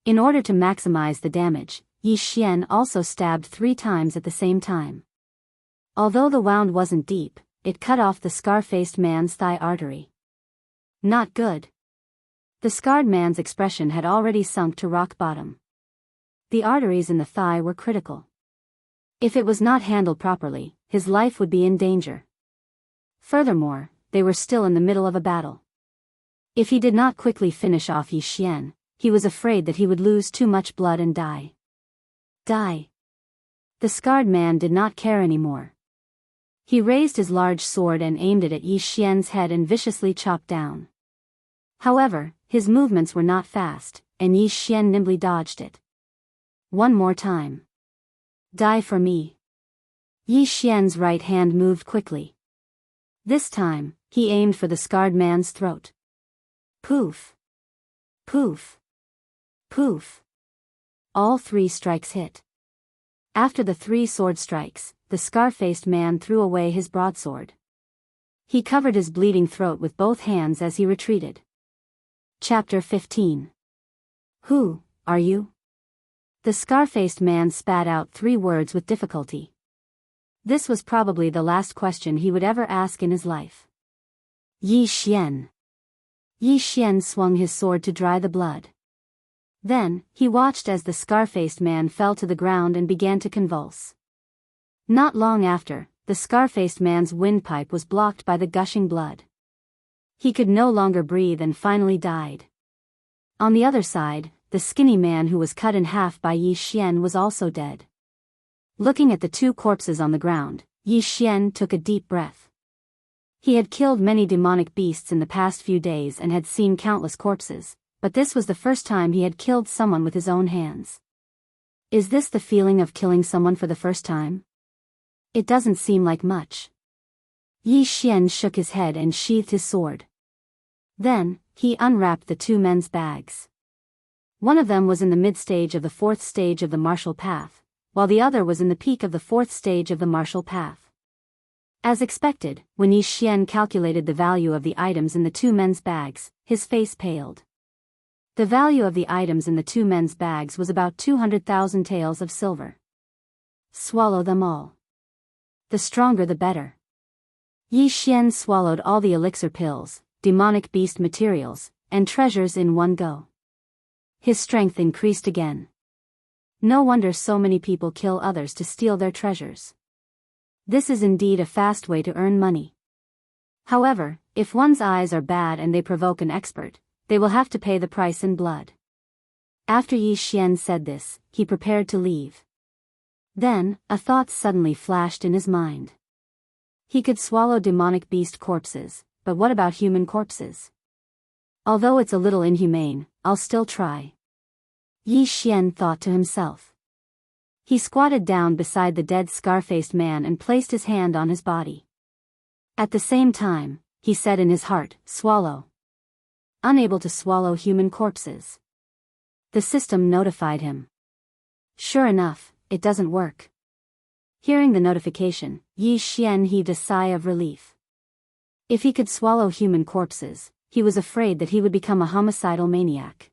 In order to maximize the damage, Yi Xian also stabbed 3 times at the same time. Although the wound wasn't deep, it cut off the scar-faced man's thigh artery. Not good. The scarred man's expression had already sunk to rock bottom. The arteries in the thigh were critical. If it was not handled properly, his life would be in danger. Furthermore, they were still in the middle of a battle. If he did not quickly finish off Yi Xian, he was afraid that he would lose too much blood and die. Die. The scarred man did not care anymore. He raised his large sword and aimed it at Yi Xian's head and viciously chopped down. However, his movements were not fast, and Yi Xian nimbly dodged it. One more time. Die for me. Yi Xian's right hand moved quickly. This time, he aimed for the scarred man's throat. Poof. Poof. Poof. All 3 strikes hit. After the 3 sword strikes, the scar-faced man threw away his broadsword. He covered his bleeding throat with both hands as he retreated. Chapter 15. Who are you? The scar-faced man spat out 3 words with difficulty. This was probably the last question he would ever ask in his life. Yi Xian. Yi Xian swung his sword to dry the blood. Then, he watched as the scar-faced man fell to the ground and began to convulse. Not long after, the scar-faced man's windpipe was blocked by the gushing blood. He could no longer breathe and finally died. On the other side, the skinny man who was cut in half by Yi Xian was also dead. Looking at the 2 corpses on the ground, Yi Xian took a deep breath. He had killed many demonic beasts in the past few days and had seen countless corpses, but this was the first time he had killed someone with his own hands. Is this the feeling of killing someone for the first time? It doesn't seem like much. Yi Xian shook his head and sheathed his sword. Then, he unwrapped the two men's bags. One of them was in the mid-stage of the fourth stage of the martial path, while the other was in the peak of the fourth stage of the martial path. As expected, when Yi Xian calculated the value of the items in the two men's bags, his face paled. The value of the items in the two men's bags was about 200,000 taels of silver. Swallow them all. The stronger the better. Yi Xian swallowed all the elixir pills, demonic beast materials, and treasures in one go. His strength increased again. No wonder so many people kill others to steal their treasures. This is indeed a fast way to earn money. However, if one's eyes are bad and they provoke an expert, they will have to pay the price in blood. After Yi Xian said this, he prepared to leave. Then, a thought suddenly flashed in his mind. He could swallow demonic beast corpses, but what about human corpses? Although it's a little inhumane, I'll still try. Yi Xian thought to himself. He squatted down beside the dead scar-faced man and placed his hand on his body. At the same time, he said in his heart, swallow. Unable to swallow human corpses. The system notified him. Sure enough, it doesn't work. Hearing the notification, Yi Xian heaved a sigh of relief. If he could swallow human corpses, he was afraid that he would become a homicidal maniac.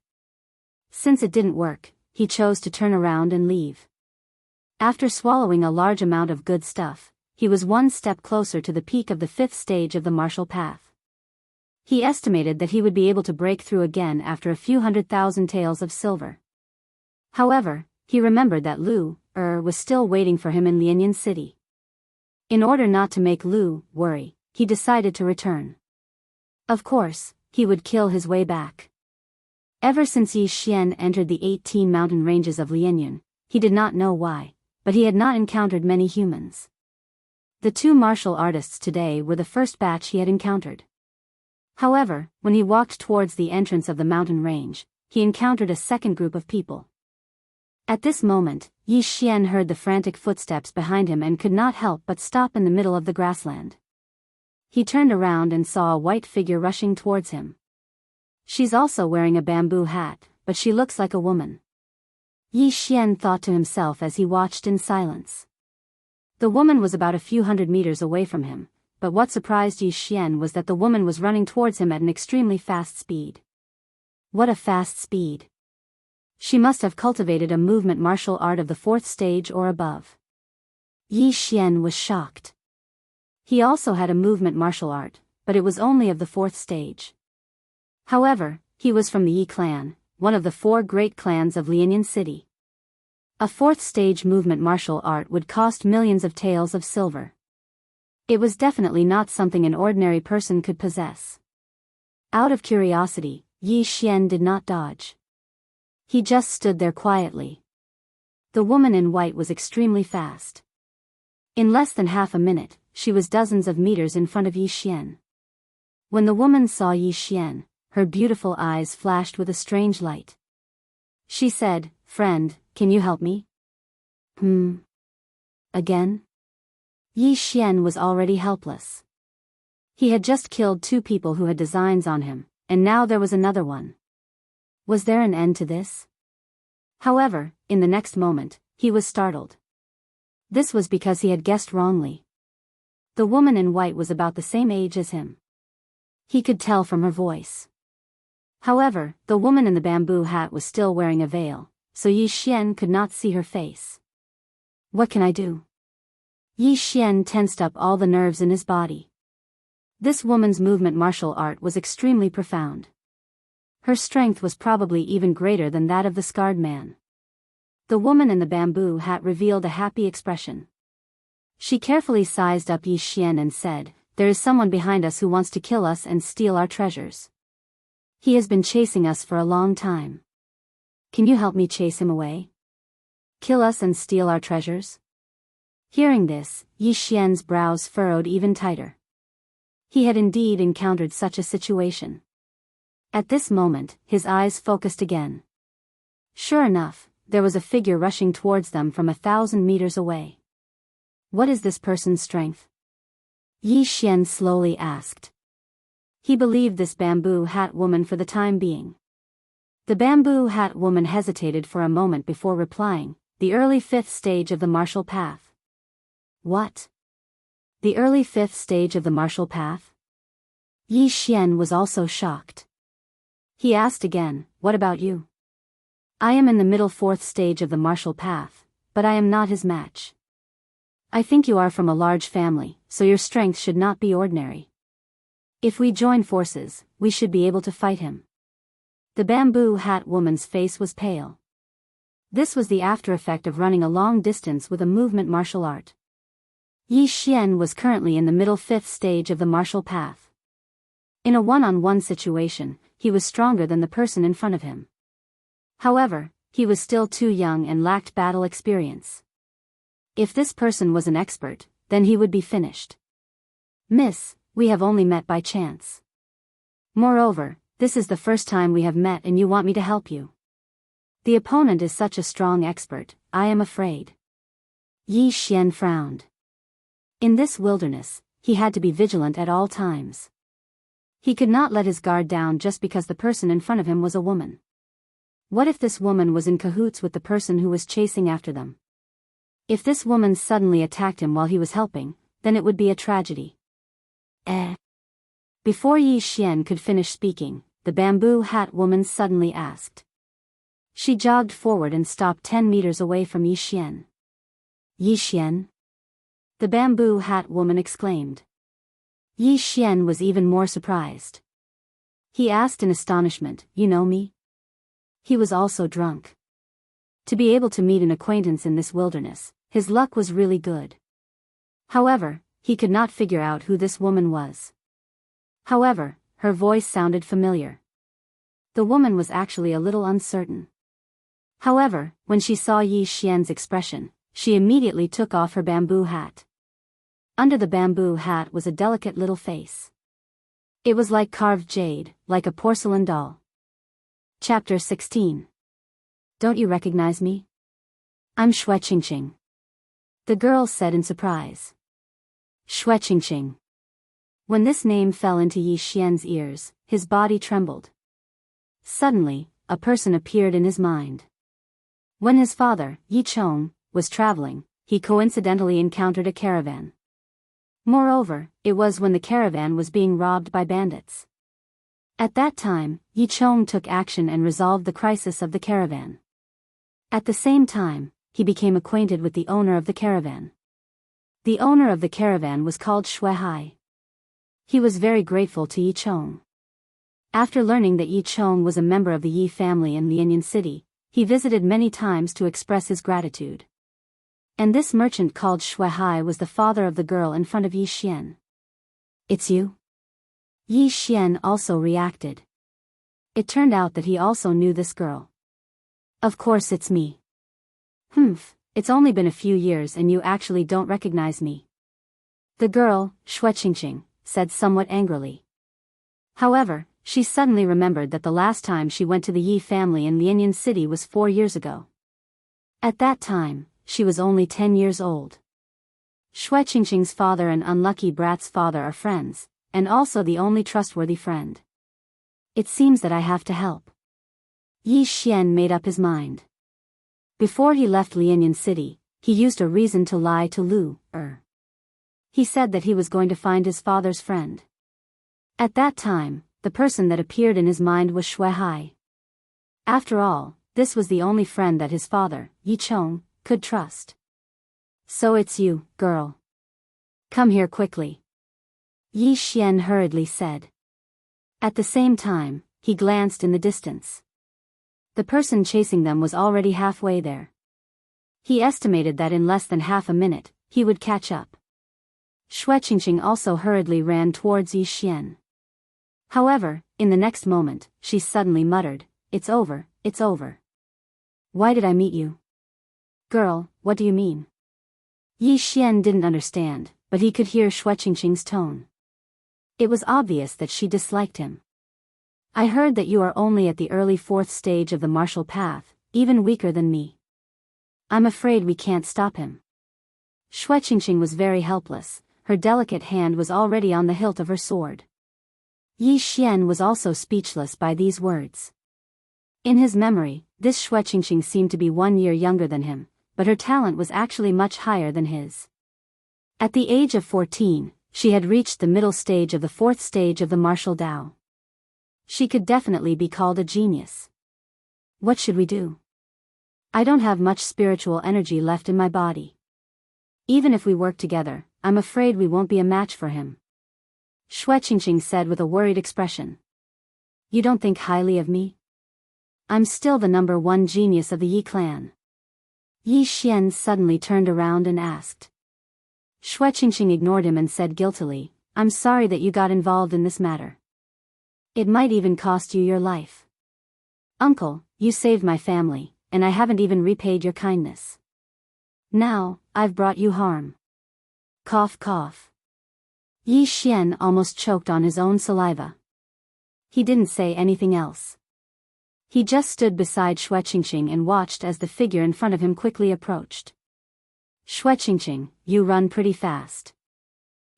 Since it didn't work, he chose to turn around and leave. After swallowing a large amount of good stuff, he was one step closer to the peak of the fifth stage of the martial path. He estimated that he would be able to break through again after a few 100,000 taels of silver. However, he remembered that Lu was still waiting for him in Lianyan City. In order not to make Lu worry, he decided to return. Of course, he would kill his way back. Ever since Yi Xian entered the 18 mountain ranges of Lianyan, he did not know why, but he had not encountered many humans. The two martial artists today were the first batch he had encountered. However, when he walked towards the entrance of the mountain range, he encountered a second group of people. At this moment, Yi Xian heard the frantic footsteps behind him and could not help but stop in the middle of the grassland. He turned around and saw a white figure rushing towards him. She's also wearing a bamboo hat, but she looks like a woman. Yi Xian thought to himself as he watched in silence. The woman was about a few 100 meters away from him, but what surprised Yi Xian was that the woman was running towards him at an extremely fast speed. What a fast speed! She must have cultivated a movement martial art of the fourth stage or above. Yi Xian was shocked. He also had a movement martial art, but it was only of the fourth stage. However, he was from the Yi clan, one of the four great clans of Lianyan City. A fourth stage movement martial art would cost millions of taels of silver. It was definitely not something an ordinary person could possess. Out of curiosity, Yi Xian did not dodge. He just stood there quietly. The woman in white was extremely fast. In less than half a minute, she was dozens of meters in front of Yi Xian. When the woman saw Yi Xian, her beautiful eyes flashed with a strange light. She said, "Friend, can you help me?" Again? Yi Xian was already helpless. He had just killed two people who had designs on him, and now there was another one. Was there an end to this? However, in the next moment, he was startled. This was because he had guessed wrongly. The woman in white was about the same age as him. He could tell from her voice. However, the woman in the bamboo hat was still wearing a veil, so Yi Xian could not see her face. What can I do? Yi Xian tensed up all the nerves in his body. This woman's movement martial art was extremely profound. Her strength was probably even greater than that of the scarred man. The woman in the bamboo hat revealed a happy expression. She carefully sized up Yi Xian and said, "There is someone behind us who wants to kill us and steal our treasures. He has been chasing us for a long time. Can you help me chase him away? Kill us and steal our treasures?" Hearing this, Yi Xian's brows furrowed even tighter. He had indeed encountered such a situation. At this moment, his eyes focused again. Sure enough, there was a figure rushing towards them from 1,000 meters away. What is this person's strength? Yi Xian slowly asked. He believed this bamboo hat woman for the time being. The bamboo hat woman hesitated for a moment before replying, the early fifth stage of the martial path. What? The early fifth stage of the martial path? Yi Xian was also shocked. He asked again, what about you? I am in the middle fourth stage of the martial path, but I am not his match. I think you are from a large family, so your strength should not be ordinary. If we join forces, we should be able to fight him. The bamboo hat woman's face was pale. This was the after effect of running a long distance with a movement martial art. Yi Xian was currently in the middle fifth stage of the martial path. In a one-on-one situation, he was stronger than the person in front of him. However, he was still too young and lacked battle experience. If this person was an expert, then he would be finished. Miss, we have only met by chance. Moreover, this is the first time we have met and you want me to help you. The opponent is such a strong expert, I am afraid. Yi Xian frowned. In this wilderness, he had to be vigilant at all times. He could not let his guard down just because the person in front of him was a woman. What if this woman was in cahoots with the person who was chasing after them? If this woman suddenly attacked him while he was helping, then it would be a tragedy. Before Yi Xian could finish speaking, the bamboo hat woman suddenly asked. She jogged forward and stopped 10 meters away from Yi Xian. Yi Xian? The bamboo hat woman exclaimed. Yi Xian was even more surprised. He asked in astonishment, you know me? He was also drunk. To be able to meet an acquaintance in this wilderness, his luck was really good. However, he could not figure out who this woman was. However, her voice sounded familiar. The woman was actually a little uncertain. However, when she saw Yi Xian's expression, she immediately took off her bamboo hat. Under the bamboo hat was a delicate little face. It was like carved jade, like a porcelain doll. Chapter 16. Don't you recognize me? I'm Xue Qingqing. The girl said in surprise. Xue Qingqing. When this name fell into Yi Xian's ears, his body trembled. Suddenly, a person appeared in his mind. When his father, Yi Chong, was traveling, he coincidentally encountered a caravan. Moreover, it was when the caravan was being robbed by bandits. At that time, Yi Chong took action and resolved the crisis of the caravan. At the same time, he became acquainted with the owner of the caravan. The owner of the caravan was called Xue Hai. He was very grateful to Yi Chong. After learning that Yi Chong was a member of the Yi family in Lianyan City, he visited many times to express his gratitude. And this merchant called Xue Hai was the father of the girl in front of Yi Xian. It's you? Yi Xian also reacted. It turned out that he also knew this girl. Of course it's me. It's only been a few years and you actually don't recognize me. The girl, Xue Qingqing, said somewhat angrily. However, she suddenly remembered that the last time she went to the Yi family in Lianyan City was 4 years ago. At that time, she was only 10 years old. Xue Qingqing's father and unlucky brat's father are friends, and also the only trustworthy friend. It seems that I have to help. Yi Xian made up his mind. Before he left Lianyan City, he used a reason to lie to Lu Er. He said that he was going to find his father's friend. At that time, the person that appeared in his mind was Xue Hai. After all, this was the only friend that his father, Yi Chong, could trust. So it's you, girl. Come here quickly. Yi Xian hurriedly said. At the same time, he glanced in the distance. The person chasing them was already halfway there. He estimated that in less than half a minute, he would catch up. Xue Qingqing also hurriedly ran towards Yi Xian. However, in the next moment, she suddenly muttered, It's over, it's over. Why did I meet you? Girl, what do you mean? Yi Xian didn't understand, but he could hear Xue Qingqing's tone. It was obvious that she disliked him. I heard that you are only at the early 4th stage of the martial path, even weaker than me. I'm afraid we can't stop him. Shui Qingqing was very helpless, her delicate hand was already on the hilt of her sword. Yi Xian was also speechless by these words. In his memory, this Shui Qingqing seemed to be 1 year younger than him, but her talent was actually much higher than his. At the age of 14, she had reached the middle stage of the 4th stage of the martial Tao. She could definitely be called a genius. What should we do? I don't have much spiritual energy left in my body. Even if we work together, I'm afraid we won't be a match for him. Shui Qingqing said with a worried expression. You don't think highly of me? I'm still the number 1 genius of the Yi clan. Yi Xian suddenly turned around and asked. Shui Qingqing ignored him and said guiltily, I'm sorry that you got involved in this matter. It might even cost you your life. Uncle, you saved my family, and I haven't even repaid your kindness. Now, I've brought you harm. Cough cough. Yi Xian almost choked on his own saliva. He didn't say anything else. He just stood beside Shui Qingqing and watched as the figure in front of him quickly approached. Shui Qingqing, you run pretty fast.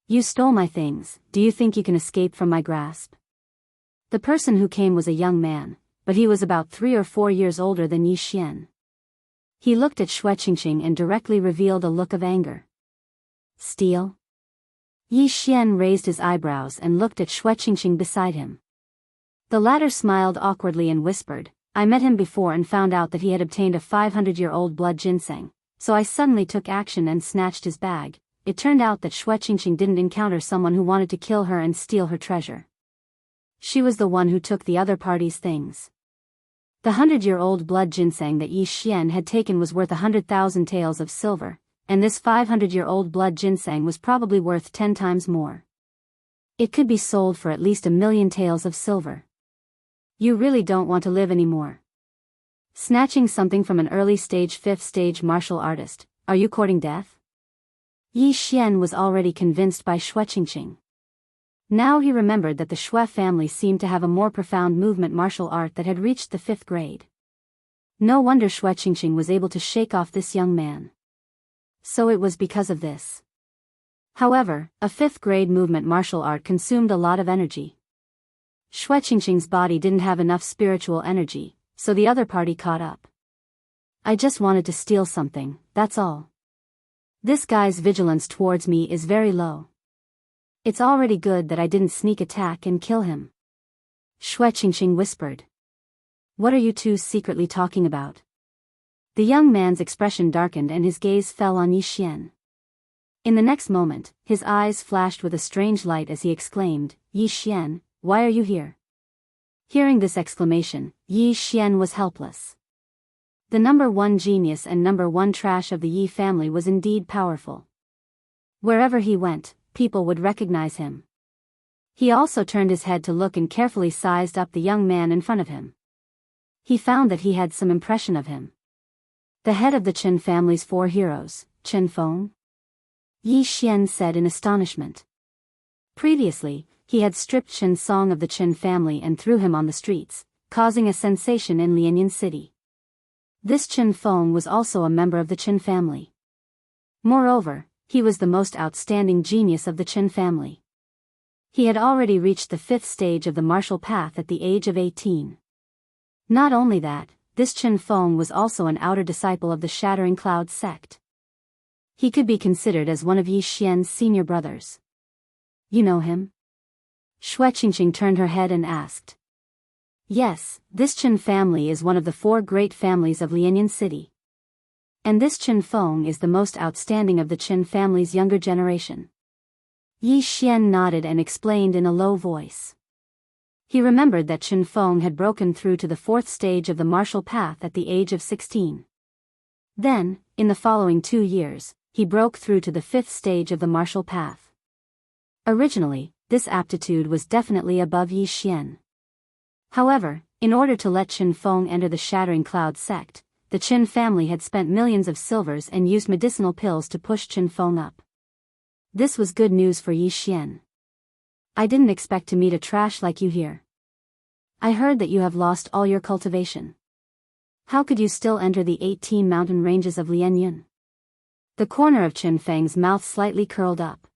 You stole my things, do you think you can escape from my grasp? The person who came was a young man, but he was about 3 or 4 years older than Yi Xian. He looked at Shui Qingqing and directly revealed a look of anger. Steal? Yi Xian raised his eyebrows and looked at Shui Qingqing beside him. The latter smiled awkwardly and whispered, I met him before and found out that he had obtained a 500-year-old blood ginseng, so I suddenly took action and snatched his bag. It turned out that Shui Qingqing didn't encounter someone who wanted to kill her and steal her treasure. She was the one who took the other party's things. The 100-year-old blood ginseng that Yi Xian had taken was worth 100,000 taels of silver, and this 500-year-old blood ginseng was probably worth 10 times more. It could be sold for at least 1,000,000 taels of silver. You really don't want to live anymore. Snatching something from an early-stage 5th-stage martial artist, are you courting death? Yi Xian was already convinced by Shui Qingqing. Now he remembered that the Shui family seemed to have a more profound movement martial art that had reached the 5th grade. No wonder Shui Qingqing was able to shake off this young man. So it was because of this. However, a 5th grade movement martial art consumed a lot of energy. Shui Qingqing's body didn't have enough spiritual energy, so the other party caught up. I just wanted to steal something, that's all. This guy's vigilance towards me is very low. It's already good that I didn't sneak attack and kill him. Shui Qingqing whispered. What are you two secretly talking about? The young man's expression darkened and his gaze fell on Yi Xian. In the next moment, his eyes flashed with a strange light as he exclaimed, Yi Xian, why are you here? Hearing this exclamation, Yi Xian was helpless. The number 1 genius and number 1 trash of the Yi family was indeed powerful. Wherever he went, people would recognize him. He also turned his head to look and carefully sized up the young man in front of him. He found that he had some impression of him. The head of the Qin family's 4 heroes, Qin Feng? Yi Xian said in astonishment. Previously, he had stripped Qin Song of the Qin family and threw him on the streets, causing a sensation in Lianyan City. This Qin Feng was also a member of the Qin family. Moreover, he was the most outstanding genius of the Qin family. He had already reached the 5th stage of the martial path at the age of 18. Not only that, this Qin Feng was also an outer disciple of the Shattering Cloud sect. He could be considered as one of Yi Xian's senior brothers. You know him? Shui Qingqing turned her head and asked. Yes, this Qin family is one of the 4 great families of Lianyan City. And this Qin Feng is the most outstanding of the Qin family's younger generation. Yi Xian nodded and explained in a low voice. He remembered that Qin Feng had broken through to the 4th stage of the martial path at the age of 16. Then, in the following 2 years, he broke through to the 5th stage of the martial path. Originally, this aptitude was definitely above Yi Xian. However, in order to let Qin Feng enter the Shattering Cloud sect, the Qin family had spent millions of silvers and used medicinal pills to push Qin Feng up. This was good news for Yi Xian. I didn't expect to meet a trash like you here. I heard that you have lost all your cultivation. How could you still enter the 18 mountain ranges of Lianyan? The corner of Chen Feng's mouth slightly curled up.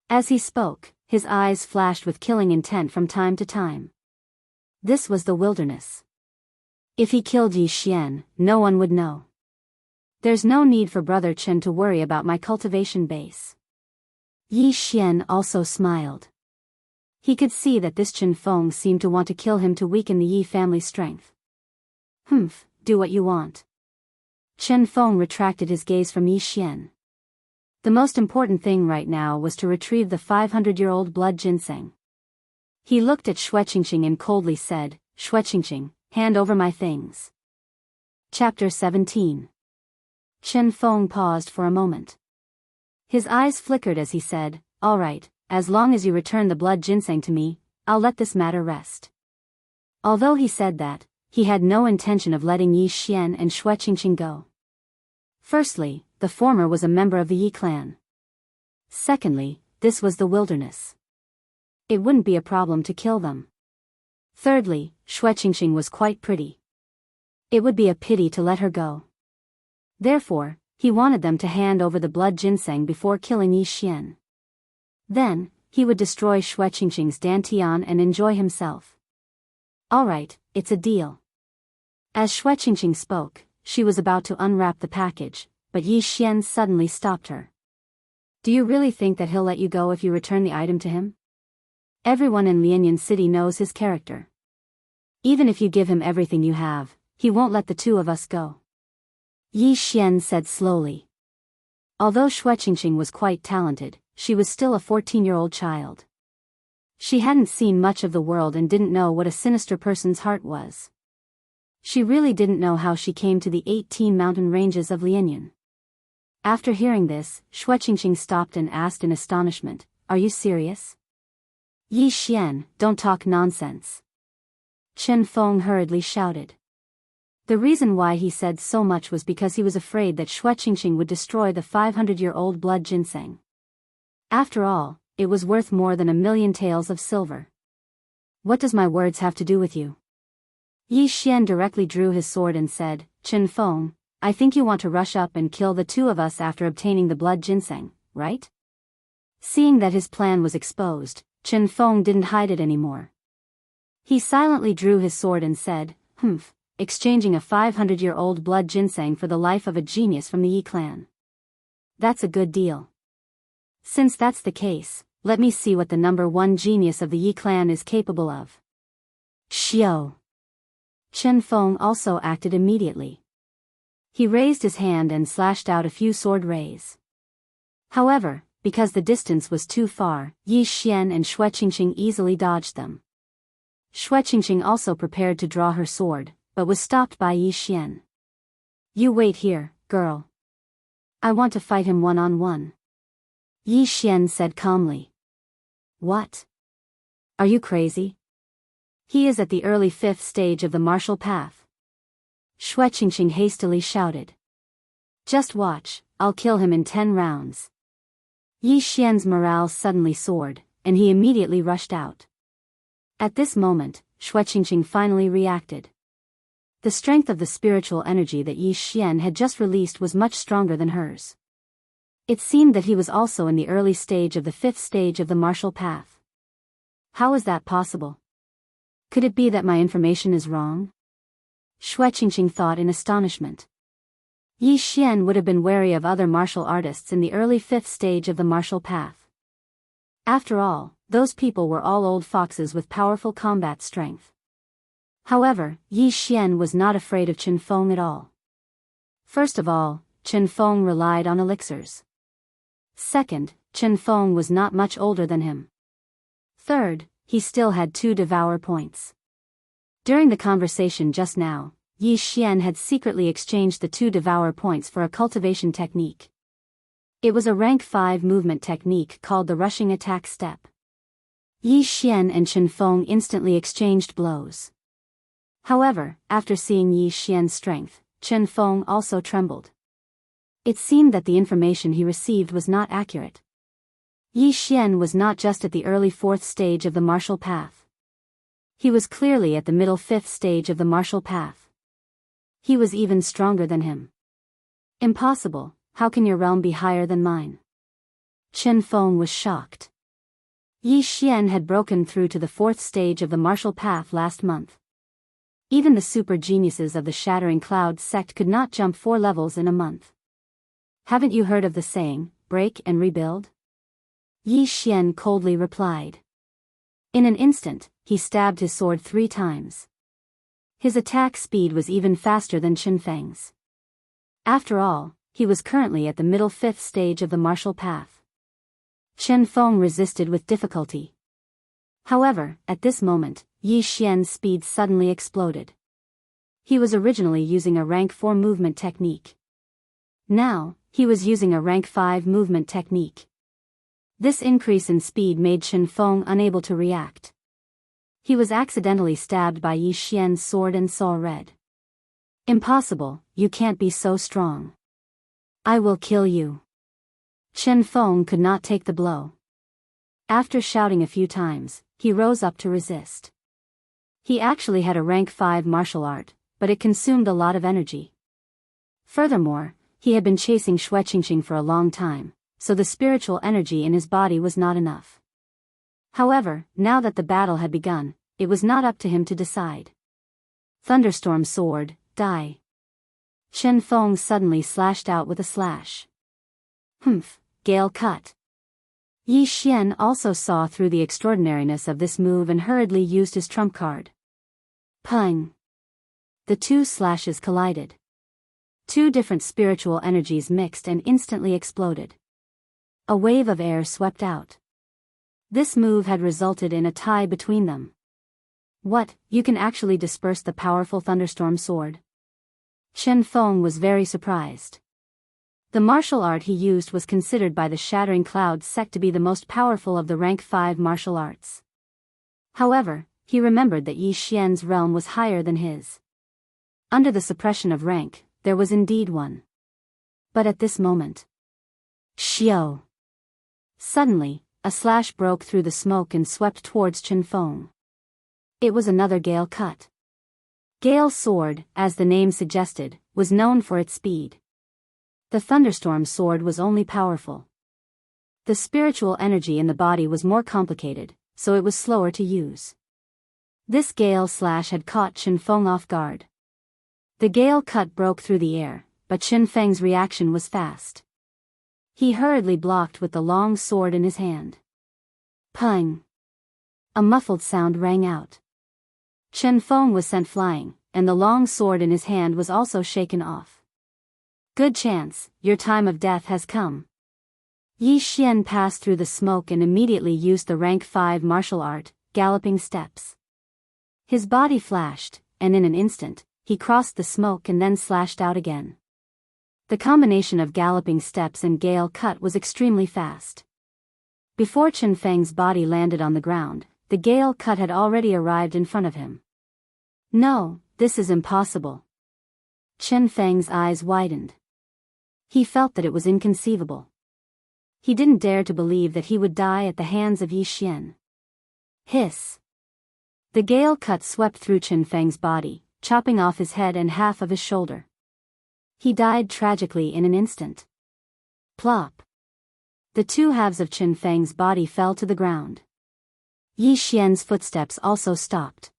As he spoke, his eyes flashed with killing intent from time to time. This was the wilderness. If he killed Yi Xian, no one would know. There's no need for Brother Chen to worry about my cultivation base. Yi Xian also smiled. He could see that this Chen Feng seemed to want to kill him to weaken the Yi family's strength. Humph, do what you want. Chen Feng retracted his gaze from Yi Xian. The most important thing right now was to retrieve the 500-year-old blood ginseng. He looked at Xue Qingqing and coldly said, Xue Qingqing, hand over my things. Chapter 17. Chen Feng paused for a moment. His eyes flickered as he said, all right, as long as you return the blood ginseng to me, I'll let this matter rest. Although he said that, he had no intention of letting Yi Xian and Xue Qingqing go. Firstly, the former was a member of the Yi clan. Secondly, this was the wilderness. It wouldn't be a problem to kill them. Thirdly, Xue Qingqing was quite pretty. It would be a pity to let her go. Therefore, he wanted them to hand over the blood ginseng before killing Yi Xian. Then, he would destroy Xue Qingqing's dantian and enjoy himself. All right, it's a deal. As Xue Qingqing spoke, she was about to unwrap the package, but Yi Xian suddenly stopped her. Do you really think that he'll let you go if you return the item to him? Everyone in Lianyan City knows his character. Even if you give him everything you have, he won't let the two of us go. Yi Xian said slowly. Although Xue Qingqing was quite talented, she was still a 14-year-old child. She hadn't seen much of the world and didn't know what a sinister person's heart was. She really didn't know how she came to the 18 mountain ranges of Lianyan. After hearing this, Xue Qingqing stopped and asked in astonishment, are you serious? Yi Xian, don't talk nonsense. Chen Feng hurriedly shouted. The reason why he said so much was because he was afraid that Xue Qingqing would destroy the 500-year-old blood ginseng. After all, it was worth more than 1,000,000 taels of silver. What does my words have to do with you? Yi Xian directly drew his sword and said, Chen Feng, I think you want to rush up and kill the two of us after obtaining the blood ginseng, right? Seeing that his plan was exposed, Chen Feng didn't hide it anymore. He silently drew his sword and said, humph, exchanging a 500-year-old blood ginseng for the life of a genius from the Yi clan. That's a good deal. Since that's the case, let me see what the number one genius of the Yi clan is capable of. Xiao. Chen Feng also acted immediately. He raised his hand and slashed out a few sword rays. However, because the distance was too far, Yi Xian and Xue Qingqing easily dodged them. Xue Qingqing also prepared to draw her sword, but was stopped by Yi Xian. You wait here, girl. I want to fight him one-on-one. Yi Xian said calmly. What? Are you crazy? He is at the early 5th stage of the martial path. Xue Qingqing hastily shouted. Just watch, I'll kill him in 10 rounds. Yi Xian's morale suddenly soared, and he immediately rushed out. At this moment, Xue Qingqing finally reacted. The strength of the spiritual energy that Yi Xian had just released was much stronger than hers. It seemed that he was also in the early stage of the 5th stage of the martial path. How is that possible? Could it be that my information is wrong? Xue Qingqing thought in astonishment. Yi Xian would have been wary of other martial artists in the early 5th stage of the martial path. After all, those people were all old foxes with powerful combat strength. However, Yi Xian was not afraid of Chen Feng at all. First of all, Chen Feng relied on elixirs. Second, Chen Feng was not much older than him. Third, he still had 2 devour points. During the conversation just now, Yi Xian had secretly exchanged the 2 devour points for a cultivation technique. It was a rank 5 movement technique called the rushing attack step. Yi Xian and Chen Feng instantly exchanged blows. However, after seeing Yi Xian's strength, Chen Feng also trembled. It seemed that the information he received was not accurate. Yi Xian was not just at the early 4th stage of the martial path. He was clearly at the middle 5th stage of the martial path. He was even stronger than him. Impossible, how can your realm be higher than mine? Chen Feng was shocked. Yi Xian had broken through to the 4th stage of the martial path last month. Even the super geniuses of the Shattering Clouds sect could not jump 4 levels in a month. Haven't you heard of the saying, break and rebuild? Yi Xian coldly replied. In an instant, he stabbed his sword 3 times. His attack speed was even faster than Chen Feng's. After all, he was currently at the middle 5th stage of the martial path. Chen Feng resisted with difficulty. However, at this moment, Yi Xian's speed suddenly exploded. He was originally using a rank 4 movement technique. Now, he was using a rank 5 movement technique. This increase in speed made Chen Feng unable to react. He was accidentally stabbed by Yi Xian's sword and saw red. Impossible, you can't be so strong. I will kill you. Chen Feng could not take the blow. After shouting a few times, he rose up to resist. He actually had a rank 5 martial art, but it consumed a lot of energy. Furthermore, he had been chasing Xue Qingqing for a long time, so the spiritual energy in his body was not enough. However, now that the battle had begun, it was not up to him to decide. Thunderstorm sword, die. Chen Feng suddenly slashed out with a slash. Humph, gale cut. Yi Xian also saw through the extraordinariness of this move and hurriedly used his trump card. Pung. The 2 slashes collided. 2 different spiritual energies mixed and instantly exploded. A wave of air swept out. This move had resulted in a tie between them. What, you can actually disperse the powerful thunderstorm sword? Chen Feng was very surprised. The martial art he used was considered by the Shattering Clouds sect to be the most powerful of the rank 5 martial arts. However, he remembered that Yi Xian's realm was higher than his. Under the suppression of rank, there was indeed one. But at this moment... Xiao! Suddenly, a slash broke through the smoke and swept towards Chen Feng. It was another gale cut. Gale sword, as the name suggested, was known for its speed. The thunderstorm sword was only powerful. The spiritual energy in the body was more complicated, so it was slower to use. This gale slash had caught Chen Feng off guard. The gale cut broke through the air, but Chen Feng's reaction was fast. He hurriedly blocked with the long sword in his hand. Pung! A muffled sound rang out. Chen Feng was sent flying, and the long sword in his hand was also shaken off. Good chance, your time of death has come. Yi Xian passed through the smoke and immediately used the rank 5 martial art, galloping steps. His body flashed, and in an instant, he crossed the smoke and then slashed out again. The combination of galloping steps and gale cut was extremely fast. Before Chen Feng's body landed on the ground, the gale cut had already arrived in front of him. No, this is impossible. Chen Feng's eyes widened. He felt that it was inconceivable. He didn't dare to believe that he would die at the hands of Yi Xian. Hiss! The gale cut swept through Chen Feng's body, chopping off his head and half of his shoulder. He died tragically in an instant. Plop! The 2 halves of Chen Feng's body fell to the ground. Yi Xian's footsteps also stopped.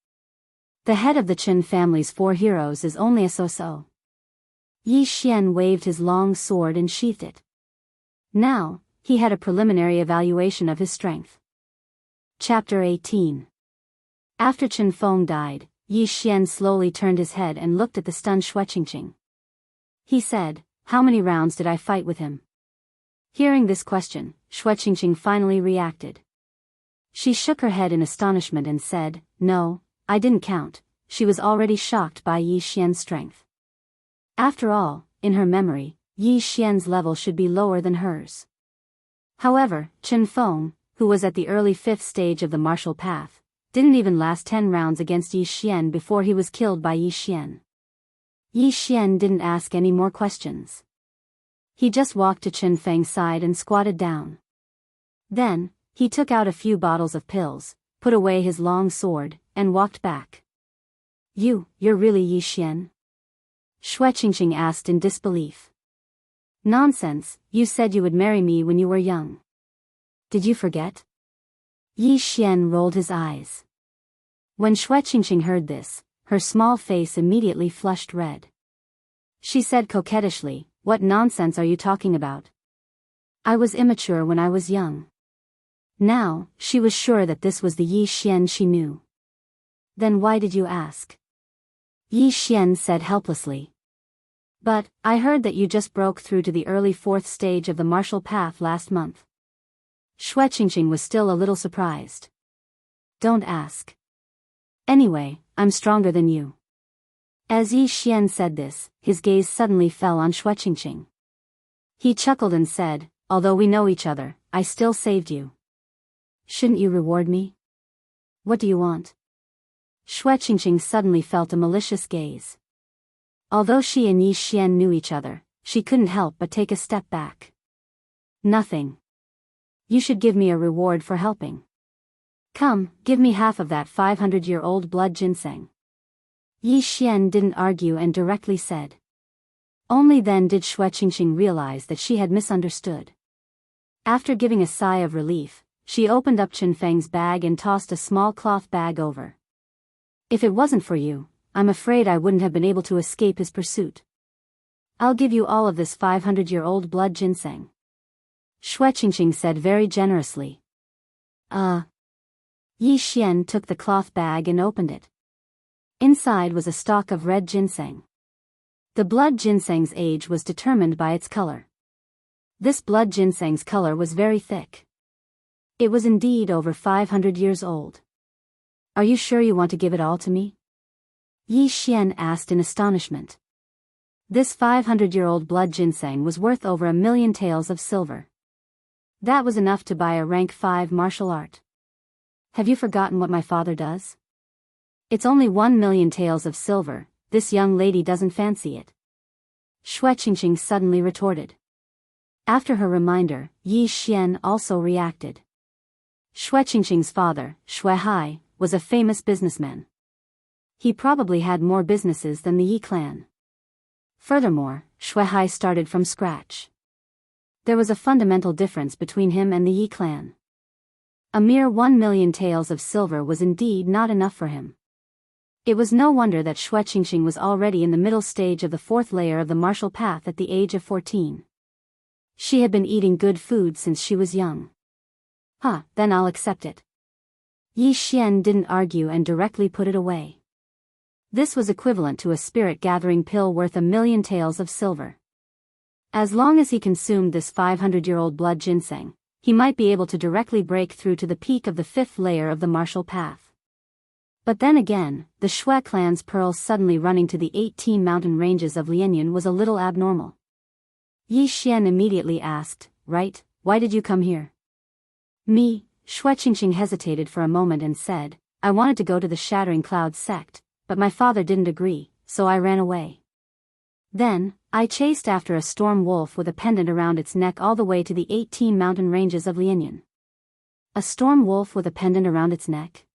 The head of the Chen family's 4 heroes is only a so-so. Yi Xian waved his long sword and sheathed it. Now, he had a preliminary evaluation of his strength. Chapter 18. After Chen Feng died, Yi Xian slowly turned his head and looked at the stunned Xue Qingqing. He said, "How many rounds did I fight with him?" Hearing this question, Xue Qingqing finally reacted. She shook her head in astonishment and said, "No, I didn't count." She was already shocked by Yi Xian's strength. After all, in her memory, Yi Xian's level should be lower than hers. However, Chen Feng, who was at the early 5th stage of the martial path, didn't even last 10 rounds against Yi Xian before he was killed by Yi Xian. Yi Xian didn't ask any more questions. He just walked to Chen Feng's side and squatted down. Then, he took out a few bottles of pills, put away his long sword, and walked back. You're really Yi Xian?" Xue Qingqing asked in disbelief. Nonsense, you said you would marry me when you were young. Did you forget? Yi Xian rolled his eyes. When Xue Qingqing heard this, her small face immediately flushed red. She said coquettishly, "What nonsense are you talking about? I was immature when I was young." Now, she was sure that this was the Yi Xian she knew. Then why did you ask? Yi Xian said helplessly. But, I heard that you just broke through to the early 4th stage of the martial path last month. Xue Qingqing was still a little surprised. Don't ask. Anyway, I'm stronger than you. As Yi Xian said this, his gaze suddenly fell on Xue Qingqing. He chuckled and said, "Although we know each other, I still saved you. Shouldn't you reward me? What do you want?" Xue Qingqing suddenly felt a malicious gaze. Although she and Yi Xian knew each other, she couldn't help but take a step back. Nothing. You should give me a reward for helping. Come, give me half of that 500-year-old blood ginseng. Yi Xian didn't argue and directly said. Only then did Xue Qingqing realize that she had misunderstood. After giving a sigh of relief, she opened up Chen Feng's bag and tossed a small cloth bag over. If it wasn't for you, I'm afraid I wouldn't have been able to escape his pursuit. I'll give you all of this 500-year-old blood ginseng. Xue Qingqing said very generously. Yi Xian took the cloth bag and opened it. Inside was a stalk of red ginseng. The blood ginseng's age was determined by its color. This blood ginseng's color was very thick. It was indeed over 500 years old. Are you sure you want to give it all to me? Yi Xian asked in astonishment. This 500-year-old blood ginseng was worth over 1,000,000 taels of silver. That was enough to buy a rank 5 martial art. Have you forgotten what my father does? It's only 1,000,000 taels of silver, this young lady doesn't fancy it. Xue Qingqing suddenly retorted. After her reminder, Yi Xian also reacted. Xue Qingqing's father, Xue Hai, was a famous businessman. He probably had more businesses than the Yi clan. Furthermore, Xue Hai started from scratch. There was a fundamental difference between him and the Yi clan. A mere 1,000,000 taels of silver was indeed not enough for him. It was no wonder that Xue Qingqing was already in the middle stage of the 4th layer of the martial path at the age of 14. She had been eating good food since she was young. Then I'll accept it. Yi Xian didn't argue and directly put it away. This was equivalent to a spirit-gathering pill worth 1,000,000 taels of silver. As long as he consumed this 500-year-old blood ginseng, he might be able to directly break through to the peak of the 5th layer of the martial path. But then again, the Xue clan's pearls suddenly running to the 18 mountain ranges of Lianyan was a little abnormal. Yi Xian immediately asked, "Right, why did you come here?" "Me," Xue Qingqing hesitated for a moment and said, "I wanted to go to the Shattering Clouds sect, but my father didn't agree, so I ran away. Then, I chased after a storm wolf with a pendant around its neck all the way to the 18 mountain ranges of Lianyan." A storm wolf with a pendant around its neck?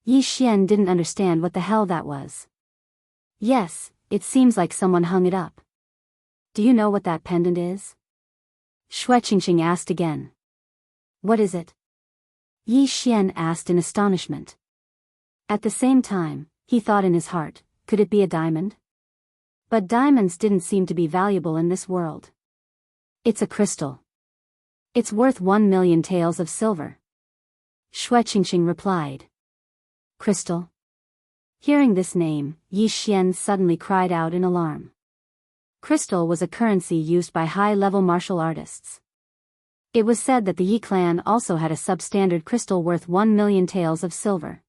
Yi Xian didn't understand what the hell that was. "Yes, it seems like someone hung it up. Do you know what that pendant is?" Xue Qingqing asked again. "What is it?" Yi Xian asked in astonishment. At the same time, he thought in his heart, could it be a diamond? But diamonds didn't seem to be valuable in this world. "It's a crystal. It's worth 1,000,000 taels of silver," Xue Qingqing replied. "Crystal?" Hearing this name, Yi Xian suddenly cried out in alarm. Crystal was a currency used by high-level martial artists. It was said that the Yi clan also had a substandard crystal worth 1,000,000 taels of silver.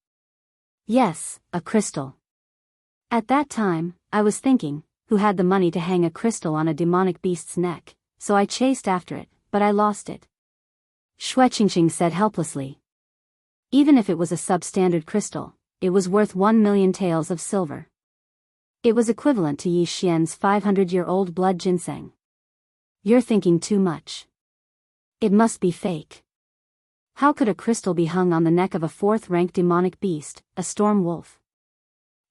Yes, a crystal. At that time, I was thinking, who had the money to hang a crystal on a demonic beast's neck, so I chased after it, but I lost it. Xue Qingqing said helplessly. Even if it was a substandard crystal, it was worth 1,000,000 taels of silver. It was equivalent to Yi Xian's 500-year-old blood ginseng. You're thinking too much. It must be fake. How could a crystal be hung on the neck of a 4th-ranked demonic beast, a storm wolf?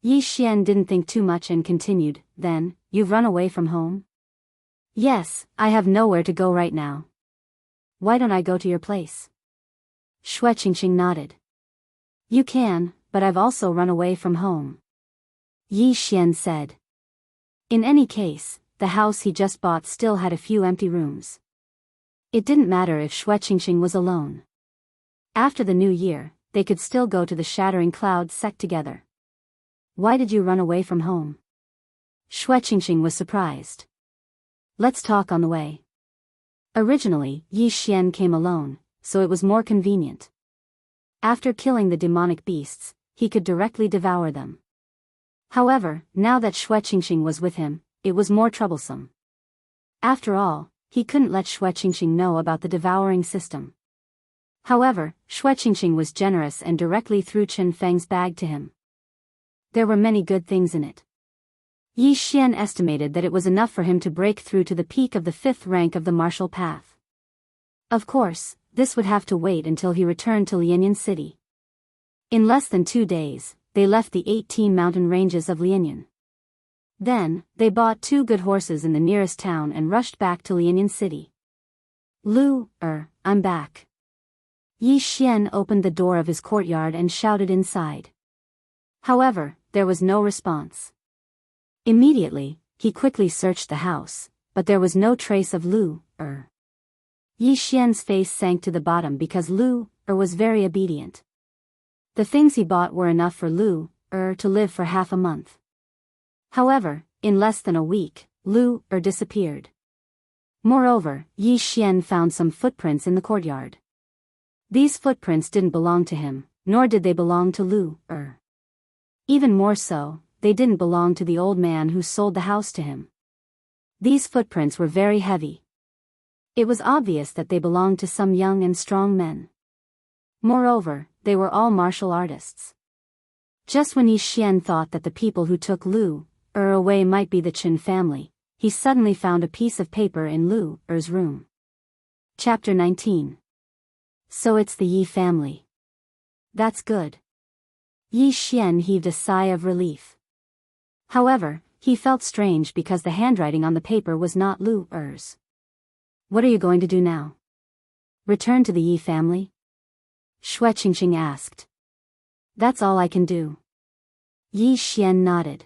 Yi Xian didn't think too much and continued, "Then, you've run away from home?" Yes, I have nowhere to go right now. Why don't I go to your place? Xue Qingqing nodded. You can, but I've also run away from home. Yi Xian said. In any case, the house he just bought still had a few empty rooms. It didn't matter if Xue Qingqing was alone. After the new year, they could still go to the Shattering Cloud sect together. Why did you run away from home? Xue Qingqing was surprised. Let's talk on the way. Originally, Yi Xian came alone, so it was more convenient. After killing the demonic beasts, he could directly devour them. However, now that Xue Qingqing was with him, it was more troublesome. After all, he couldn't let Xue Qingqing know about the devouring system. However, Xue Qingqing was generous and directly threw Chen Feng's bag to him. There were many good things in it. Yi Xian estimated that it was enough for him to break through to the peak of the 5th rank of the martial path. Of course, this would have to wait until he returned to Lianyan City. In less than 2 days, they left the 18 mountain ranges of Lianyan. Then, they bought 2 good horses in the nearest town and rushed back to Lianyan City. I'm back. Yi Xian opened the door of his courtyard and shouted inside. However, there was no response. Immediately, he quickly searched the house, but there was no trace of Yi Xian's face sank to the bottom because was very obedient. The things he bought were enough for to live for half a month. However, in less than a week, disappeared. Moreover, Yi Xian found some footprints in the courtyard. These footprints didn't belong to him, nor did they belong to Even more so, they didn't belong to the old man who sold the house to him. These footprints were very heavy. It was obvious that they belonged to some young and strong men. Moreover, they were all martial artists. Just when Yi Xian thought that the people who took away might be the Qin family, he suddenly found a piece of paper in Lu's room. Chapter 19. So it's the Yi family. That's good. Yi Xian heaved a sigh of relief. However, he felt strange because the handwriting on the paper was not Lu's. What are you going to do now? Return to the Yi family? Xue Qingqing asked. That's all I can do. Yi Xian nodded.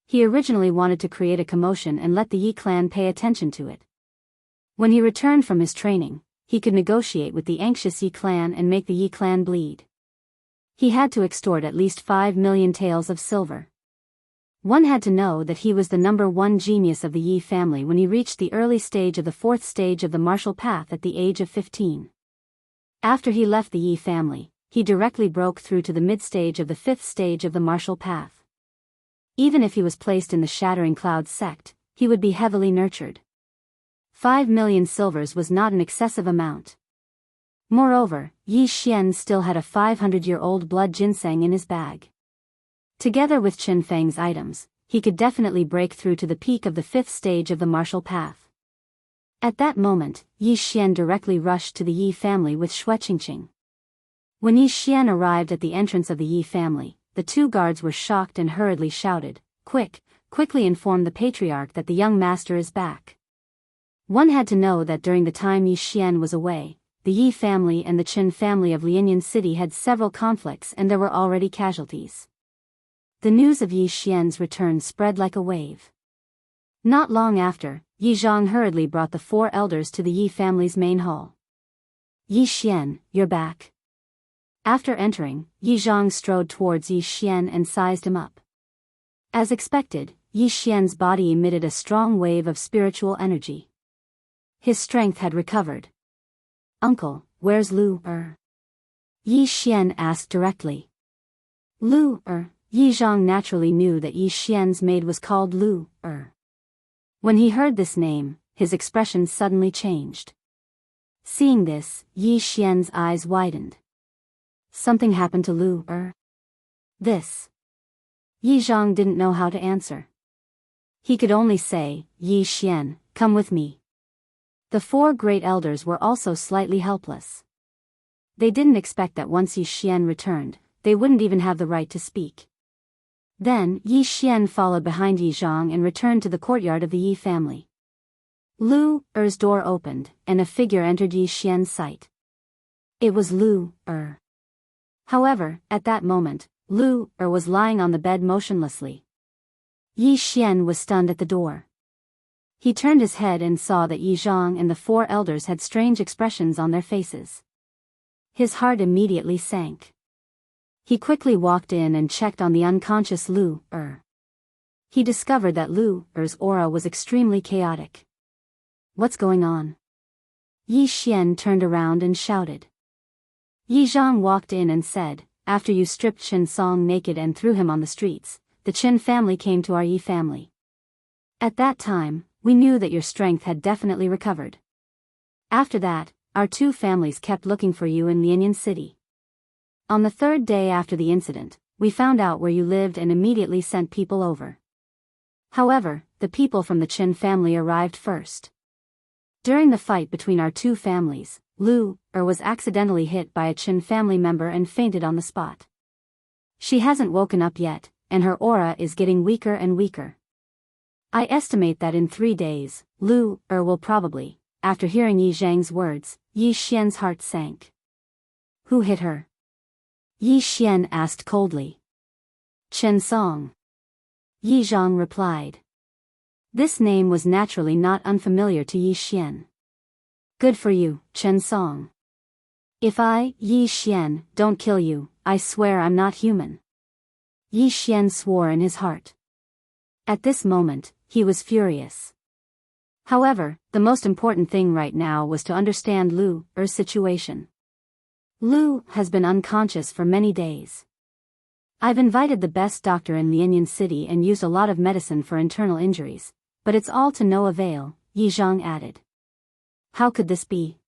He originally wanted to create a commotion and let the Yi clan pay attention to it. When he returned from his training, he could negotiate with the anxious Yi clan and make the Yi clan bleed. He had to extort at least 5 million taels of silver. One had to know that he was the #1 genius of the Yi family when he reached the early stage of the 4th stage of the martial path at the age of 15. After he left the Yi family, he directly broke through to the mid-stage of the 5th stage of the martial path. Even if he was placed in the Shattering Cloud sect, he would be heavily nurtured. 5 million silvers was not an excessive amount. Moreover, Yi Xian still had a 500-year-old blood ginseng in his bag. Together with Qin Feng's items, he could definitely break through to the peak of the 5th stage of the martial path. At that moment, Yi Xian directly rushed to the Yi family with Xue Qingqing. When Yi Xian arrived at the entrance of the Yi family, the 2 guards were shocked and hurriedly shouted, Quickly inform the patriarch that the young master is back. One had to know that during the time Yi Xian was away, the Yi family and the Qin family of Lianyan City had several conflicts and there were already casualties. The news of Yi Xian's return spread like a wave. Not long after, Yi Zhang hurriedly brought the 4 elders to the Yi family's main hall. Yi Xian, you're back. After entering, Yi Zhang strode towards Yi Xian and sized him up. As expected, Yi Xian's body emitted a strong wave of spiritual energy. His strength had recovered. Uncle, where's Yi Xian asked directly. Yi Zhang naturally knew that Yi Xian's maid was called When he heard this name, his expression suddenly changed. Seeing this, Yi Xian's eyes widened. Something happened to This. Yi Zhang didn't know how to answer. He could only say, Yi Xian, come with me. The 4 great elders were also slightly helpless. They didn't expect that once Yi Xian returned, they wouldn't even have the right to speak. Then, Yi Xian followed behind Yi Zhang and returned to the courtyard of the Yi family. Lu Er's door opened, and a figure entered Yi Xian's sight. It was Lu Er. However, at that moment, Lu Er was lying on the bed motionlessly. Yi Xian was stunned at the door. He turned his head and saw that Yi Zhang and the four elders had strange expressions on their faces. His heart immediately sank. He quickly walked in and checked on the unconscious Lu Er. He discovered that Lu Er's aura was extremely chaotic. What's going on? Yi Xian turned around and shouted. Yi Zhang walked in and said, after you stripped Chen Song naked and threw him on the streets, the Chen family came to our Yi family. At that time, we knew that your strength had definitely recovered. After that, our two families kept looking for you in Lianyan City. On the third day after the incident, we found out where you lived and immediately sent people over. However, the people from the Chen family arrived first. During the fight between our two families, Lu Er was accidentally hit by a Chen family member and fainted on the spot. She hasn't woken up yet, and her aura is getting weaker and weaker. I estimate that in 3 days, Lu Er will probably. After hearing Yi Zhang's words, Yi Xian's heart sank. Who hit her? Yi Xian asked coldly. Chen Song. Yi Zhang replied. This name was naturally not unfamiliar to Yi Xian. Good for you, Chen Song. If I, Yi Xian, don't kill you, I swear I'm not human. Yi Xian swore in his heart. At this moment, he was furious. However, the most important thing right now was to understand Lu Er's situation. Lu has been unconscious for many days. I've invited the best doctor in Lianyan City and used a lot of medicine for internal injuries, but it's all to no avail, Yi Zhang added. How could this be?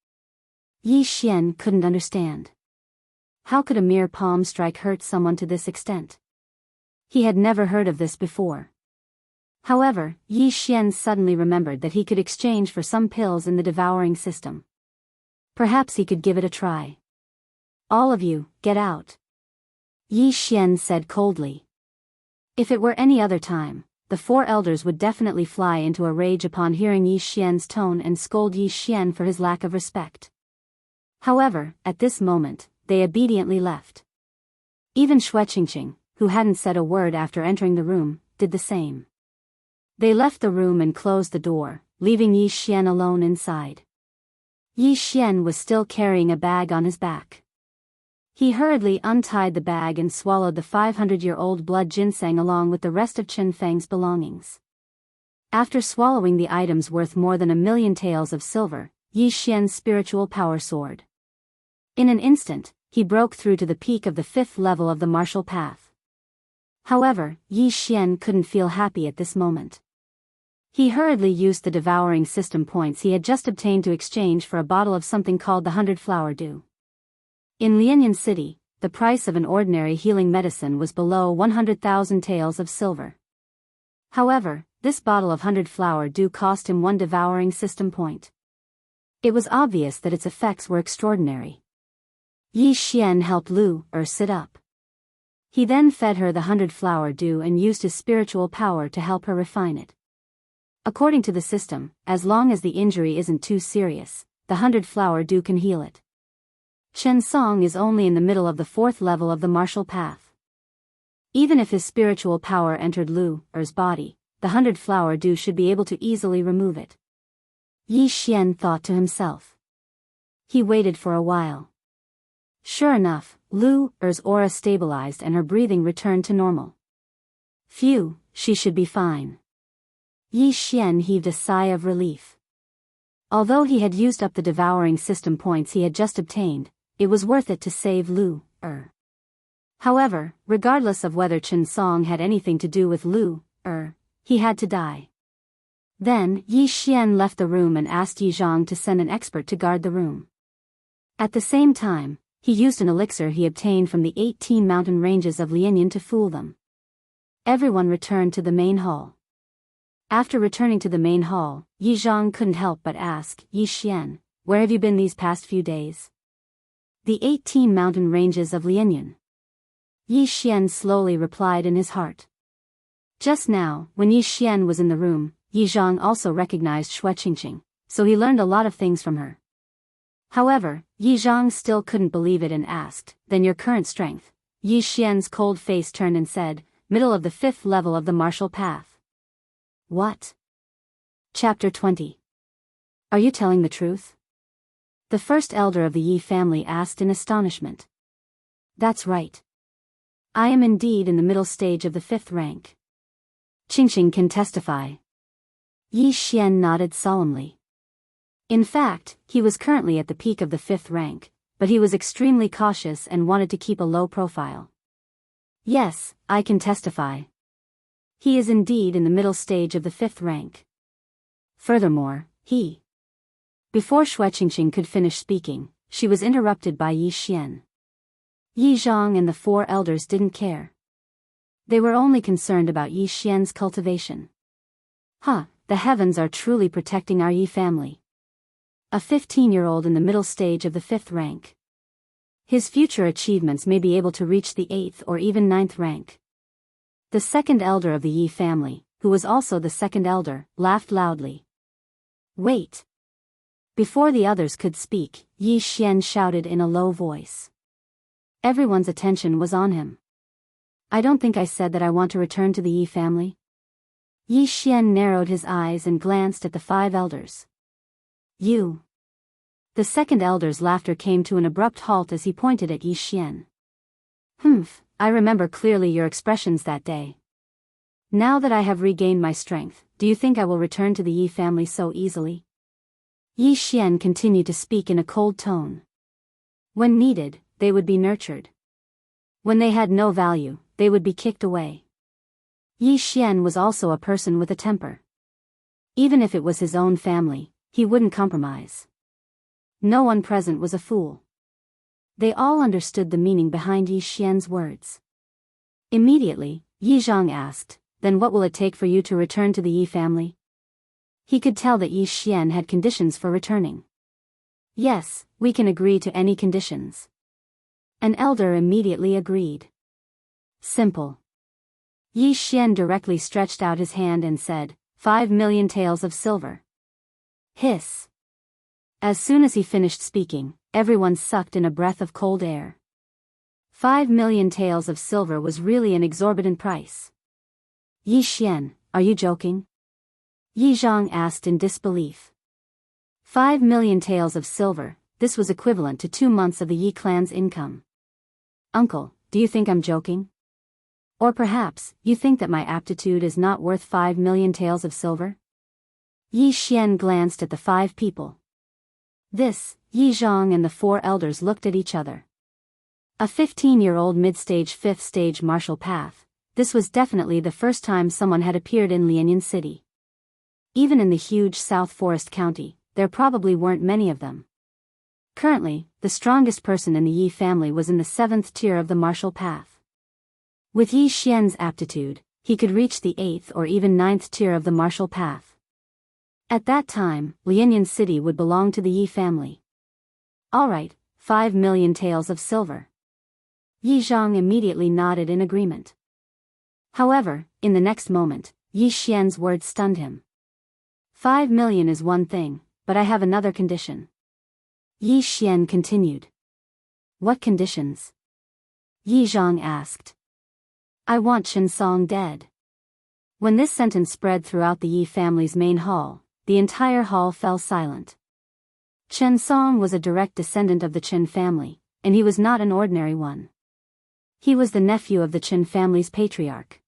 Yi Xian couldn't understand. How could a mere palm strike hurt someone to this extent? He had never heard of this before. However, Yi Xian suddenly remembered that he could exchange for some pills in the devouring system. Perhaps he could give it a try. All of you, get out. Yi Xian said coldly. If it were any other time, the four elders would definitely fly into a rage upon hearing Yi Xian's tone and scold Yi Xian for his lack of respect. However, at this moment, they obediently left. Even Xue Qingqing, who hadn't said a word after entering the room, did the same. They left the room and closed the door, leaving Yi Xian alone inside. Yi Xian was still carrying a bag on his back. He hurriedly untied the bag and swallowed the 500-year-old blood ginseng along with the rest of Chen Feng's belongings. After swallowing the items worth more than 1,000,000 taels of silver, Yi Xian's spiritual power soared. In an instant, he broke through to the peak of the 5th level of the martial path. However, Yi Xian couldn't feel happy at this moment. He hurriedly used the devouring system points he had just obtained to exchange for a bottle of something called the 100-flower dew. In Lianyan City, the price of an ordinary healing medicine was below 100,000 taels of silver. However, this bottle of 100-flower dew cost him 1 devouring system point. It was obvious that its effects were extraordinary. Yi Xian helped Lu Er sit up. He then fed her the 100-flower dew and used his spiritual power to help her refine it. According to the system, as long as the injury isn't too serious, the 100-flower dew can heal it. Chen Song is only in the middle of the 4th level of the martial path. Even if his spiritual power entered Lu Er's body, the 100-flower dew should be able to easily remove it. Yi Xian thought to himself. He waited for a while. Sure enough, Lu Er's aura stabilized and her breathing returned to normal. Phew, she should be fine. Yi Xian heaved a sigh of relief. Although he had used up the devouring system points he had just obtained, it was worth it to save Lu Er. However, regardless of whether Chen Song had anything to do with Lu Er, he had to die. Then, Yi Xian left the room and asked Yi Zhang to send an expert to guard the room. At the same time, he used an elixir he obtained from the 18 mountain ranges of Lianyan to fool them. Everyone returned to the main hall. After returning to the main hall, Yi Zhang couldn't help but ask, Yi Xian, where have you been these past few days? The 18 mountain ranges of Lianyan. Yi Xian slowly replied in his heart. Just now, when Yi Xian was in the room, Yi Zhang also recognized Xue Qingqing, so he learned a lot of things from her. However, Yi Zhang still couldn't believe it and asked, "Then your current strength?" Yi Xian's cold face turned and said, "Middle of the 5th level of the martial path." What? Chapter 20. Are you telling the truth? The first elder of the Yi family asked in astonishment. That's right. I am indeed in the middle stage of the 5th rank. Qingqing can testify. Yi Xian nodded solemnly. In fact, he was currently at the peak of the 5th rank, but he was extremely cautious and wanted to keep a low profile. Yes, I can testify. He is indeed in the middle stage of the 5th rank. Furthermore, Before Xue Qingqing could finish speaking, she was interrupted by Yi Xian. Yi Zhang and the 4 elders didn't care. They were only concerned about Yi Xian's cultivation. The heavens are truly protecting our Yi family. A 15-year-old in the middle stage of the 5th rank. His future achievements may be able to reach the 8th or even 9th rank. The second elder of the Yi family, who was also the second elder, laughed loudly. Wait! Before the others could speak, Yi Xian shouted in a low voice. Everyone's attention was on him. I don't think I said that I want to return to the Yi family. Yi Xian narrowed his eyes and glanced at the 5 elders. You. The second elder's laughter came to an abrupt halt as he pointed at Yi Xian. I remember clearly your expressions that day. Now that I have regained my strength, do you think I will return to the Yi family so easily? Yi Xian continued to speak in a cold tone. When needed, they would be nurtured. When they had no value, they would be kicked away. Yi Xian was also a person with a temper. Even if it was his own family, he wouldn't compromise. No one present was a fool. They all understood the meaning behind Yi Xian's words. Immediately, Yi Zhang asked, "Then what will it take for you to return to the Yi family?" He could tell that Yi Xian had conditions for returning. Yes, we can agree to any conditions. An elder immediately agreed. Simple. Yi Xian directly stretched out his hand and said, 5 million taels of silver. Hiss. As soon as he finished speaking, everyone sucked in a breath of cold air. 5 million taels of silver was really an exorbitant price. Yi Xian, are you joking? Yi Zhang asked in disbelief. 5 million taels of silver, this was equivalent to 2 months of the Yi clan's income. Uncle, do you think I'm joking? Or perhaps, you think that my aptitude is not worth 5 million taels of silver? Yi Xian glanced at the 5 people. This, Yi Zhang and the 4 elders looked at each other. A 15-year-old mid-stage 5th stage martial path, this was definitely the first time someone had appeared in Lianyan City. Even in the huge South Forest County, there probably weren't many of them. Currently, the strongest person in the Yi family was in the 7th tier of the martial path. With Yi Xian's aptitude, he could reach the 8th or even 9th tier of the martial path. At that time, Lianyan City would belong to the Yi family. Alright, 5 million taels of silver. Yi Zhang immediately nodded in agreement. However, in the next moment, Yi Xian's words stunned him. 5 million is one thing, but I have another condition. Yi Xian continued. What conditions? Yi Zhang asked. I want Chen Song dead. When this sentence spread throughout the Yi family's main hall, the entire hall fell silent. Chen Song was a direct descendant of the Chen family, and he was not an ordinary one. He was the nephew of the Chen family's patriarch.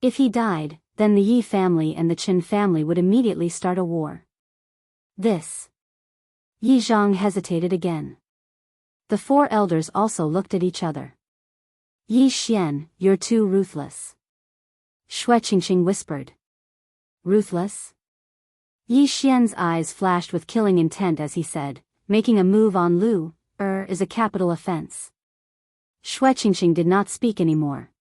If he died, then the Yi family and the Chen family would immediately start a war. Yi Zhang hesitated again. The 4 elders also looked at each other. Yi Xian, you're too ruthless. Xue Qingqing whispered. Ruthless? Yi Xian's eyes flashed with killing intent as he said, making a move on Lu, is a capital offense. Xue Qingqing did not speak anymore.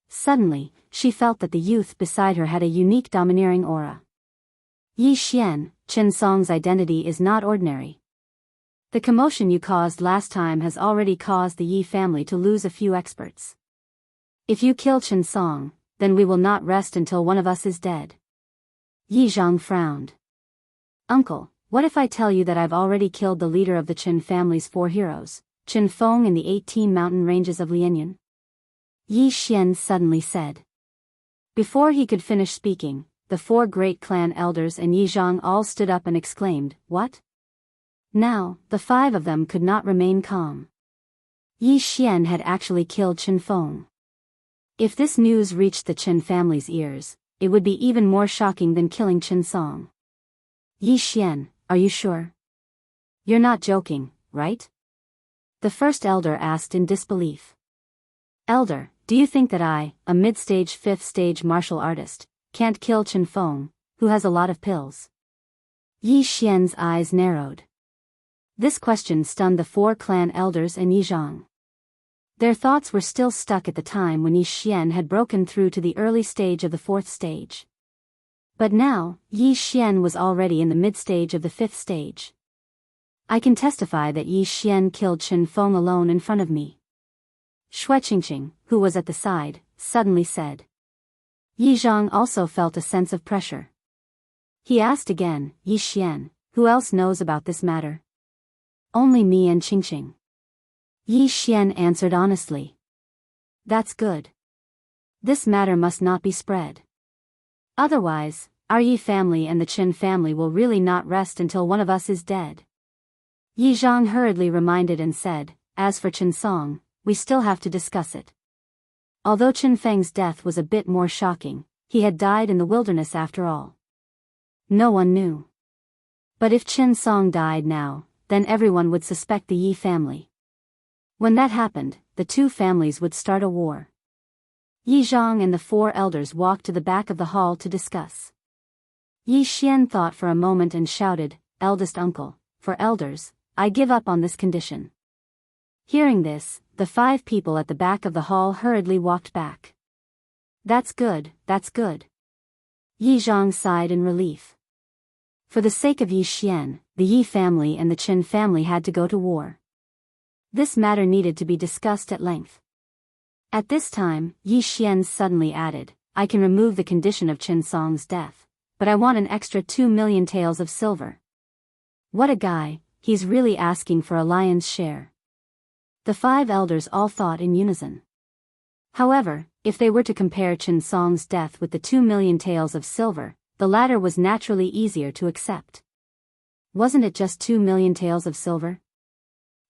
Suddenly, she felt that the youth beside her had a unique domineering aura. Yi Xian, Chen Song's identity is not ordinary. The commotion you caused last time has already caused the Yi family to lose a few experts. If you kill Chen Song, then we will not rest until one of us is dead. Yi Zhang frowned. Uncle, what if I tell you that I've already killed the leader of the Qin family's 4 heroes, Qin Feng, in the 18 mountain ranges of Lianyan? Yi Xian suddenly said. Before he could finish speaking, the 4 great clan elders and Yi Zhang all stood up and exclaimed, "What?" Now, the 5 of them could not remain calm. Yi Xian had actually killed Qin Feng. If this news reached the Qin family's ears, it would be even more shocking than killing Qin Song. Yi Xian, are you sure? You're not joking, right? The first elder asked in disbelief. Elder, do you think that I, a mid-stage 5th stage martial artist, can't kill Qin Feng, who has a lot of pills? Yi Xian's eyes narrowed. This question stunned the 4 clan elders and Yi Zhang. Their thoughts were still stuck at the time when Yi Xian had broken through to the early stage of the 4th stage. But now, Yi Xian was already in the mid-stage of the 5th stage. I can testify that Yi Xian killed Qin Feng alone in front of me. Shui Qingqing, who was at the side, suddenly said. Yi Zhang also felt a sense of pressure. He asked again, Yi Xian, who else knows about this matter? Only me and Qingqing. Yi Xian answered honestly. That's good. This matter must not be spread. Otherwise, our Yi family and the Qin family will really not rest until one of us is dead. Yi Zhang hurriedly reminded and said, as for Qin Song, we still have to discuss it. Although Qin Feng's death was a bit more shocking, he had died in the wilderness after all. No one knew. But if Qin Song died now, then everyone would suspect the Yi family. When that happened, the 2 families would start a war. Yi Zhang and the 4 elders walked to the back of the hall to discuss. Yi Xian thought for a moment and shouted, Eldest uncle, for elders, I give up on this condition. Hearing this, the 5 people at the back of the hall hurriedly walked back. That's good, that's good. Yi Zhang sighed in relief. For the sake of Yi Xian, the Yi family and the Qin family had to go to war. This matter needed to be discussed at length. At this time, Yi Xian suddenly added, I can remove the condition of Qin Song's death, but I want an extra 2 million taels of silver. What a guy, he's really asking for a lion's share. The 5 elders all thought in unison. However, if they were to compare Qin Song's death with the 2 million taels of silver, the latter was naturally easier to accept. Wasn't it just 2 million taels of silver?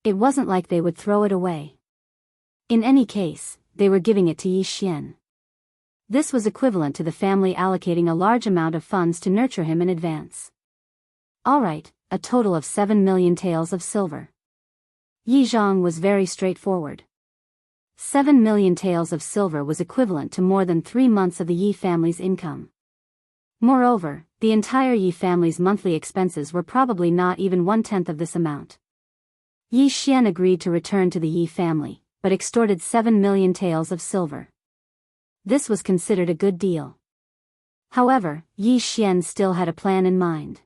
It wasn't like they would throw it away. In any case, they were giving it to Yi Xian. This was equivalent to the family allocating a large amount of funds to nurture him in advance. Alright, a total of 7 million taels of silver. Yi Zhang was very straightforward. 7 million taels of silver was equivalent to more than 3 months of the Yi family's income. Moreover, the entire Yi family's monthly expenses were probably not even 1/10 of this amount. Yi Xian agreed to return to the Yi family, but extorted 7 million taels of silver. This was considered a good deal. However, Yi Xian still had a plan in mind.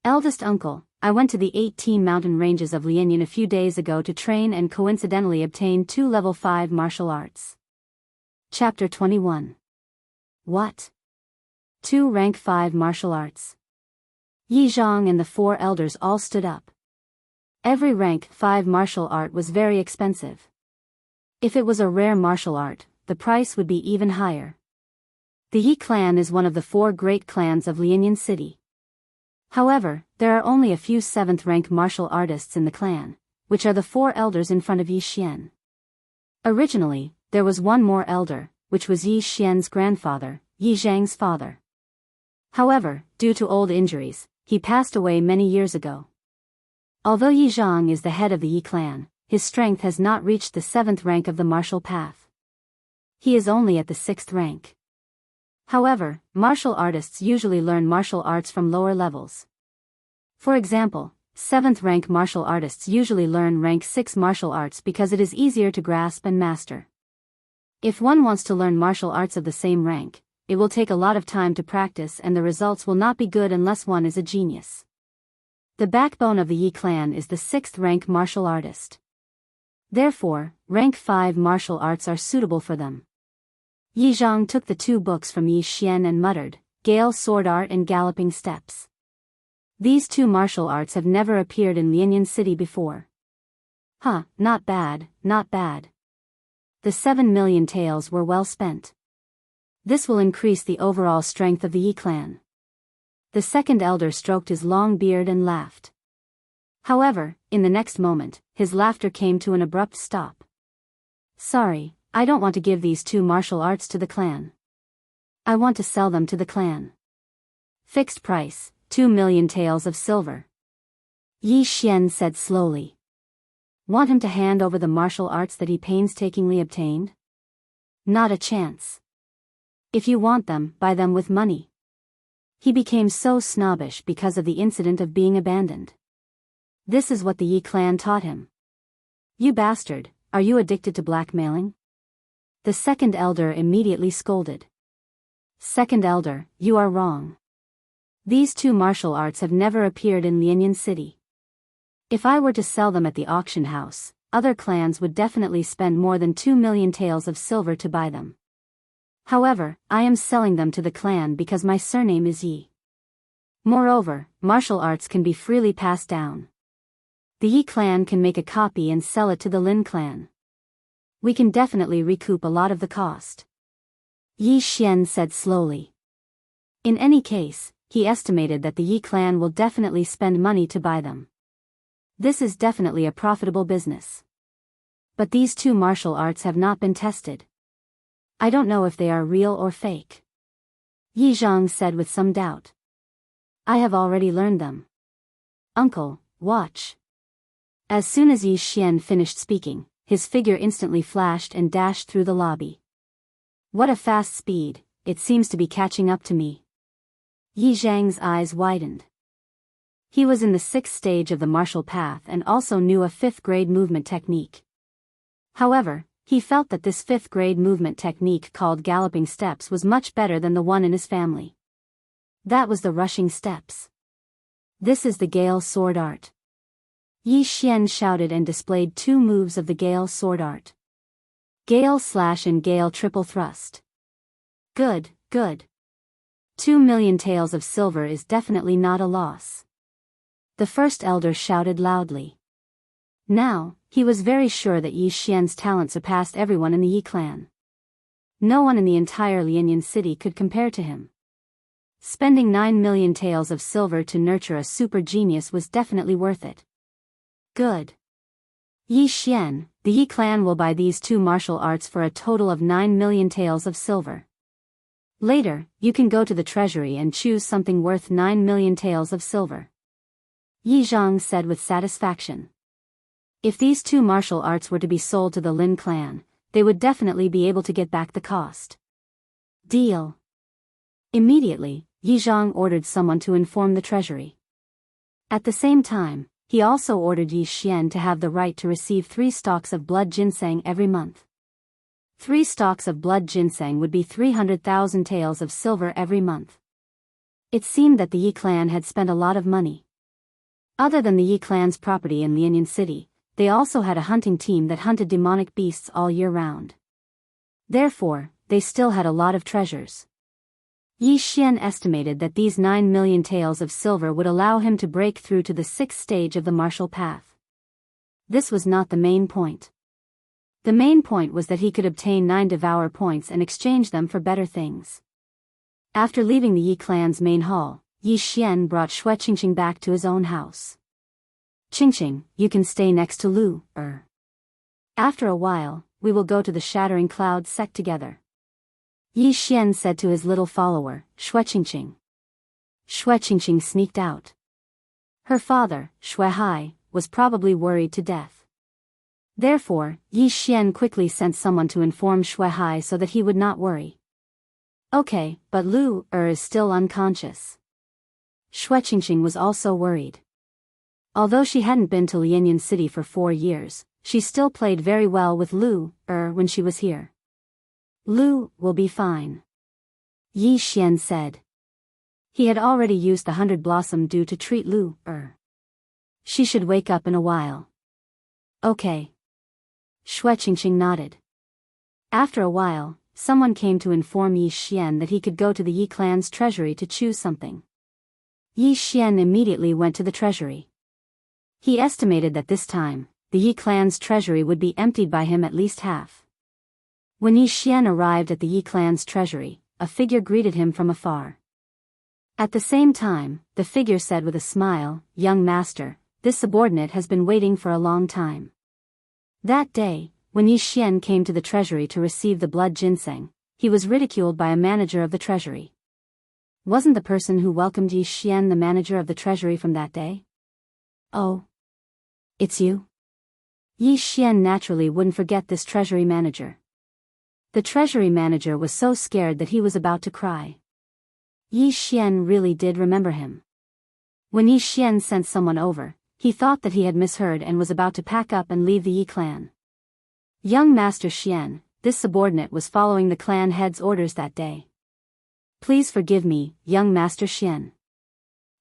Eldest uncle, I went to the 18 mountain ranges of Lianyan a few days ago to train and coincidentally obtained 2 level 5 martial arts. Chapter 21. What? 2 rank 5 martial arts. Yi Zhang and the 4 elders all stood up. Every rank 5 martial art was very expensive. If it was a rare martial art, the price would be even higher. The Yi clan is one of the 4 great clans of Lianyan City. However, there are only a few 7th rank martial artists in the clan, which are the 4 elders in front of Yi Xian. Originally, there was one more elder, which was Yi Xian's grandfather, Yi Zhang's father. However, due to old injuries, he passed away many years ago. Although Yi Zhang is the head of the Yi clan, his strength has not reached the 7th rank of the martial path. He is only at the 6th rank. However, martial artists usually learn martial arts from lower levels. For example, 7th rank martial artists usually learn rank 6 martial arts because it is easier to grasp and master. If one wants to learn martial arts of the same rank, it will take a lot of time to practice and the results will not be good unless one is a genius. The backbone of the Yi clan is the 6th rank martial artist. Therefore, rank 5 martial arts are suitable for them. Yi Zhang took the 2 books from Yi Xian and muttered, Gale Sword Art and Galloping Steps. These two martial arts have never appeared in Lianyan City before. Huh, not bad, not bad. The 7 million taels were well spent. This will increase the overall strength of the Yi clan. The second elder stroked his long beard and laughed. However, in the next moment, his laughter came to an abrupt stop. Sorry, I don't want to give these two martial arts to the clan. I want to sell them to the clan. Fixed price, 2 million taels of silver. Yi Xian said slowly. Want him to hand over the martial arts that he painstakingly obtained? Not a chance. If you want them, buy them with money. He became so snobbish because of the incident of being abandoned. This is what the Yi clan taught him. You bastard, are you addicted to blackmailing? The second elder immediately scolded. Second elder, you are wrong. These two martial arts have never appeared in Lianyan City. If I were to sell them at the auction house, other clans would definitely spend more than 2 million taels of silver to buy them. However, I am selling them to the clan because my surname is Yi. Moreover, martial arts can be freely passed down. The Yi clan can make a copy and sell it to the Lin clan. We can definitely recoup a lot of the cost. Yi Xian said slowly. In any case, he estimated that the Yi clan will definitely spend money to buy them. This is definitely a profitable business. But these two martial arts have not been tested. I don't know if they are real or fake. Yi Zhang said with some doubt. I have already learned them. Uncle, watch. As soon as Yi Xian finished speaking, his figure instantly flashed and dashed through the lobby. What a fast speed, it seems to be catching up to me. Yi Zhang's eyes widened. He was in the 6th stage of the martial path and also knew a 5th grade movement technique. However, he felt that this 5th grade movement technique called galloping steps was much better than the one in his family. That was the rushing steps. This is the Gale Sword Art. Yi Xian shouted and displayed 2 moves of the Gale Sword Art. Gale Slash and Gale Triple Thrust. Good, good. 2 million taels of silver is definitely not a loss. The first elder shouted loudly. Now, he was very sure that Yi Xian's talent surpassed everyone in the Yi clan. No one in the entire Lianyan City could compare to him. Spending 9 million taels of silver to nurture a super genius was definitely worth it. Good. Yi Xian, the Yi clan will buy these two martial arts for a total of 9 million taels of silver. Later, you can go to the treasury and choose something worth 9 million taels of silver. Yi Zhang said with satisfaction. If these two martial arts were to be sold to the Lin clan, they would definitely be able to get back the cost. Deal. Immediately, Yi Zhang ordered someone to inform the treasury. At the same time, he also ordered Yi Xian to have the right to receive 3 stalks of blood ginseng every month. 3 stalks of blood ginseng would be 300,000 taels of silver every month. It seemed that the Yi clan had spent a lot of money. Other than the Yi clan's property in Lianyan City, they also had a hunting team that hunted demonic beasts all year round. Therefore, they still had a lot of treasures. Yi Xian estimated that these 9 million taels of silver would allow him to break through to the 6th stage of the martial path. This was not the main point. The main point was that he could obtain 9 devour points and exchange them for better things. After leaving the Yi clan's main hall, Yi Xian brought Xue Qingqing back to his own house. Qingqing, you can stay next to Lu. After a while, we will go to the Shattering Cloud sect together. Yi Xian said to his little follower, Xue Qingqing. Xue Qingqing sneaked out. Her father, Xue Hai, was probably worried to death. Therefore, Yi Xian quickly sent someone to inform Xue Hai so that he would not worry. Okay, but Lu is still unconscious. Xue Qingqing was also worried. Although she hadn't been to Lianyan City for 4 years, she still played very well with Lu when she was here. Lu will be fine. Yi Xian said. He had already used the 100 Blossom Dew to treat Lu She should wake up in a while. Okay. Xue Qingqing nodded. After a while, someone came to inform Yi Xian that he could go to the Yi clan's treasury to choose something. Yi Xian immediately went to the treasury. He estimated that this time, the Yi clan's treasury would be emptied by him at least half. When Yi Xian arrived at the Yi clan's treasury, a figure greeted him from afar. At the same time, the figure said with a smile, "Young master, this subordinate has been waiting for a long time." That day, when Yi Xian came to the treasury to receive the blood ginseng, he was ridiculed by a manager of the treasury. Wasn't the person who welcomed Yi Xian the manager of the treasury from that day? "Oh. It's you?" Yi Xian naturally wouldn't forget this treasury manager. The treasury manager was so scared that he was about to cry. Yi Xian really did remember him. When Yi Xian sent someone over, he thought that he had misheard and was about to pack up and leave the Yi clan. "Young Master Xian, this subordinate was following the clan head's orders that day. Please forgive me, young Master Xian,"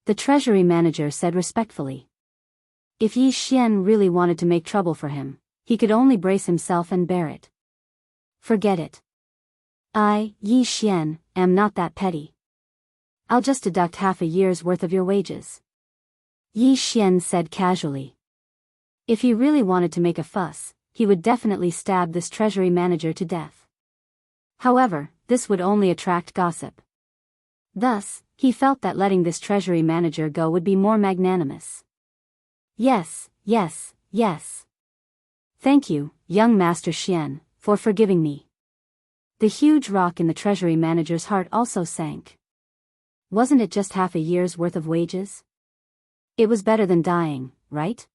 the treasury manager said respectfully. If Yi Xian really wanted to make trouble for him, he could only brace himself and bear it. "Forget it. I, Yi Xian, am not that petty. I'll just deduct half a year's worth of your wages," Yi Xian said casually. If he really wanted to make a fuss, he would definitely stab this treasury manager to death. However, this would only attract gossip. Thus, he felt that letting this treasury manager go would be more magnanimous. Yes. Thank you, young Master Xian, for forgiving me." The huge rock in the treasury manager's heart also sank. Wasn't it just half a year's worth of wages? It was better than dying, right?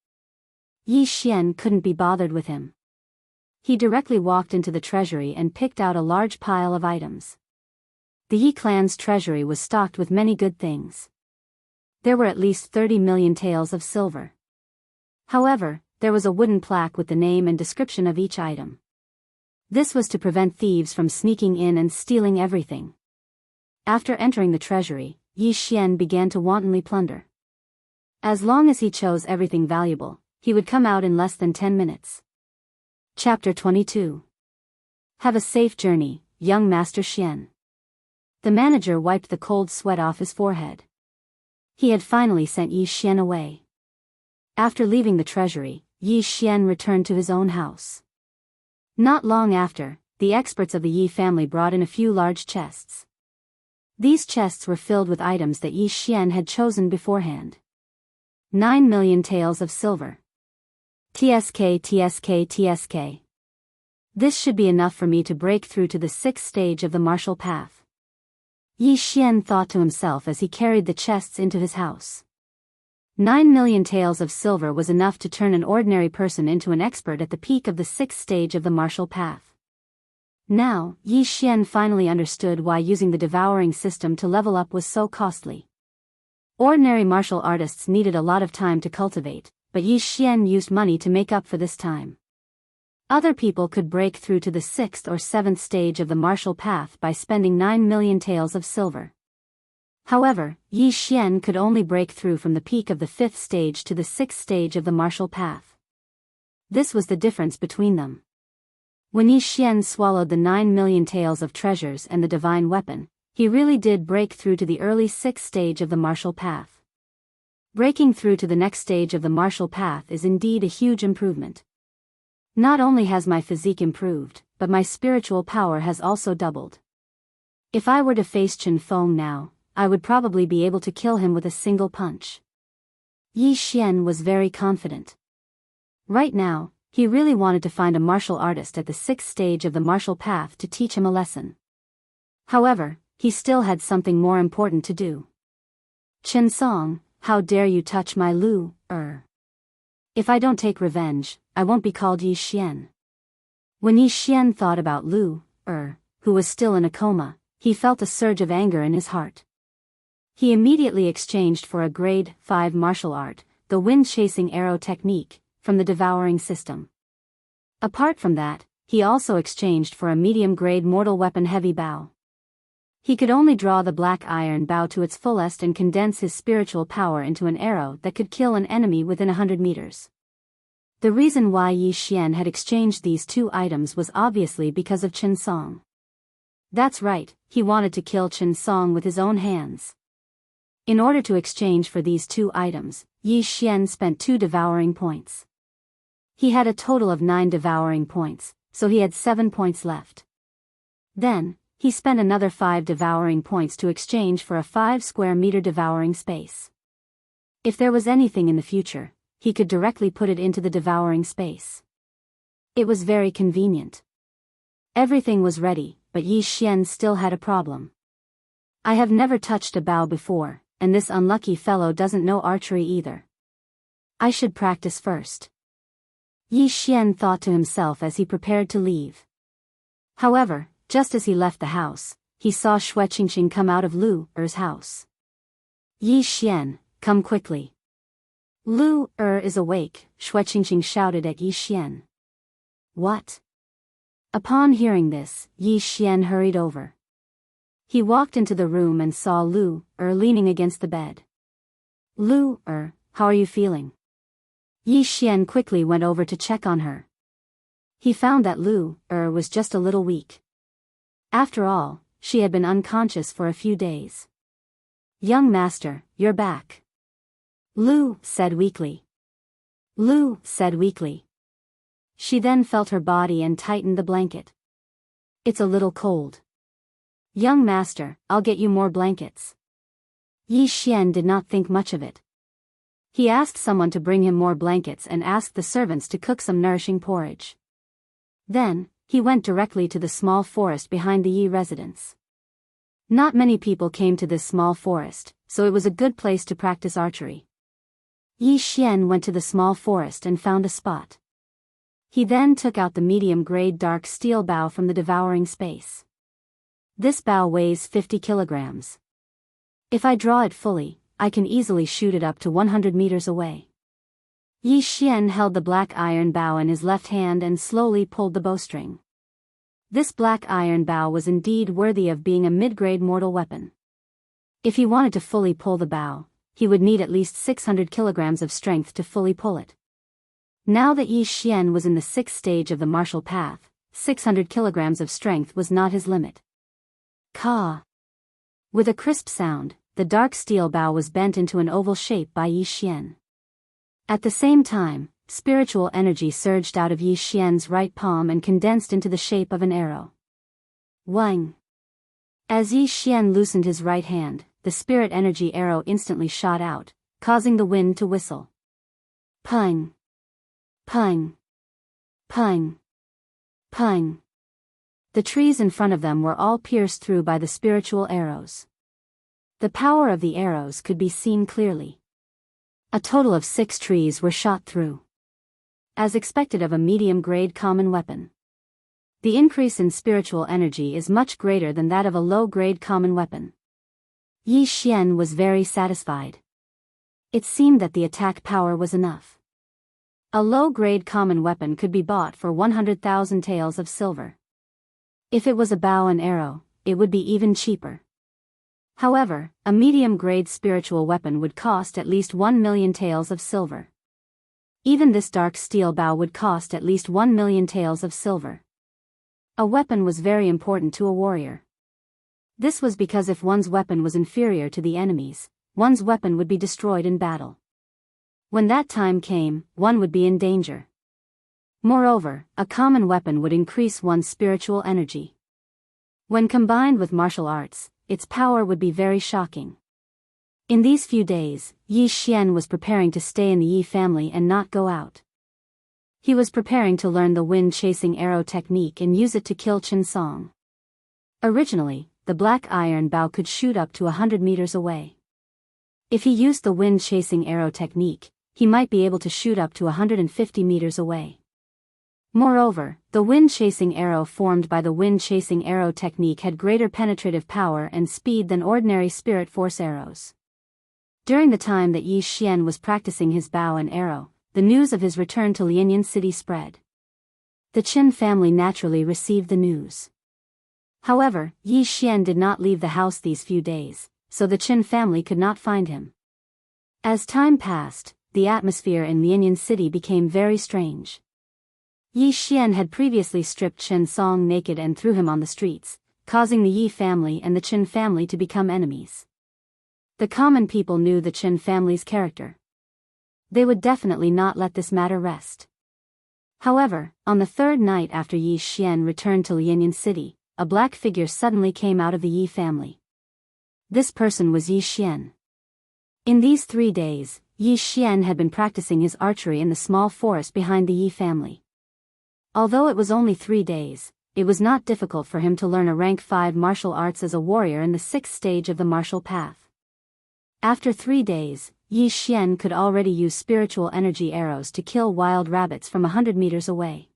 Yi Xian couldn't be bothered with him. He directly walked into the treasury and picked out a large pile of items. The Yi clan's treasury was stocked with many good things. There were at least 30 million taels of silver. However, there was a wooden plaque with the name and description of each item. This was to prevent thieves from sneaking in and stealing everything. After entering the treasury, Yi Xian began to wantonly plunder. As long as he chose everything valuable, he would come out in less than 10 minutes. Chapter 22. Have a safe journey, young Master Xian. The manager wiped the cold sweat off his forehead. He had finally sent Yi Xian away. After leaving the treasury, Yi Xian returned to his own house. Not long after, the experts of the Yi family brought in a few large chests. These chests were filled with items that Yi Xian had chosen beforehand. 9 million taels of silver. TSK. This should be enough for me to break through to the 6th stage of the martial path. Yi Xian thought to himself as he carried the chests into his house. 9 million taels of silver was enough to turn an ordinary person into an expert at the peak of the 6th stage of the martial path. Now, Yi Xian finally understood why using the devouring system to level up was so costly. Ordinary martial artists needed a lot of time to cultivate, but Yi Xian used money to make up for this time. Other people could break through to the 6th or 7th stage of the martial path by spending 9 million taels of silver. However, Yi Xian could only break through from the peak of the 5th stage to the 6th stage of the martial path. This was the difference between them. When Yi Xian swallowed the 9 million taels of treasures and the divine weapon, he really did break through to the early 6th stage of the martial path. Breaking through to the next stage of the martial path is indeed a huge improvement. Not only has my physique improved, but my spiritual power has also doubled. If I were to face Chen Feng now, I would probably be able to kill him with a single punch. Yi Xian was very confident. Right now, he really wanted to find a martial artist at the 6th stage of the martial path to teach him a lesson. However, he still had something more important to do. "Chen Song, how dare you touch my Lu, If I don't take revenge, I won't be called Yi Xian." When Yi Xian thought about Lu, who was still in a coma, he felt a surge of anger in his heart. He immediately exchanged for a grade 5 martial art, the wind-chasing arrow technique, from the devouring system. Apart from that, he also exchanged for a medium-grade mortal weapon heavy bow. He could only draw the black iron bow to its fullest and condense his spiritual power into an arrow that could kill an enemy within 100 meters. The reason why Yi Xian had exchanged these two items was obviously because of Chen Song. That's right, he wanted to kill Chen Song with his own hands. In order to exchange for these 2 items, Yi Xian spent 2 devouring points. He had a total of 9 devouring points, so he had 7 points left. Then, he spent another 5 devouring points to exchange for a 5 square meter devouring space. If there was anything in the future, he could directly put it into the devouring space. It was very convenient. Everything was ready, but Yi Xian still had a problem. I have never touched a bow before, and this unlucky fellow doesn't know archery either. I should practice first. Yi Xian thought to himself as he prepared to leave. However, just as he left the house, he saw Xue Qingqing come out of Lu Er's house. Yi Xian, come quickly. Lu Er is awake, Xue Qingqing shouted at Yi Xian. What? Upon hearing this, Yi Xian hurried over. He walked into the room and saw Lu Er leaning against the bed. Lu Er, how are you feeling? Yi Xian quickly went over to check on her. He found that Lu Er was just a little weak. After all, she had been unconscious for a few days. Young master, you're back. Lu said weakly. Lu said weakly. She then felt her body and tightened the blanket. It's a little cold. Young master, I'll get you more blankets. Yi Xian did not think much of it. He asked someone to bring him more blankets and asked the servants to cook some nourishing porridge. Then, he went directly to the small forest behind the Yi residence. Not many people came to this small forest, so it was a good place to practice archery. Yi Xian went to the small forest and found a spot. He then took out the medium-grade dark steel bow from the devouring space. This bow weighs 50 kilograms. If I draw it fully, I can easily shoot it up to 100 meters away. Yi Xian held the black iron bow in his left hand and slowly pulled the bowstring. This black iron bow was indeed worthy of being a mid-grade mortal weapon. If he wanted to fully pull the bow, he would need at least 600 kilograms of strength to fully pull it. Now that Yi Xian was in the 6th stage of the martial path, 600 kilograms of strength was not his limit. Ka! With a crisp sound, the dark steel bow was bent into an oval shape by Yi Xian. At the same time, spiritual energy surged out of Yi Xian's right palm and condensed into the shape of an arrow. Wang! As Yi Xian loosened his right hand, the spirit energy arrow instantly shot out, causing the wind to whistle. Pung! Pung! Pung! Pung! The trees in front of them were all pierced through by the spiritual arrows. The power of the arrows could be seen clearly. A total of 6 trees were shot through. As expected of a medium-grade common weapon. The increase in spiritual energy is much greater than that of a low-grade common weapon. Yi Xian was very satisfied. It seemed that the attack power was enough. A low-grade common weapon could be bought for 100,000 taels of silver. If it was a bow and arrow, it would be even cheaper. However, a medium-grade spiritual weapon would cost at least 1 million taels of silver. Even this dark steel bow would cost at least 1 million taels of silver. A weapon was very important to a warrior. This was because if one's weapon was inferior to the enemy's, one's weapon would be destroyed in battle. When that time came, one would be in danger. Moreover, a common weapon would increase one's spiritual energy. When combined with martial arts, its power would be very shocking. In these few days, Yi Xian was preparing to stay in the Yi family and not go out. He was preparing to learn the wind-chasing arrow technique and use it to kill Chen Song. Originally, the black iron bow could shoot up to 100 meters away. If he used the wind-chasing arrow technique, he might be able to shoot up to 150 meters away. Moreover, the wind-chasing arrow formed by the wind-chasing arrow technique had greater penetrative power and speed than ordinary spirit force arrows. During the time that Yi Xian was practicing his bow and arrow, the news of his return to Lianyan City spread. The Qin family naturally received the news. However, Yi Xian did not leave the house these few days, so the Qin family could not find him. As time passed, the atmosphere in Lianyan City became very strange. Yi Xian had previously stripped Chen Song naked and threw him on the streets, causing the Yi family and the Qin family to become enemies. The common people knew the Qin family's character. They would definitely not let this matter rest. However, on the third night after Yi Xian returned to Lianyan City, a black figure suddenly came out of the Yi family. This person was Yi Xian. In these 3 days, Yi Xian had been practicing his archery in the small forest behind the Yi family. Although it was only 3 days, it was not difficult for him to learn a rank 5 martial arts as a warrior in the 6th stage of the martial path. After 3 days, Yi Xian could already use spiritual energy arrows to kill wild rabbits from 100 meters away.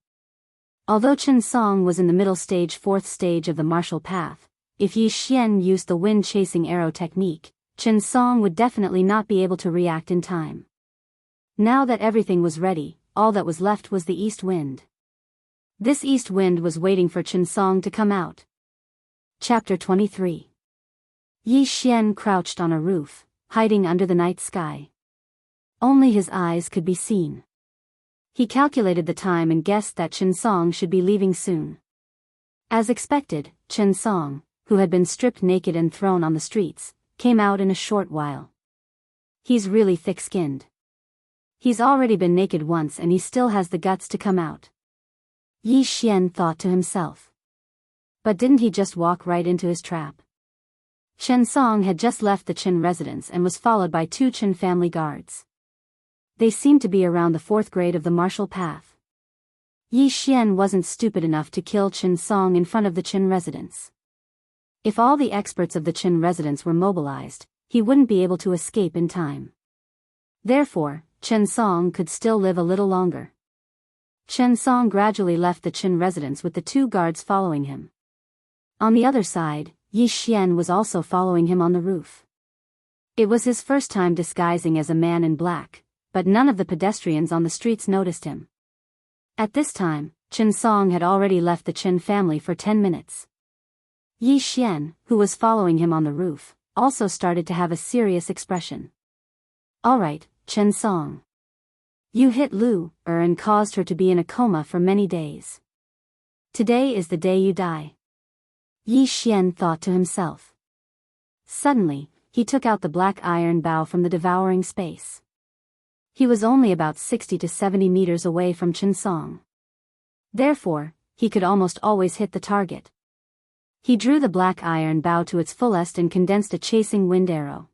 Although Chen Song was in the middle stage 4th stage of the martial path, if Yi Xian used the wind-chasing arrow technique, Chen Song would definitely not be able to react in time. Now that everything was ready, all that was left was the east wind. This east wind was waiting for Chen Song to come out. Chapter 23. Yi Xian crouched on a roof, hiding under the night sky. Only his eyes could be seen. He calculated the time and guessed that Chen Song should be leaving soon. As expected, Chen Song, who had been stripped naked and thrown on the streets, came out in a short while. He's really thick-skinned. He's already been naked once and he still has the guts to come out. Yi Xian thought to himself. But didn't he just walk right into his trap? Chen Song had just left the Qin residence and was followed by 2 Qin family guards. They seemed to be around the 4th grade of the martial path. Yi Xian wasn't stupid enough to kill Chen Song in front of the Qin residence. If all the experts of the Qin residence were mobilized, he wouldn't be able to escape in time. Therefore, Chen Song could still live a little longer. Chen Song gradually left the Qin residence with the 2 guards following him. On the other side, Yi Xian was also following him on the roof. It was his first time disguising as a man in black, but none of the pedestrians on the streets noticed him. At this time, Chen Song had already left the Qin family for 10 minutes. Yi Xian, who was following him on the roof, also started to have a serious expression. Alright, Chen Song. You hit Lu Er and caused her to be in a coma for many days. Today is the day you die. Yi Xian thought to himself. Suddenly, he took out the black iron bow from the devouring space. He was only about 60 to 70 meters away from Chen Song. Therefore, he could almost always hit the target. He drew the black iron bow to its fullest and condensed a chasing wind arrow.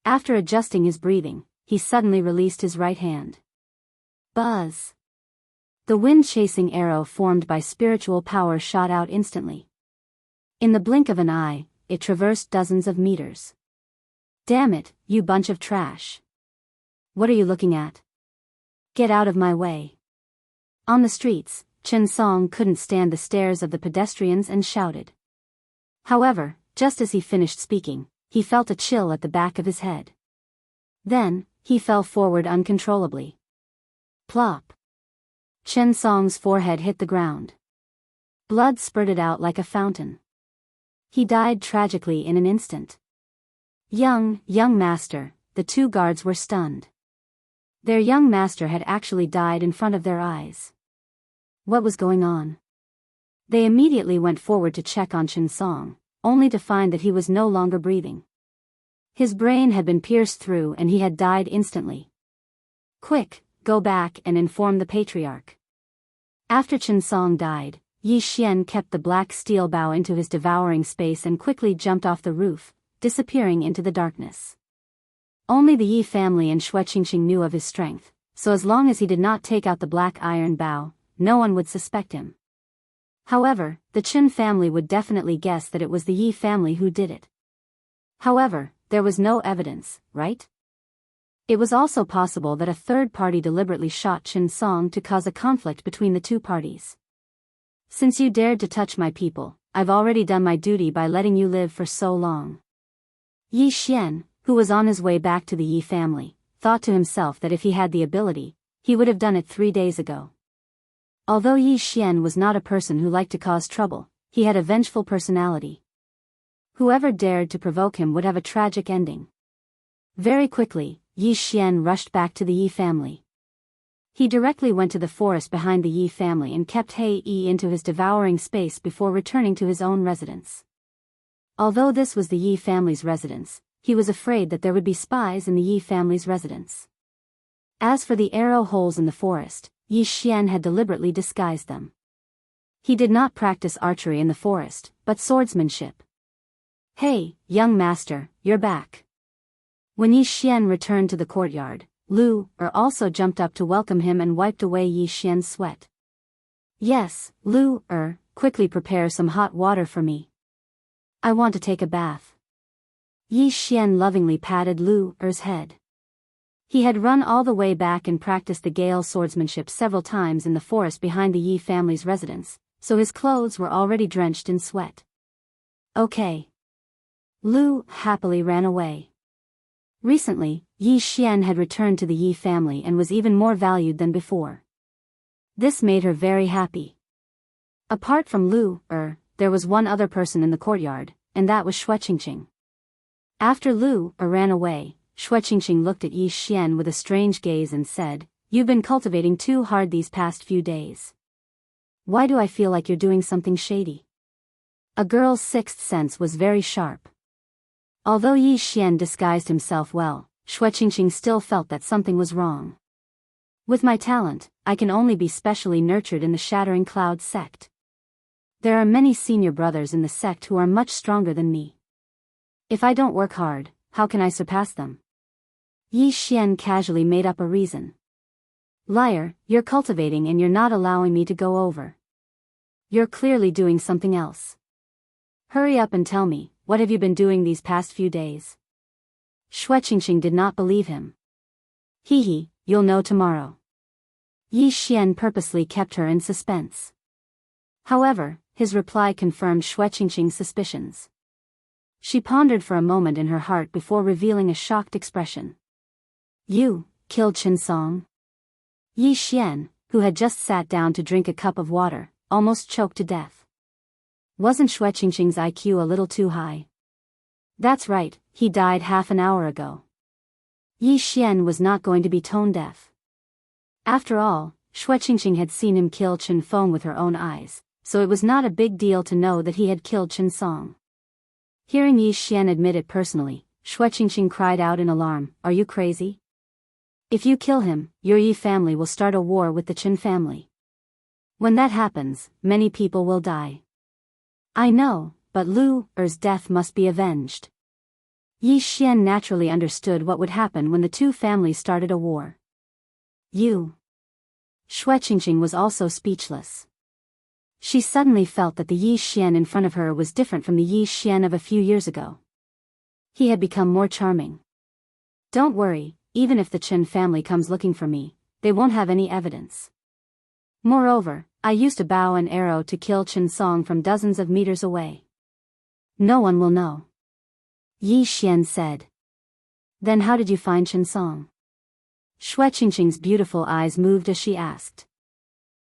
After adjusting his breathing, he suddenly released his right hand. Buzz! The wind-chasing arrow formed by spiritual power shot out instantly. In the blink of an eye, it traversed dozens of meters. Damn it, you bunch of trash. What are you looking at? Get out of my way. On the streets, Chen Song couldn't stand the stares of the pedestrians and shouted. However, just as he finished speaking, he felt a chill at the back of his head. Then, he fell forward uncontrollably. Plop! Chen Song's forehead hit the ground. Blood spurted out like a fountain. He died tragically in an instant. Young master, the 2 guards were stunned. Their young master had actually died in front of their eyes. What was going on? They immediately went forward to check on Chen Song, only to find that he was no longer breathing. His brain had been pierced through and he had died instantly. Quick, go back and inform the patriarch. After Chen Song died, Yi Xian kept the black steel bow into his devouring space and quickly jumped off the roof, disappearing into the darkness. Only the Yi family and Xue Qingxing knew of his strength, so as long as he did not take out the black iron bow, no one would suspect him. However, the Qin family would definitely guess that it was the Yi family who did it. However, there was no evidence, right? It was also possible that a third party deliberately shot Chen Song to cause a conflict between the 2 parties. Since you dared to touch my people, I've already done my duty by letting you live for so long. Yi Xian, who was on his way back to the Yi family, thought to himself that if he had the ability, he would have done it 3 days ago. Although Yi Xian was not a person who liked to cause trouble, he had a vengeful personality. Whoever dared to provoke him would have a tragic ending. Very quickly, Yi Xian rushed back to the Yi family. He directly went to the forest behind the Yi family and kept Yi into his devouring space before returning to his own residence. Although this was the Yi family's residence, he was afraid that there would be spies in the Yi family's residence. As for the arrow holes in the forest, Yi Xian had deliberately disguised them. He did not practice archery in the forest, but swordsmanship. "Hey, young master, you're back." When Yi Xian returned to the courtyard, Lu also jumped up to welcome him and wiped away Yi Xian's sweat. "Yes, Lu quickly prepare some hot water for me. I want to take a bath." Yi Xian lovingly patted Lu's head. He had run all the way back and practiced the Gale swordsmanship several times in the forest behind the Yi family's residence, so his clothes were already drenched in sweat. "Okay." Lu happily ran away. Recently, Yi Xian had returned to the Yi family and was even more valued than before. This made her very happy. Apart from Lu there was one other person in the courtyard, and that was Shueqingqing. After Lu ran away, Shueqingqing looked at Yi Xian with a strange gaze and said, "You've been cultivating too hard these past few days. Why do I feel like you're doing something shady?" A girl's sixth sense was very sharp. Although Yi Xian disguised himself well, Shueqingqing still felt that something was wrong. "With my talent, I can only be specially nurtured in the Shattering Cloud sect. There are many senior brothers in the sect who are much stronger than me. If I don't work hard, how can I surpass them?" Yi Xian casually made up a reason. "Liar, you're cultivating and you're not allowing me to go over. You're clearly doing something else. Hurry up and tell me, what have you been doing these past few days?" Shueqingqing did not believe him. "Hee, you'll know tomorrow." Yi Xian purposely kept her in suspense. However, his reply confirmed Shueqingqing's suspicions. She pondered for a moment in her heart before revealing a shocked expression. "You killed Qin Song?" Yi Xian, who had just sat down to drink a cup of water, almost choked to death. Wasn't Shueqingqing's IQ a little too high? "That's right, he died half an hour ago." Yi Xian was not going to be tone deaf. After all, Shueqingqing had seen him kill Qin Feng with her own eyes, so it was not a big deal to know that he had killed Qin Song. Hearing Yi Xian admit it personally, Shueqingqing cried out in alarm, "Are you crazy? If you kill him, your Yi family will start a war with the Qin family. When that happens, many people will die." "I know, but Lu's death must be avenged." Yi Xian naturally understood what would happen when the two families started a war. "You." Shueqingqing was also speechless. She suddenly felt that the Yi Xian in front of her was different from the Yi Xian of a few years ago. He had become more charming. "Don't worry, even if the Qin family comes looking for me, they won't have any evidence. Moreover, I used a bow and arrow to kill Qin Song from dozens of meters away. No one will know." Yi Xian said. "Then how did you find Qin Song?" Shueqingqing's beautiful eyes moved as she asked.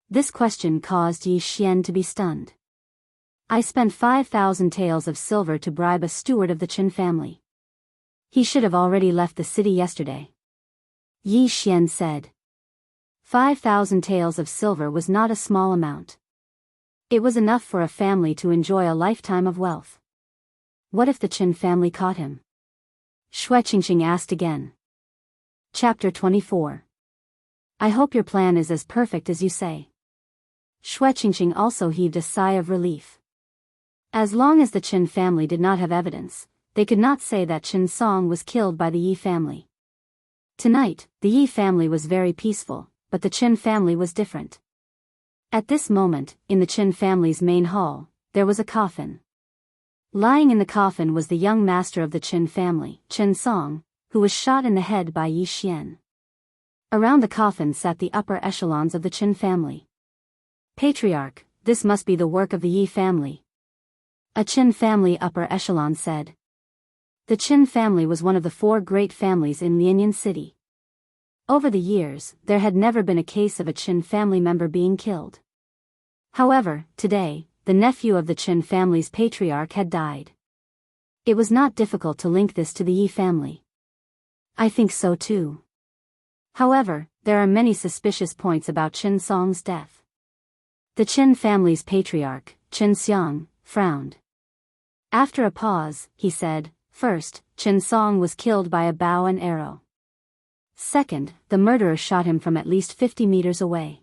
This question caused Yi Xian to be stunned. "I spent 5,000 taels of silver to bribe a steward of the Qin family. He should have already left the city yesterday." Yi Xian said. 5,000 taels of silver was not a small amount. It was enough for a family to enjoy a lifetime of wealth. What if the Qin family caught him? Shueqingqing asked again. Chapter 24. I hope your plan is as perfect as you say. Shueqingqing also heaved a sigh of relief. As long as the Qin family did not have evidence, they could not say that Qin Song was killed by the Yi family. Tonight, the Yi family was very peaceful, but the Qin family was different. At this moment, in the Qin family's main hall, there was a coffin. Lying in the coffin was the young master of the Qin family, Qin Song, who was shot in the head by Yi Xian. Around the coffin sat the upper echelons of the Qin family. Patriarch, this must be the work of the Yi family. A Qin family upper echelon said. The Qin family was one of the 4 great families in Lianyan City. Over the years, there had never been a case of a Qin family member being killed. However, today, the nephew of the Qin family's patriarch had died. It was not difficult to link this to the Yi family. I think so too. However, there are many suspicious points about Qin Song's death. The Qin family's patriarch, Qin Xiang, frowned. After a pause, he said, "First, Qin Song was killed by a bow and arrow. Second, the murderer shot him from at least 50 meters away.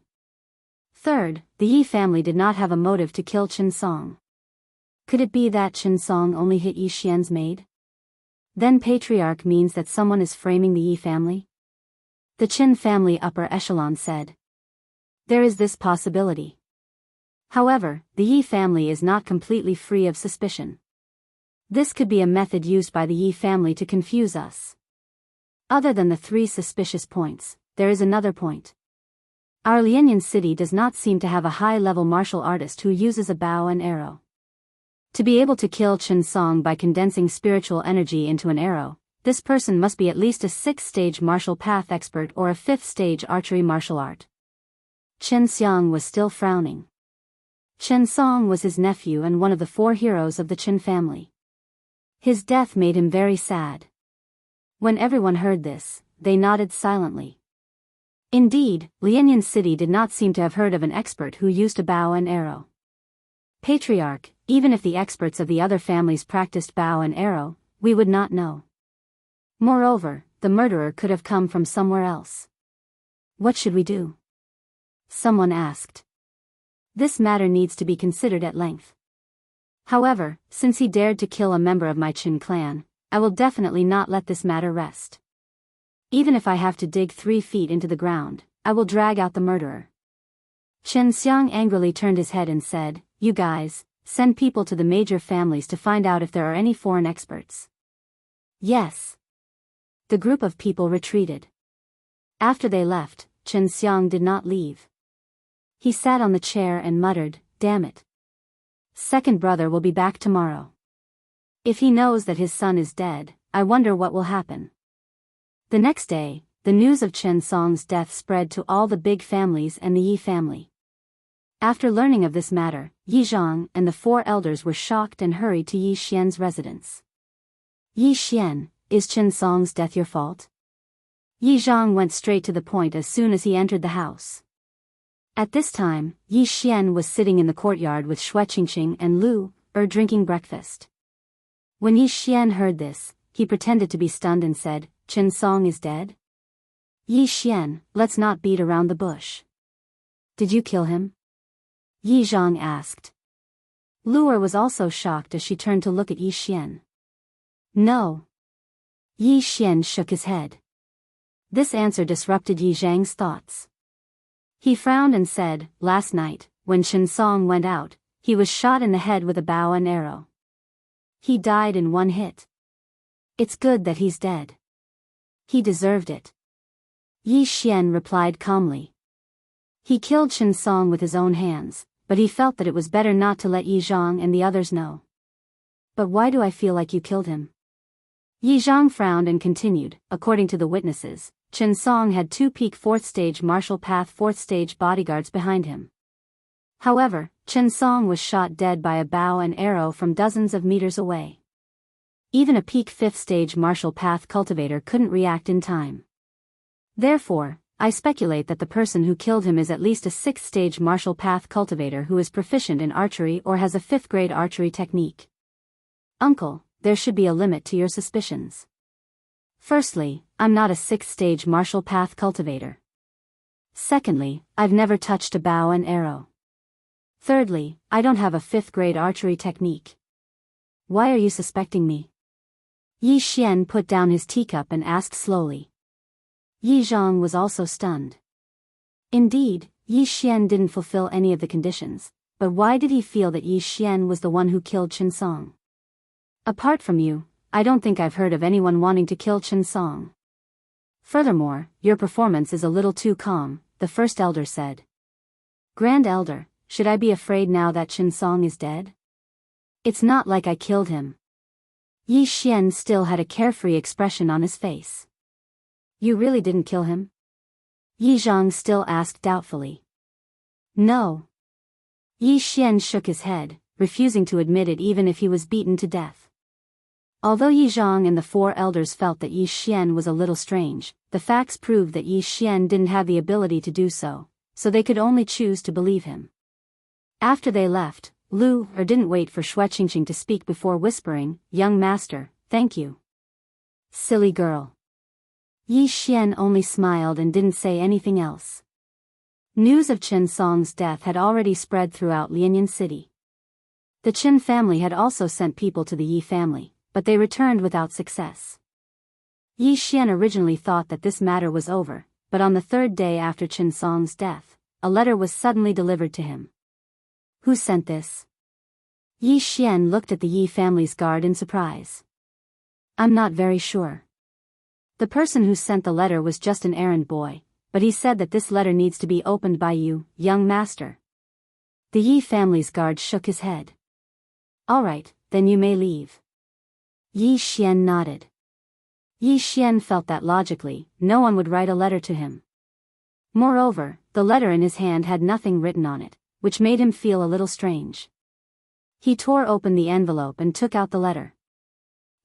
Third, the Yi family did not have a motive to kill Qin Song. Could it be that Qin Song only hit Yi Xian's maid? Then patriarch means that someone is framing the Yi family?" The Qin family upper echelon said. "There is this possibility. However, the Yi family is not completely free of suspicion. This could be a method used by the Yi family to confuse us. Other than the 3 suspicious points, there is another point. Our Lianyan city does not seem to have a high-level martial artist who uses a bow and arrow. To be able to kill Qin Song by condensing spiritual energy into an arrow, this person must be at least a 6th-stage martial path expert or a 5th-stage archery martial art." Qin Xiang was still frowning. Qin Song was his nephew and one of the 4 heroes of the Qin family. His death made him very sad. When everyone heard this, they nodded silently. Indeed, Lianyan City did not seem to have heard of an expert who used a bow and arrow. Patriarch, even if the experts of the other families practiced bow and arrow, we would not know. Moreover, the murderer could have come from somewhere else. "What should we do?" someone asked. "This matter needs to be considered at length. However, since he dared to kill a member of my Qin clan, I will definitely not let this matter rest. Even if I have to dig 3 feet into the ground, I will drag out the murderer." Qin Xiang angrily turned his head and said, "You guys, send people to the major families to find out if there are any foreign experts." "Yes." The group of people retreated. After they left, Qin Xiang did not leave. He sat on the chair and muttered, "Damn it. Second brother will be back tomorrow. If he knows that his son is dead, I wonder what will happen." The next day, the news of Qin Song's death spread to all the big families and the Yi family. After learning of this matter, Yi Zhang and the 4 elders were shocked and hurried to Yi Xian's residence. "Yi Xian, is Qin Song's death your fault?" Yi Zhang went straight to the point as soon as he entered the house. At this time, Yi Xian was sitting in the courtyard with Xue Qingqing and Lu drinking breakfast. When Yi Xian heard this, he pretended to be stunned and said, "Qin Song is dead? Yi Xian, let's not beat around the bush. Did you kill him?" Yi Zhang asked. Lu was also shocked as she turned to look at Yi Xian. "No." Yi Xian shook his head. This answer disrupted Yi Zhang's thoughts. He frowned and said, "Last night, when Qin Song went out, he was shot in the head with a bow and arrow. He died in 1 hit. It's good that he's dead. He deserved it." Yi Xian replied calmly. He killed Qin Song with his own hands, but he felt that it was better not to let Yi Zhang and the others know. "But why do I feel like you killed him?" Yi Zhang frowned and continued, "According to the witnesses, Qin Song had 2 peak 4th stage martial path 4th stage bodyguards behind him. However, Qin Song was shot dead by a bow and arrow from dozens of meters away. Even a peak 5th stage martial path cultivator couldn't react in time. Therefore, I speculate that the person who killed him is at least a 6th stage martial path cultivator who is proficient in archery or has a 5th grade archery technique. Uncle, there should be a limit to your suspicions. Firstly, I'm not a 6th stage martial path cultivator. Secondly, I've never touched a bow and arrow. Thirdly, I don't have a 5th grade archery technique. Why are you suspecting me?" Yi Xian put down his teacup and asked slowly. Yi Zhang was also stunned. Indeed, Yi Xian didn't fulfill any of the conditions, but why did he feel that Yi Xian was the one who killed Qin Song? "Apart from you, I don't think I've heard of anyone wanting to kill Qin Song. Furthermore, your performance is a little too calm," the first elder said. "Grand Elder, should I be afraid now that Qin Song is dead? It's not like I killed him." Yi Xian still had a carefree expression on his face. "You really didn't kill him?" Yi Zhang still asked doubtfully. "No." Yi Xian shook his head, refusing to admit it even if he was beaten to death. Although Yi Zhang and the four elders felt that Yi Xian was a little strange, the facts proved that Yi Xian didn't have the ability to do so, so they could only choose to believe him. After they left, Lu Er didn't wait for Xue Qingqing to speak before whispering, "Young master, thank you." Silly girl. Yi Xian only smiled and didn't say anything else. News of Chen Song's death had already spread throughout Lianyan City. The Chen family had also sent people to the Yi family, but they returned without success. Yi Xian originally thought that this matter was over, but on the third day after Chen Song's death, a letter was suddenly delivered to him. Who sent this? Yi Xian looked at the Yi family's guard in surprise. I'm not very sure. The person who sent the letter was just an errand boy, but he said that this letter needs to be opened by you, young master. The Yi family's guard shook his head. All right, then you may leave. Yi Xian nodded. Yi Xian felt that logically, no one would write a letter to him. Moreover, the letter in his hand had nothing written on it, which made him feel a little strange. He tore open the envelope and took out the letter.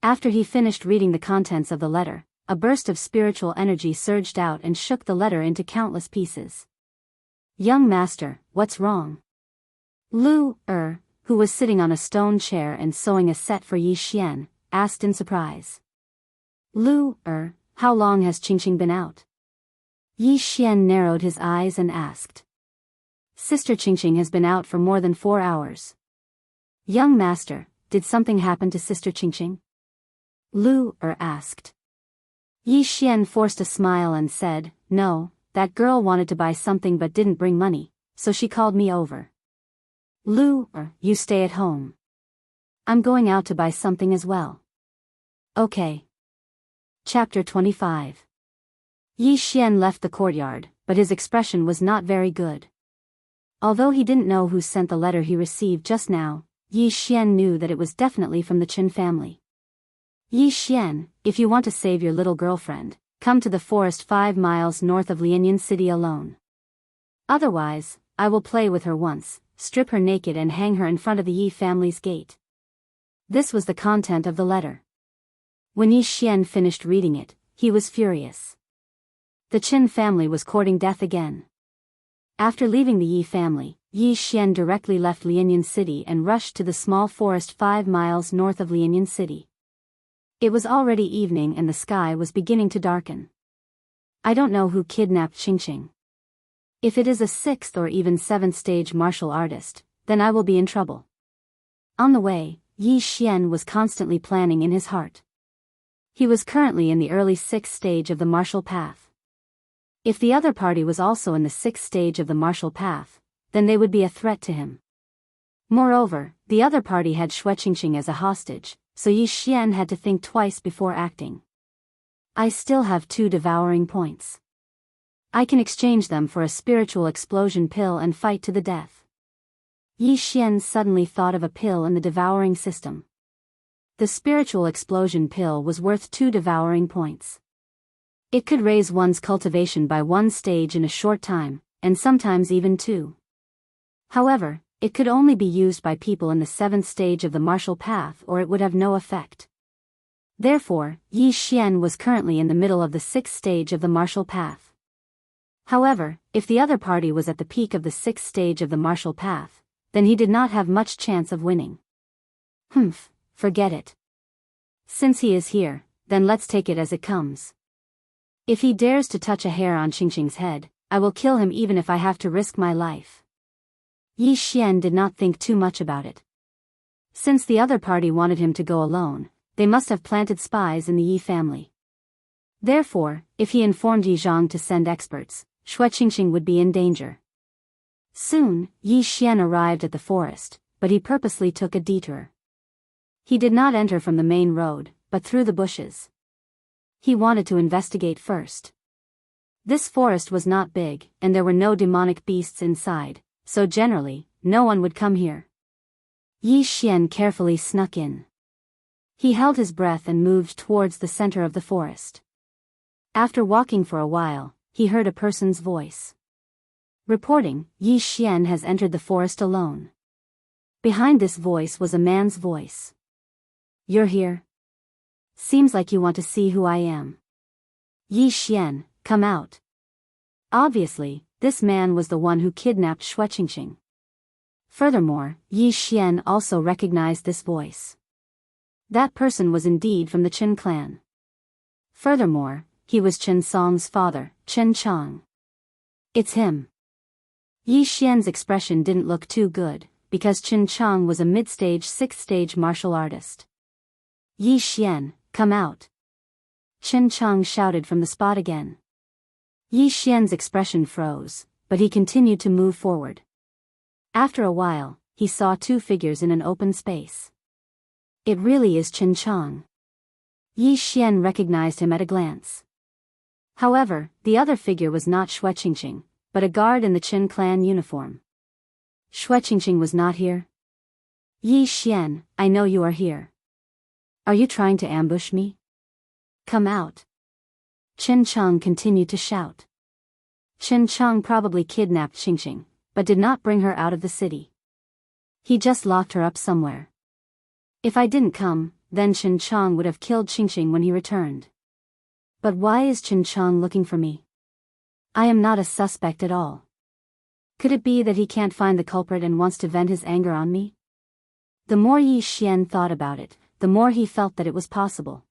After he finished reading the contents of the letter, a burst of spiritual energy surged out and shook the letter into countless pieces. Young master, what's wrong? Lu Er, who was sitting on a stone chair and sewing a set for Yi Xian, asked in surprise. Lu Er, how long has Qingqing been out? Yi Xian narrowed his eyes and asked. Sister Qingqing has been out for more than 4 hours. Young master, did something happen to Sister Qingqing? Lu Er asked. Yi Xian forced a smile and said, No, that girl wanted to buy something but didn't bring money, so she called me over. Lu Er, you stay at home. I'm going out to buy something as well. Okay. Chapter 25. Yi Xian left the courtyard, but his expression was not very good. Although he didn't know who sent the letter he received just now, Yi Xian knew that it was definitely from the Qin family. Yi Xian, if you want to save your little girlfriend, come to the forest 5 miles north of Lianyan City alone. Otherwise, I will play with her once, strip her naked and hang her in front of the Yi family's gate. This was the content of the letter. When Yi Xian finished reading it, he was furious. The Qin family was courting death again. After leaving the Yi family, Yi Xian directly left Lianyan City and rushed to the small forest 5 miles north of Lianyan City. It was already evening and the sky was beginning to darken. I don't know who kidnapped Qingqing. If it is a 6th or even 7th stage martial artist, then I will be in trouble. On the way, Yi Xian was constantly planning in his heart. He was currently in the early 6th stage of the martial path. If the other party was also in the 6th stage of the martial path, then they would be a threat to him. Moreover, the other party had Xue Qingqing as a hostage, so Yi Xian had to think twice before acting. I still have 2 devouring points. I can exchange them for a spiritual explosion pill and fight to the death. Yi Xian suddenly thought of a pill in the devouring system. The spiritual explosion pill was worth 2 devouring points. It could raise one's cultivation by 1 stage in a short time, and sometimes even 2. However, it could only be used by people in the 7th stage of the martial path or it would have no effect. Therefore, Yi Xian was currently in the middle of the 6th stage of the martial path. However, if the other party was at the peak of the 6th stage of the martial path, then he did not have much chance of winning. Forget it. Since he is here, then let's take it as it comes. If he dares to touch a hair on Qingqing's head, I will kill him even if I have to risk my life. Yi Xian did not think too much about it. Since the other party wanted him to go alone, they must have planted spies in the Yi family. Therefore, if he informed Yi Zhang to send experts, Xue Qingqing would be in danger. Soon, Yi Xian arrived at the forest, but he purposely took a detour. He did not enter from the main road, but through the bushes. He wanted to investigate first. This forest was not big, and there were no demonic beasts inside, so generally, no one would come here. Yi Xian carefully snuck in. He held his breath and moved towards the center of the forest. After walking for a while, he heard a person's voice. Reporting, Yi Xian has entered the forest alone. Behind this voice was a man's voice. You're here? Seems like you want to see who I am. Yi Xian, come out. Obviously, this man was the one who kidnapped Xue Qingqing. Furthermore, Yi Xian also recognized this voice. That person was indeed from the Qin clan. Furthermore, he was Chen Song's father, Chen Chong. It's him. Yi Xian's expression didn't look too good, because Chen Chong was a mid-stage 6th-stage martial artist. Yi Xian, come out. Chen Chong shouted from the spot again. Yi Xian's expression froze, but he continued to move forward. After a while, he saw two figures in an open space. It really is Chen Chong. Yi Xian recognized him at a glance. However, the other figure was not Xue Qingqing, but a guard in the Qin clan uniform. Xue Qingqing was not here? Yi Xian, I know you are here. Are you trying to ambush me? Come out. Chen Chong continued to shout. Chen Chong probably kidnapped Qingqing, but did not bring her out of the city. He just locked her up somewhere. If I didn't come, then Chen Chong would have killed Qingqing when he returned. But why is Chen Chong looking for me? I am not a suspect at all. Could it be that he can't find the culprit and wants to vent his anger on me? The more Yi Xian thought about it, the more he felt that it was possible.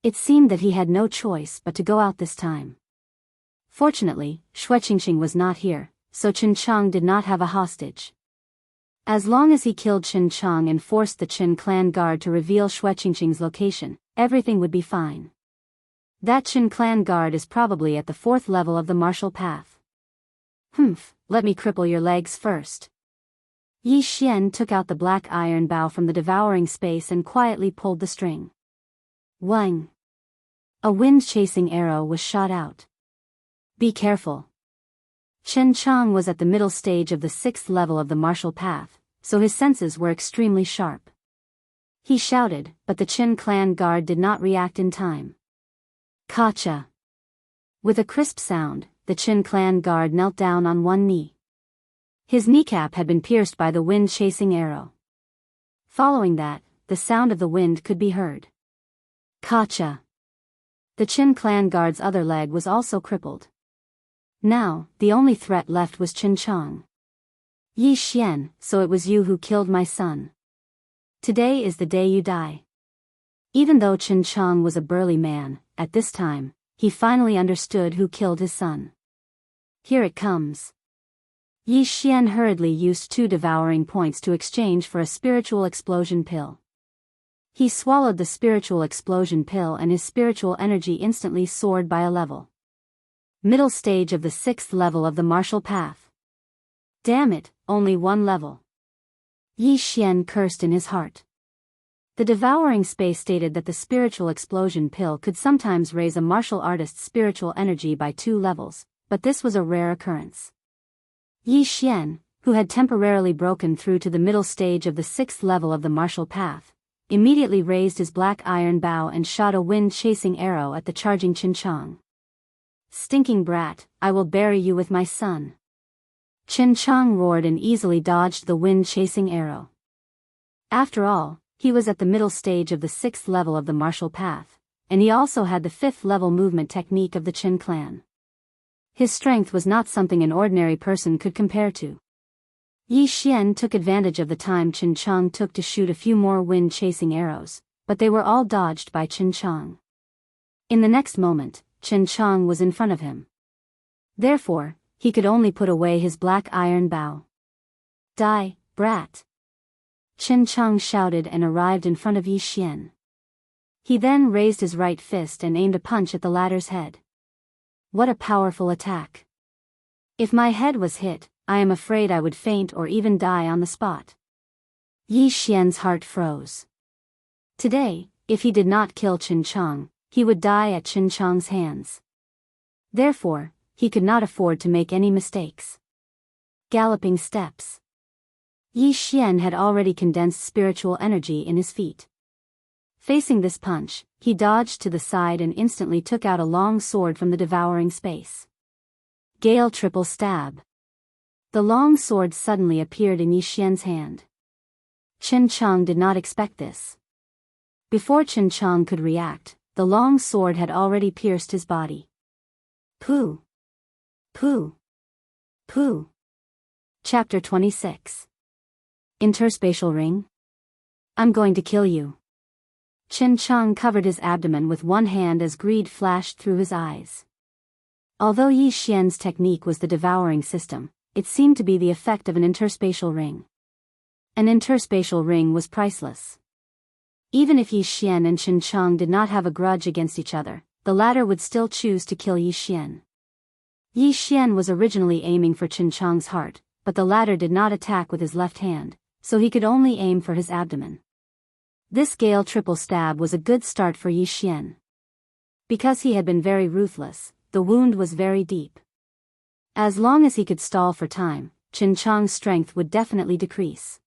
It seemed that he had no choice but to go out this time. Fortunately, Xue Qingqing was not here, so Chen Chong did not have a hostage. As long as he killed Chen Chong and forced the Qin clan guard to reveal Xue Qingqing's location, everything would be fine. That Qin clan guard is probably at the 4th level of the martial path. Let me cripple your legs first. Yi Xian took out the black iron bow from the devouring space and quietly pulled the string. Wang! A wind-chasing arrow was shot out. Be careful. Chen Chong was at the middle stage of the 6th level of the martial path, so his senses were extremely sharp. He shouted, but the Qin clan guard did not react in time. Kacha! With a crisp sound, the Qin clan guard knelt down on one knee. His kneecap had been pierced by the wind-chasing arrow. Following that, the sound of the wind could be heard. Kacha! The Qin clan guard's other leg was also crippled. Now, the only threat left was Chen Chong. Yi Xian, so it was you who killed my son. Today is the day you die. Even though Chen Chong was a burly man, at this time, he finally understood who killed his son. Here it comes. Yi Xian hurriedly used 2 devouring points to exchange for a spiritual explosion pill. He swallowed the spiritual explosion pill and his spiritual energy instantly soared by a level. Middle stage of the 6th level of the martial path. Damn it, only 1 level. Yi Xian cursed in his heart. The devouring space stated that the spiritual explosion pill could sometimes raise a martial artist's spiritual energy by 2 levels, but this was a rare occurrence. Yi Xian, who had temporarily broken through to the middle stage of the 6th level of the martial path, immediately raised his black iron bow and shot a wind-chasing arrow at the charging Chen Chong. Stinking brat, I will bury you with my son. Chen Chong roared and easily dodged the wind-chasing arrow. After all, he was at the middle stage of the 6th level of the martial path, and he also had the 5th level movement technique of the Qin clan. His strength was not something an ordinary person could compare to. Yi Xian took advantage of the time Chen Chong took to shoot a few more wind-chasing arrows, but they were all dodged by Chen Chong. In the next moment, Chen Chong was in front of him. Therefore, he could only put away his black iron bow. Die, brat! Chen Chong shouted and arrived in front of Yi Xian. He then raised his right fist and aimed a punch at the latter's head. What a powerful attack! If my head was hit, I am afraid I would faint or even die on the spot. Yi Xian's heart froze. Today, if he did not kill Chen Chong, he would die at Chen Chong's hands. Therefore, he could not afford to make any mistakes. Galloping steps. Yi Xian had already condensed spiritual energy in his feet. Facing this punch, he dodged to the side and instantly took out a long sword from the devouring space. Gale triple stab. The long sword suddenly appeared in Yi Xian's hand. Chen Chong did not expect this. Before Chen Chang could react, the long sword had already pierced his body. Pooh! Pooh! Pooh! Chapter 26. Interspatial ring? I'm going to kill you. Chen Chang covered his abdomen with one hand as greed flashed through his eyes. Although Yi Xian's technique was the devouring system, it seemed to be the effect of an interspatial ring. An interspatial ring was priceless. Even if Yi Xian and Chen Chang did not have a grudge against each other, the latter would still choose to kill Yi Xian. Yi Xian was originally aiming for Chen Chang's heart, but the latter did not attack with his left hand, so he could only aim for his abdomen. This Gale triple stab was a good start for Yi Xian. Because he had been very ruthless, the wound was very deep. As long as he could stall for time, Chen Chang's strength would definitely decrease.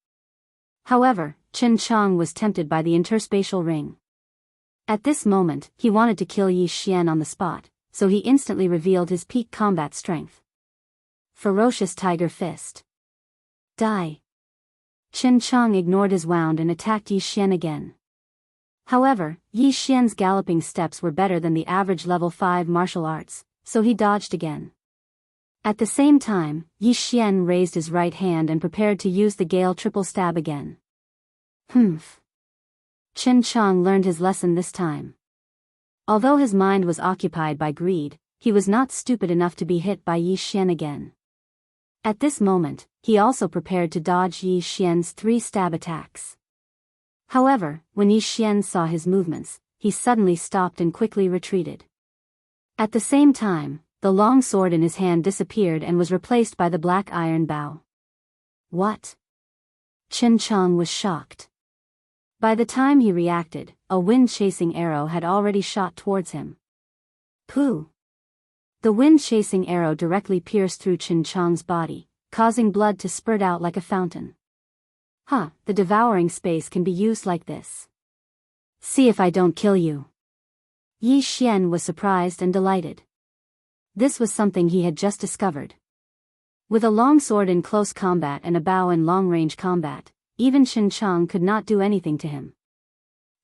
However, Chen Chang was tempted by the interspatial ring. At this moment, he wanted to kill Yi Xian on the spot, so he instantly revealed his peak combat strength. Ferocious Tiger Fist. Die. Chen Chang ignored his wound and attacked Yi Xian again. However, Yi Xian's galloping steps were better than the average level 5 martial arts, so he dodged again. At the same time, Yi Xian raised his right hand and prepared to use the Gale triple stab again. Humph. Chen Chang learned his lesson this time. Although his mind was occupied by greed, he was not stupid enough to be hit by Yi Xian again. At this moment, he also prepared to dodge Yi Xian's 3 stab attacks. However, when Yi Xian saw his movements, he suddenly stopped and quickly retreated. At the same time, the long sword in his hand disappeared and was replaced by the black iron bow. What? Chen Chang was shocked. By the time he reacted, a wind-chasing arrow had already shot towards him. Pooh! The wind-chasing arrow directly pierced through Chen Chang's body, causing blood to spurt out like a fountain. The devouring space can be used like this. See if I don't kill you. Yi Xian was surprised and delighted. This was something he had just discovered. With a long sword in close combat and a bow in long-range combat, even Chen Chang could not do anything to him.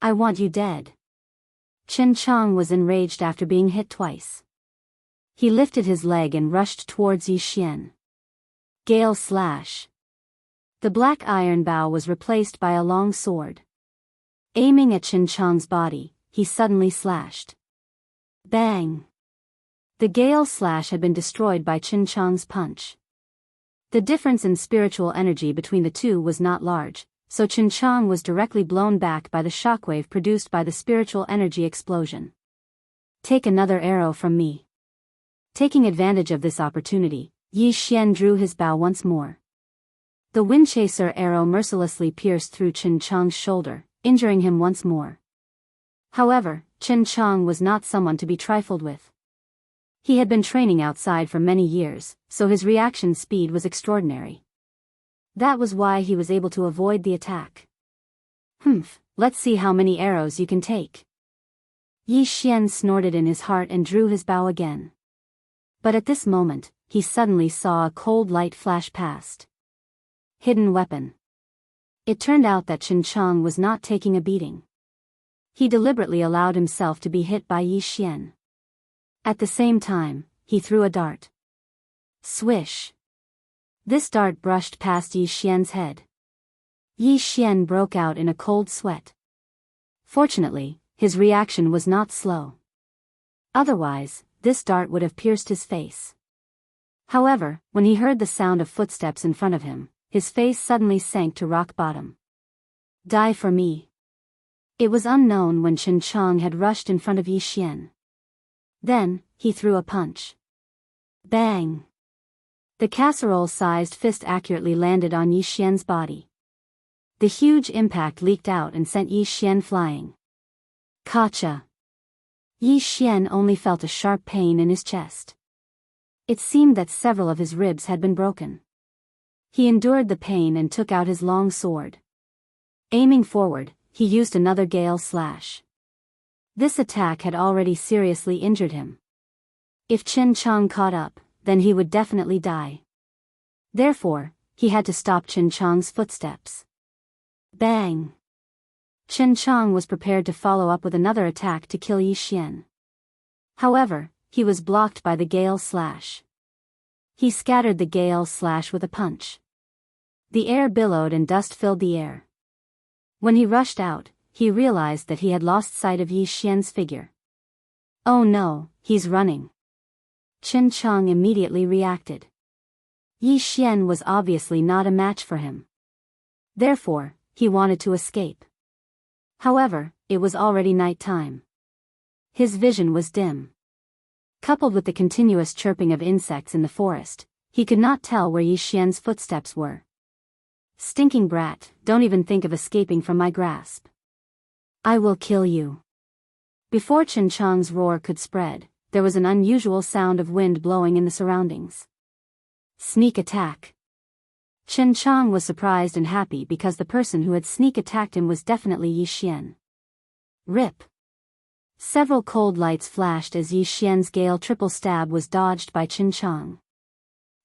I want you dead. Chen Chang was enraged after being hit twice. He lifted his leg and rushed towards Yi Xian. Gale slash. The black iron bow was replaced by a long sword. Aiming at Chen Chang's body, he suddenly slashed. Bang! The Gale slash had been destroyed by Chen Chang's punch. The difference in spiritual energy between the two was not large, so Chen Chang was directly blown back by the shockwave produced by the spiritual energy explosion. Take another arrow from me. Taking advantage of this opportunity, Yi Xian drew his bow once more. The windchaser arrow mercilessly pierced through Chen Chang's shoulder, injuring him once more. However, Chen Chang was not someone to be trifled with. He had been training outside for many years, so his reaction speed was extraordinary. That was why he was able to avoid the attack. Let's see how many arrows you can take. Yi Xian snorted in his heart and drew his bow again. But at this moment, he suddenly saw a cold light flash past. Hidden weapon. It turned out that Chen Chang was not taking a beating. He deliberately allowed himself to be hit by Yi Xian. At the same time, he threw a dart. Swish. This dart brushed past Yi Xian's head. Yi Xian broke out in a cold sweat. Fortunately, his reaction was not slow. Otherwise, this dart would have pierced his face. However, when he heard the sound of footsteps in front of him, his face suddenly sank to rock bottom. Die for me. It was unknown when Chen Chang had rushed in front of Yi Xian. Then, he threw a punch. Bang! The casserole-sized fist accurately landed on Yi Xian's body. The huge impact leaked out and sent Yi Xian flying. Gotcha! Yi Xian only felt a sharp pain in his chest. It seemed that several of his ribs had been broken. He endured the pain and took out his long sword. Aiming forward, he used another Gale slash. This attack had already seriously injured him. If Chen Chang caught up, then he would definitely die. Therefore, he had to stop Chen Chang's footsteps. Bang! Chen Chang was prepared to follow up with another attack to kill Yi Xian. However, he was blocked by the gale slash. He scattered the gale slash with a punch. The air billowed and dust filled the air. When he rushed out, he realized that he had lost sight of Yi Xian's figure. Oh no, he's running. Chen Chang immediately reacted. Yi Xian was obviously not a match for him. Therefore, he wanted to escape. However, it was already night time. His vision was dim. Coupled with the continuous chirping of insects in the forest, he could not tell where Yi Xian's footsteps were. Stinking brat, don't even think of escaping from my grasp. I will kill you. Before Chen Chang's roar could spread, there was an unusual sound of wind blowing in the surroundings. Sneak attack. Chen Chang was surprised and happy because the person who had sneak attacked him was definitely Yi Xian. Rip. Several cold lights flashed as Yi Xian's gale triple stab was dodged by Chen Chang.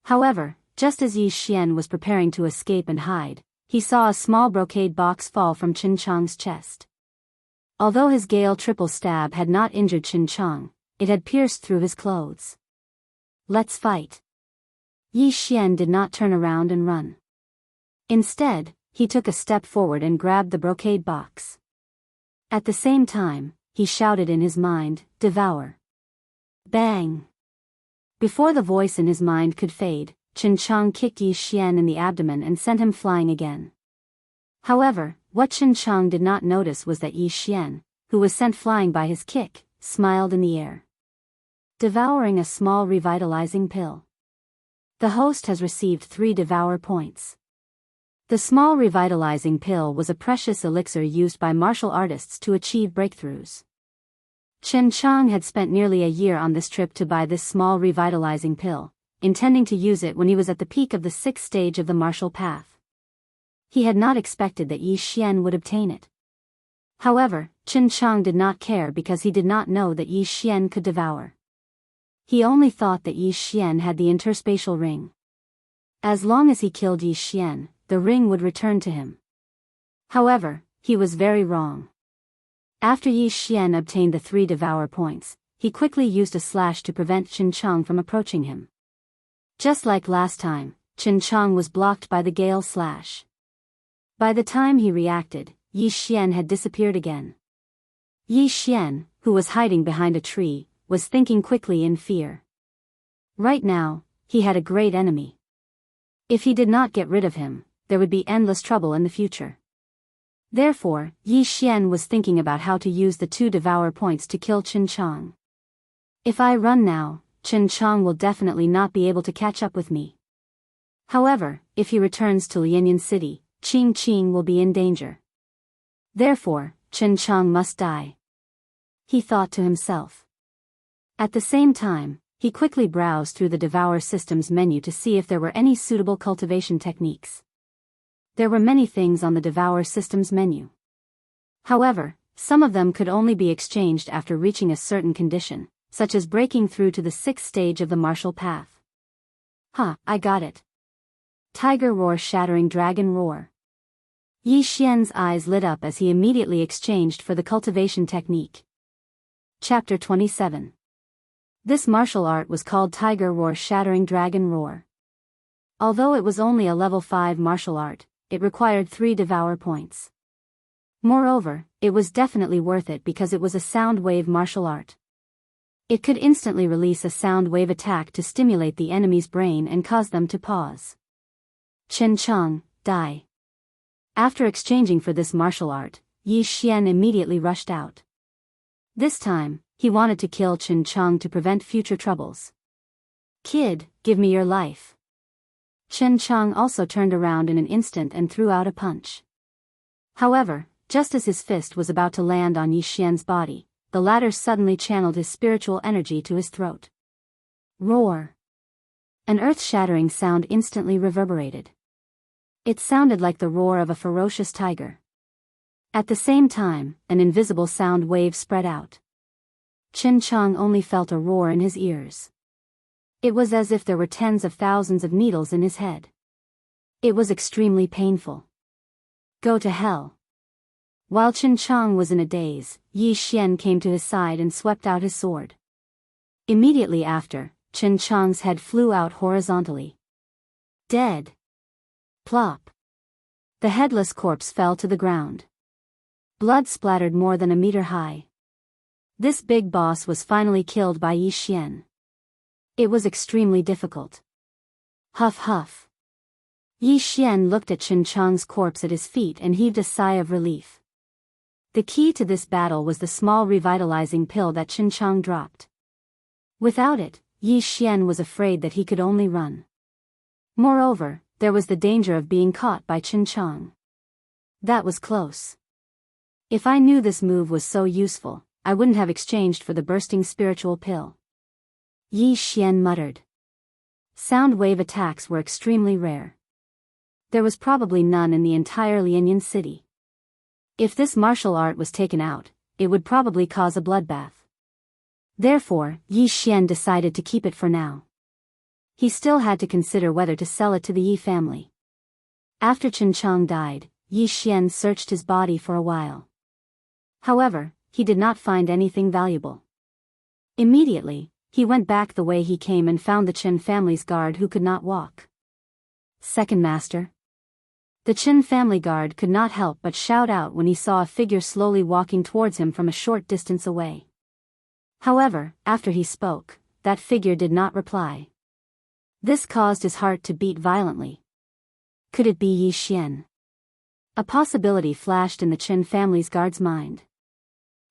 However, just as Yi Xian was preparing to escape and hide, he saw a small brocade box fall from Chen Chang's chest. Although his gale triple stab had not injured Chen Chang, it had pierced through his clothes. Let's fight. Yi Xian did not turn around and run. Instead, he took a step forward and grabbed the brocade box. At the same time, he shouted in his mind, "Devour." Bang! Before the voice in his mind could fade, Chen Chang kicked Yi Xian in the abdomen and sent him flying again. However, what Chen Chang did not notice was that Yi Xian, who was sent flying by his kick, smiled in the air. Devouring a small revitalizing pill. The host has received 3 devour points. The small revitalizing pill was a precious elixir used by martial artists to achieve breakthroughs. Chen Chang had spent nearly a year on this trip to buy this small revitalizing pill, intending to use it when he was at the peak of the 6th stage of the martial path. He had not expected that Yi Xian would obtain it. However, Chen Chang did not care because he did not know that Yi Xian could devour. He only thought that Yi Xian had the interspatial ring. As long as he killed Yi Xian, the ring would return to him. However, he was very wrong. After Yi Xian obtained the 3 devour points, he quickly used a slash to prevent Chen Chang from approaching him. Just like last time, Chen Chang was blocked by the gale slash. By the time he reacted, Yi Xian had disappeared again. Yi Xian, who was hiding behind a tree, was thinking quickly in fear. Right now, he had a great enemy. If he did not get rid of him, there would be endless trouble in the future. Therefore, Yi Xian was thinking about how to use the 2 devour points to kill Chen Chang. If I run now, Chen Chang will definitely not be able to catch up with me. However, if he returns to Lianyan City, Qing Qing will be in danger. Therefore, Chen Chang must die. He thought to himself. At the same time, he quickly browsed through the Devour Systems menu to see if there were any suitable cultivation techniques. There were many things on the Devour Systems menu. However, some of them could only be exchanged after reaching a certain condition, such as breaking through to the 6th stage of the martial path. I got it. Tiger Roar Shattering Dragon Roar. Yi Xian's eyes lit up as he immediately exchanged for the cultivation technique. Chapter 27. This martial art was called Tiger Roar Shattering Dragon Roar. Although it was only a level 5 martial art, it required 3 devour points. Moreover, it was definitely worth it because it was a sound wave martial art. It could instantly release a sound wave attack to stimulate the enemy's brain and cause them to pause. Chen Chang, die. After exchanging for this martial art, Yi Xian immediately rushed out. This time, he wanted to kill Chen Chang to prevent future troubles. Kid, give me your life. Chen Chang also turned around in an instant and threw out a punch. However, just as his fist was about to land on Yi Xian's body, the latter suddenly channeled his spiritual energy to his throat. Roar! An earth-shattering sound instantly reverberated. It sounded like the roar of a ferocious tiger. At the same time, an invisible sound wave spread out. Chen Chang only felt a roar in his ears. It was as if there were tens of thousands of needles in his head. It was extremely painful. Go to hell. While Qin Chang was in a daze, Yi Xian came to his side and swept out his sword. Immediately after, Qin Chang's head flew out horizontally. Dead. Plop. The headless corpse fell to the ground. Blood splattered more than a meter high. This big boss was finally killed by Yi Xian. It was extremely difficult. Huff huff. Yi Xian looked at Qin Chang's corpse at his feet and heaved a sigh of relief. The key to this battle was the small revitalizing pill that Qin Chang dropped. Without it, Yi Xian was afraid that he could only run. Moreover, there was the danger of being caught by Qin Chang. That was close. If I knew this move was so useful, I wouldn't have exchanged for the bursting spiritual pill. Yi Xian muttered. Sound wave attacks were extremely rare. There was probably none in the entire Lianyan city. If this martial art was taken out, it would probably cause a bloodbath. Therefore, Yi Xian decided to keep it for now. He still had to consider whether to sell it to the Yi family. After Qin Chang died, Yi Xian searched his body for a while. However, he did not find anything valuable. Immediately, he went back the way he came and found the Qin family's guard who could not walk. Second master. The Qin family guard could not help but shout out when he saw a figure slowly walking towards him from a short distance away. However, after he spoke, that figure did not reply. This caused his heart to beat violently. Could it be Yi Xian? A possibility flashed in the Qin family's guard's mind.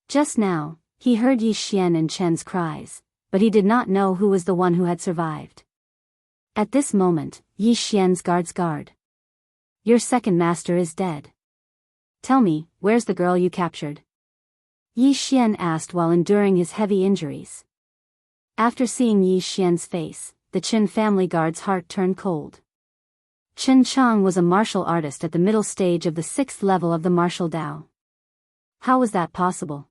Just now, he heard Yi Xian and Chen's cries, but he did not know who was the one who had survived. At this moment, Yi Xian's guard's guard. Your second master is dead. Tell me, where's the girl you captured? Yi Xian asked while enduring his heavy injuries. After seeing Yi Xian's face, the Qin family guard's heart turned cold. Qin Chang was a martial artist at the middle stage of the 6th level of the martial Dao. How was that possible?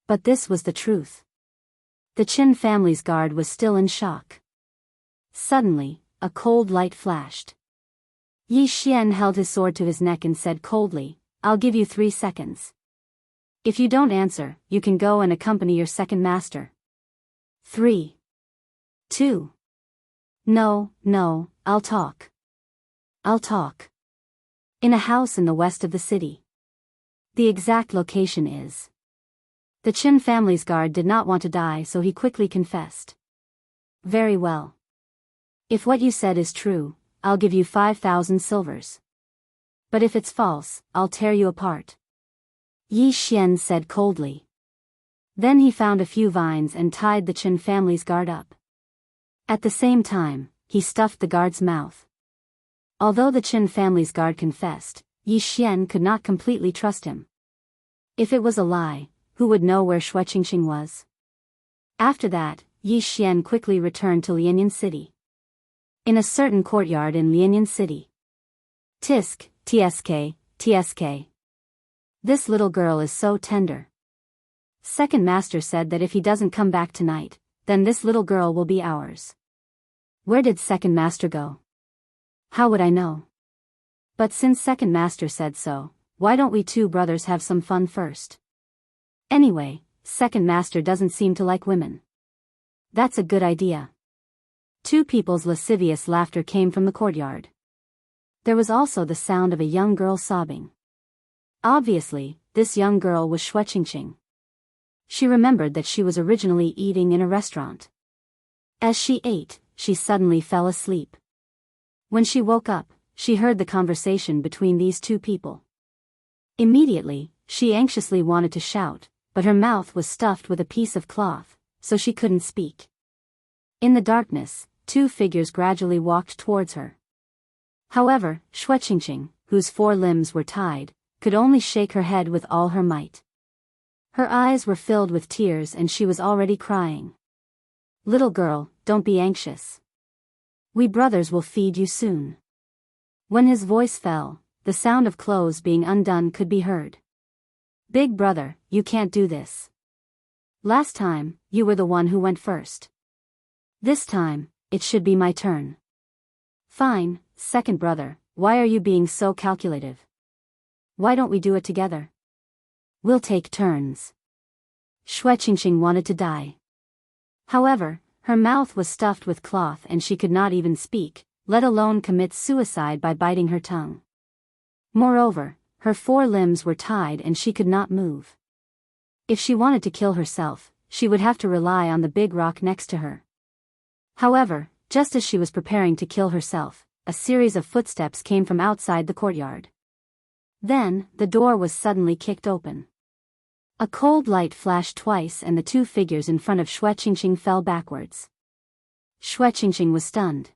But this was the truth. The Qin family's guard was still in shock. Suddenly, a cold light flashed. Yi Xian held his sword to his neck and said coldly, I'll give you 3 seconds. If you don't answer, you can go and accompany your second master. 3. 2. No, I'll talk. I'll talk. In a house in the west of the city. The exact location is. The Qin family's guard did not want to die, so he quickly confessed. Very well. If what you said is true, I'll give you 5,000 silvers. But if it's false, I'll tear you apart. Yi Xian said coldly. Then he found a few vines and tied the Qin family's guard up. At the same time, he stuffed the guard's mouth. Although the Qin family's guard confessed, Yi Xian could not completely trust him. If it was a lie, who would know where Shui Qingqing was? After that, Yi Xian quickly returned to Lianyan City. In a certain courtyard in Lianyan City. Tisk, tsk, tsk. This little girl is so tender. Second master said that if he doesn't come back tonight, then this little girl will be ours. Where did second master go? How would I know? But since second master said so, why don't we two brothers have some fun first? Anyway, second master doesn't seem to like women. That's a good idea. Two people's lascivious laughter came from the courtyard. There was also the sound of a young girl sobbing. Obviously, this young girl was Shui Qingqing. She remembered that she was originally eating in a restaurant. As she ate, she suddenly fell asleep. When she woke up, she heard the conversation between these two people. Immediately, she anxiously wanted to shout, but her mouth was stuffed with a piece of cloth, so she couldn't speak. In the darkness, two figures gradually walked towards her. However, Shui Qingqing, whose 4 limbs were tied, could only shake her head with all her might. Her eyes were filled with tears and she was already crying. Little girl, don't be anxious. We brothers will feed you soon. When his voice fell, the sound of clothes being undone could be heard. Big brother, you can't do this. Last time, you were the one who went first. This time, it should be my turn. Fine, second brother, why are you being so calculative? Why don't we do it together? We'll take turns. Xue Qingqing wanted to die. However, her mouth was stuffed with cloth and she could not even speak, let alone commit suicide by biting her tongue. Moreover, her 4 limbs were tied and she could not move. If she wanted to kill herself, she would have to rely on the big rock next to her. However, just as she was preparing to kill herself, a series of footsteps came from outside the courtyard. Then, the door was suddenly kicked open. A cold light flashed twice and the 2 figures in front of Xue Qingqing fell backwards. Xue Qingqing was stunned.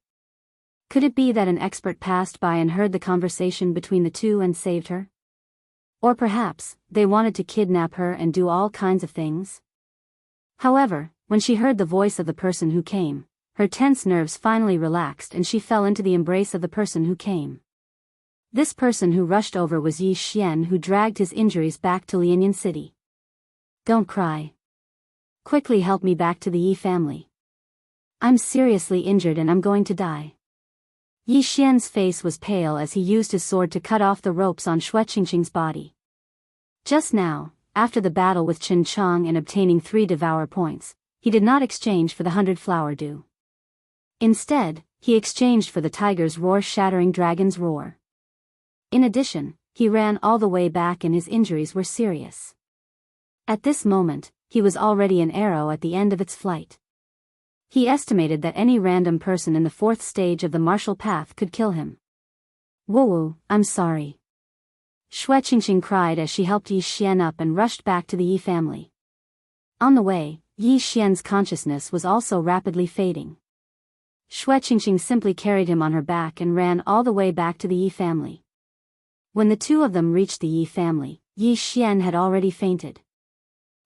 Could it be that an expert passed by and heard the conversation between the 2 and saved her? Or perhaps, they wanted to kidnap her and do all kinds of things? However, when she heard the voice of the person who came, her tense nerves finally relaxed and she fell into the embrace of the person who came. This person who rushed over was Yi Xian, who dragged his injuries back to Lianyan City. Don't cry. Quickly help me back to the Yi family. I'm seriously injured and I'm going to die. Yi Xian's face was pale as he used his sword to cut off the ropes on Xue Qingqing's body. Just now, after the battle with Qin Chang and obtaining 3 devour points, he did not exchange for the 100 flower dew. Instead, he exchanged for the tiger's roar, shattering dragon's roar. In addition, he ran all the way back and his injuries were serious. At this moment, he was already an arrow at the end of its flight. He estimated that any random person in the 4th stage of the martial path could kill him. Woo, I'm sorry. Xue Qingqing cried as she helped Yi Xian up and rushed back to the Yi family. On the way, Yi Xian's consciousness was also rapidly fading. Xue Qingqing simply carried him on her back and ran all the way back to the Yi family. When the 2 of them reached the Yi family, Yi Xian had already fainted.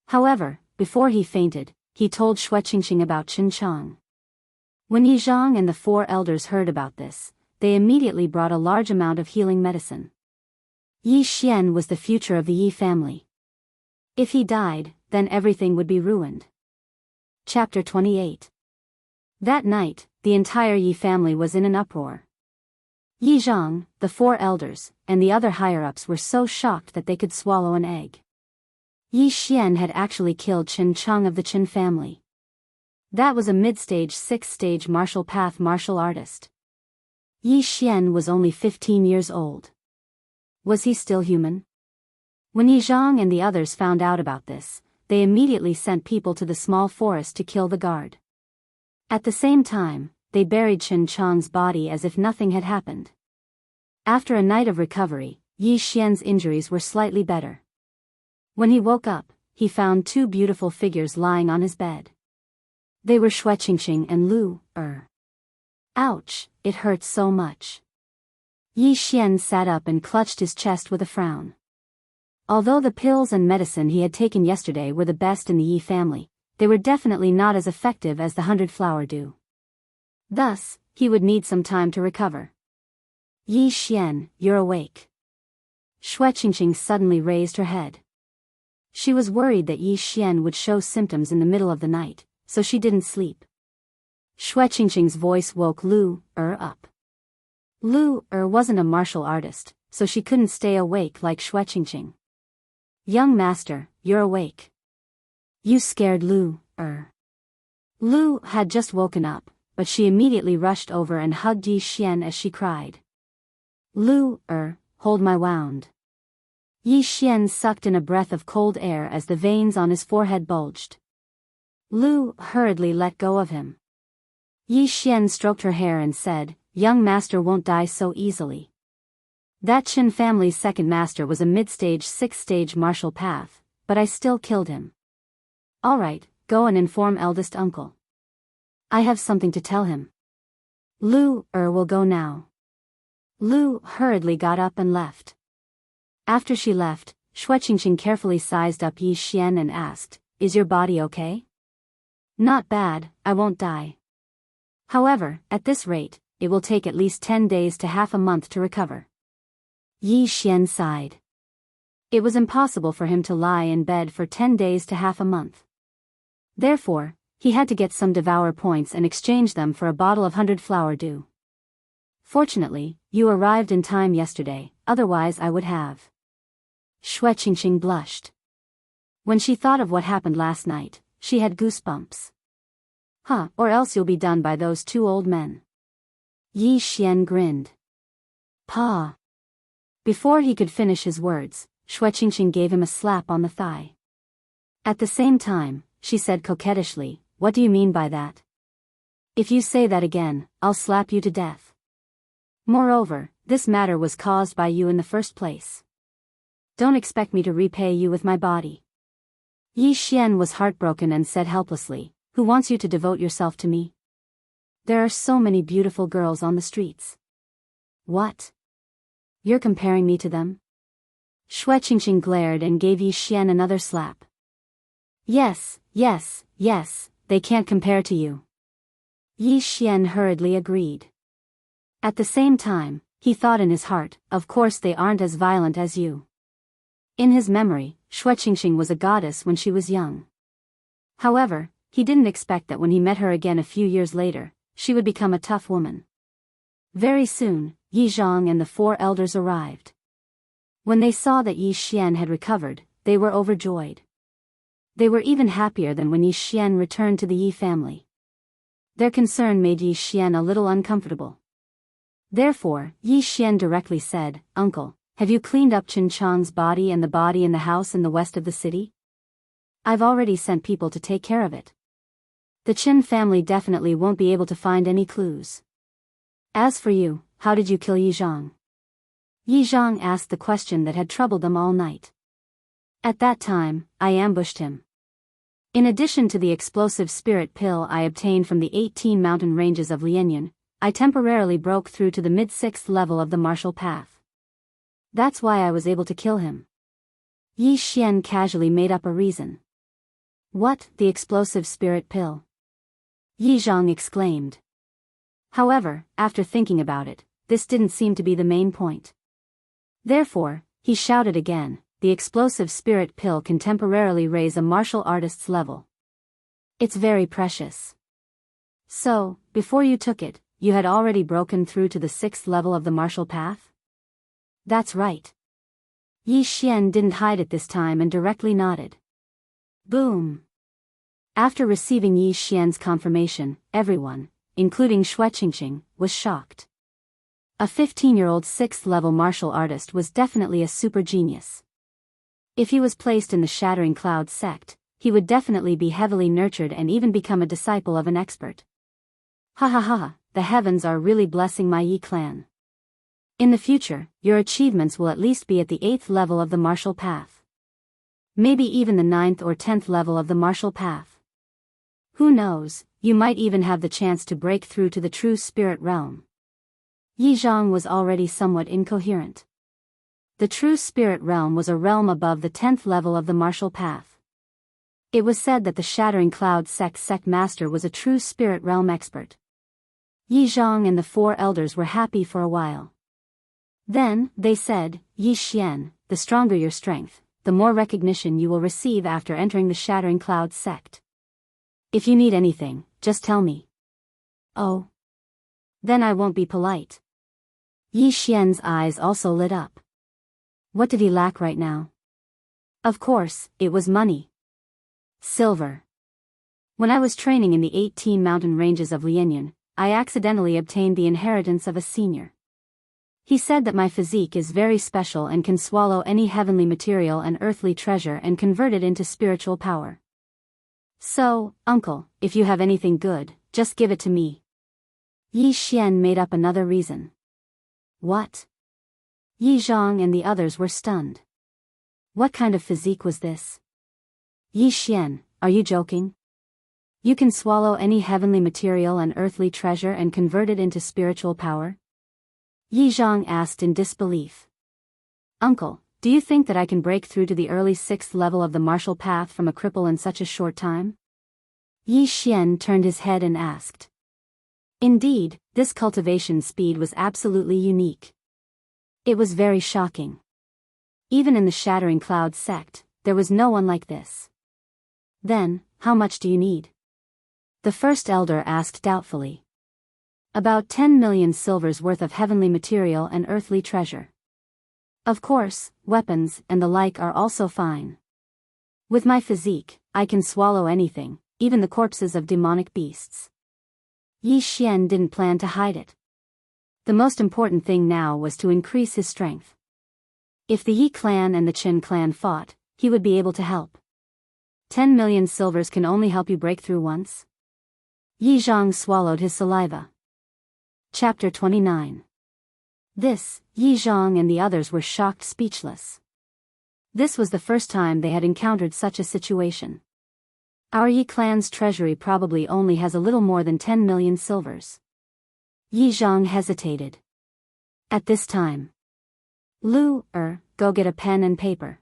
However, before he fainted, he told Xue Qingqing about Qin Chang. When Yi Zhang and the 4 elders heard about this, they immediately brought a large amount of healing medicine. Yi Xian was the future of the Yi family. If he died, then everything would be ruined. Chapter 28. That night, the entire Yi family was in an uproar. Yi Zhang, the 4 elders, and the other higher-ups were so shocked that they could swallow an egg. Yi Xian had actually killed Qin Chang of the Qin family. That was a mid-stage 6th-stage martial path martial artist. Yi Xian was only 15 years old. Was he still human? When Yi Zhang and the others found out about this, they immediately sent people to the small forest to kill the guard. At the same time, they buried Qin Chang's body as if nothing had happened. After a night of recovery, Yi Xian's injuries were slightly better. When he woke up, he found 2 beautiful figures lying on his bed. They were Xue Qingqing and Lu Er. Ouch, it hurts so much. Yi Xian sat up and clutched his chest with a frown. Although the pills and medicine he had taken yesterday were the best in the Yi family, they were definitely not as effective as the 100 flower dew. Thus, he would need some time to recover. Yi Xian, you're awake. Xue Qingqing suddenly raised her head. She was worried that Yi Xian would show symptoms in the middle of the night, so she didn't sleep. Xue Qingqing's voice woke Lu Er up. Lu Er wasn't a martial artist, so she couldn't stay awake like Xue Qingqing. Young master, you're awake. You scared Lu Er. Lu had just woken up, but she immediately rushed over and hugged Yi Xian as she cried. Lu Er, hold my wound. Yi Xian sucked in a breath of cold air as the veins on his forehead bulged. Lu hurriedly let go of him. Yi Xian stroked her hair and said, young master won't die so easily. That Qin family's 2nd master was a mid-stage 6th-stage martial path, but I still killed him. Alright, go and inform eldest uncle. I have something to tell him. Lu Er will go now. Lu hurriedly got up and left. After she left, Xue Qingqing carefully sized up Yi Xian and asked, is your body okay? Not bad, I won't die. However, at this rate, it will take at least 10 days to half a month to recover. Yi Xian sighed. It was impossible for him to lie in bed for 10 days to half a month. Therefore, he had to get some devour points and exchange them for a bottle of 100 flower dew. Fortunately, you arrived in time yesterday, otherwise I would have. Xue Qingqing blushed. When she thought of what happened last night, she had goosebumps. Huh, or else you'll be done by those two old men. Yi Xian grinned. Pa. Before he could finish his words, Shueqingqing gave him a slap on the thigh. At the same time, she said coquettishly, "What do you mean by that? If you say that again, I'll slap you to death. Moreover, this matter was caused by you in the first place. Don't expect me to repay you with my body." Yi Xian was heartbroken and said helplessly, "Who wants you to devote yourself to me? There are so many beautiful girls on the streets." "What? You're comparing me to them?" Shueqingqing glared and gave Yi Xian another slap. Yes, they can't compare to you." Yi Xian hurriedly agreed. At the same time, he thought in his heart, "Of course they aren't as violent as you." In his memory, Shueqingqing was a goddess when she was young. However, he didn't expect that when he met her again a few years later, she would become a tough woman. Very soon, Yi Zhang and the four elders arrived. When they saw that Yi Xian had recovered, they were overjoyed. They were even happier than when Yi Xian returned to the Yi family. Their concern made Yi Xian a little uncomfortable. Therefore, Yi Xian directly said, "Uncle, have you cleaned up Chen Chang's body and the body in the house in the west of the city? I've already sent people to take care of it. The Chen family definitely won't be able to find any clues. As for you, how did you kill Yi Zhang?" Yi Zhang asked the question that had troubled them all night. "At that time, I ambushed him. In addition to the explosive spirit pill I obtained from the 18 mountain ranges of Lianyan, I temporarily broke through to the mid-6th level of the martial path. That's why I was able to kill him." Yi Xian casually made up a reason. "What, the explosive spirit pill?" Yi Zhang exclaimed. However, after thinking about it, this didn't seem to be the main point. Therefore, he shouted again, "The explosive spirit pill can temporarily raise a martial artist's level. It's very precious. So, before you took it, you had already broken through to the 6th level of the martial path?" "That's right." Yi Xian didn't hide it this time and directly nodded. Boom. After receiving Yi Xian's confirmation, everyone, including Shueqingqing, was shocked. A 15-year-old 6th-level martial artist was definitely a super genius. If he was placed in the Shattering Cloud sect, he would definitely be heavily nurtured and even become a disciple of an expert. Ha ha ha, the heavens are really blessing my Yi clan. In the future, your achievements will at least be at the 8th level of the martial path. Maybe even the 9th or 10th level of the martial path. Who knows, you might even have the chance to break through to the true spirit realm." Yi Zhang was already somewhat incoherent. The true spirit realm was a realm above the 10th level of the martial path. It was said that the Shattering Cloud sect master was a true spirit realm expert. Yi Zhang and the four elders were happy for a while. Then, they said, "Yi Xian, the stronger your strength, the more recognition you will receive after entering the Shattering Cloud sect. If you need anything, just tell me." "Oh. Then I won't be polite." Yi Xian's eyes also lit up. What did he lack right now? Of course, it was money. Silver. When I was training in the 18 mountain ranges of Lianyan, I accidentally obtained the inheritance of a senior. He said that my physique is very special and can swallow any heavenly material and earthly treasure and convert it into spiritual power. So, uncle, if you have anything good, just give it to me." Yi Xian made up another reason. What? Yi Zhang and the others were stunned. What kind of physique was this? Yi Xian, are you joking? You can swallow any heavenly material and earthly treasure and convert it into spiritual power? Yi Zhang asked in disbelief. Uncle, do you think that I can break through to the early 6th level of the martial path from a cripple in such a short time? Yi Xian turned his head and asked. Indeed, this cultivation speed was absolutely unique. It was very shocking. Even in the Shattering Cloud sect, there was no one like this. Then, how much do you need? The first elder asked doubtfully. About 10 million silvers worth of heavenly material and earthly treasure. Of course, weapons and the like are also fine. With my physique, I can swallow anything, even the corpses of demonic beasts. Yi Xian didn't plan to hide it. The most important thing now was to increase his strength. If the Yi clan and the Qin clan fought, he would be able to help. 10 million silvers can only help you break through once. Yi Zhang swallowed his saliva. Chapter 29. This, Yi Zhang and the others were shocked speechless. This was the first time they had encountered such a situation. Our Yi clan's treasury probably only has a little more than 10 million silvers. Yi Zhang hesitated. At this time, Lu go get a pen and paper.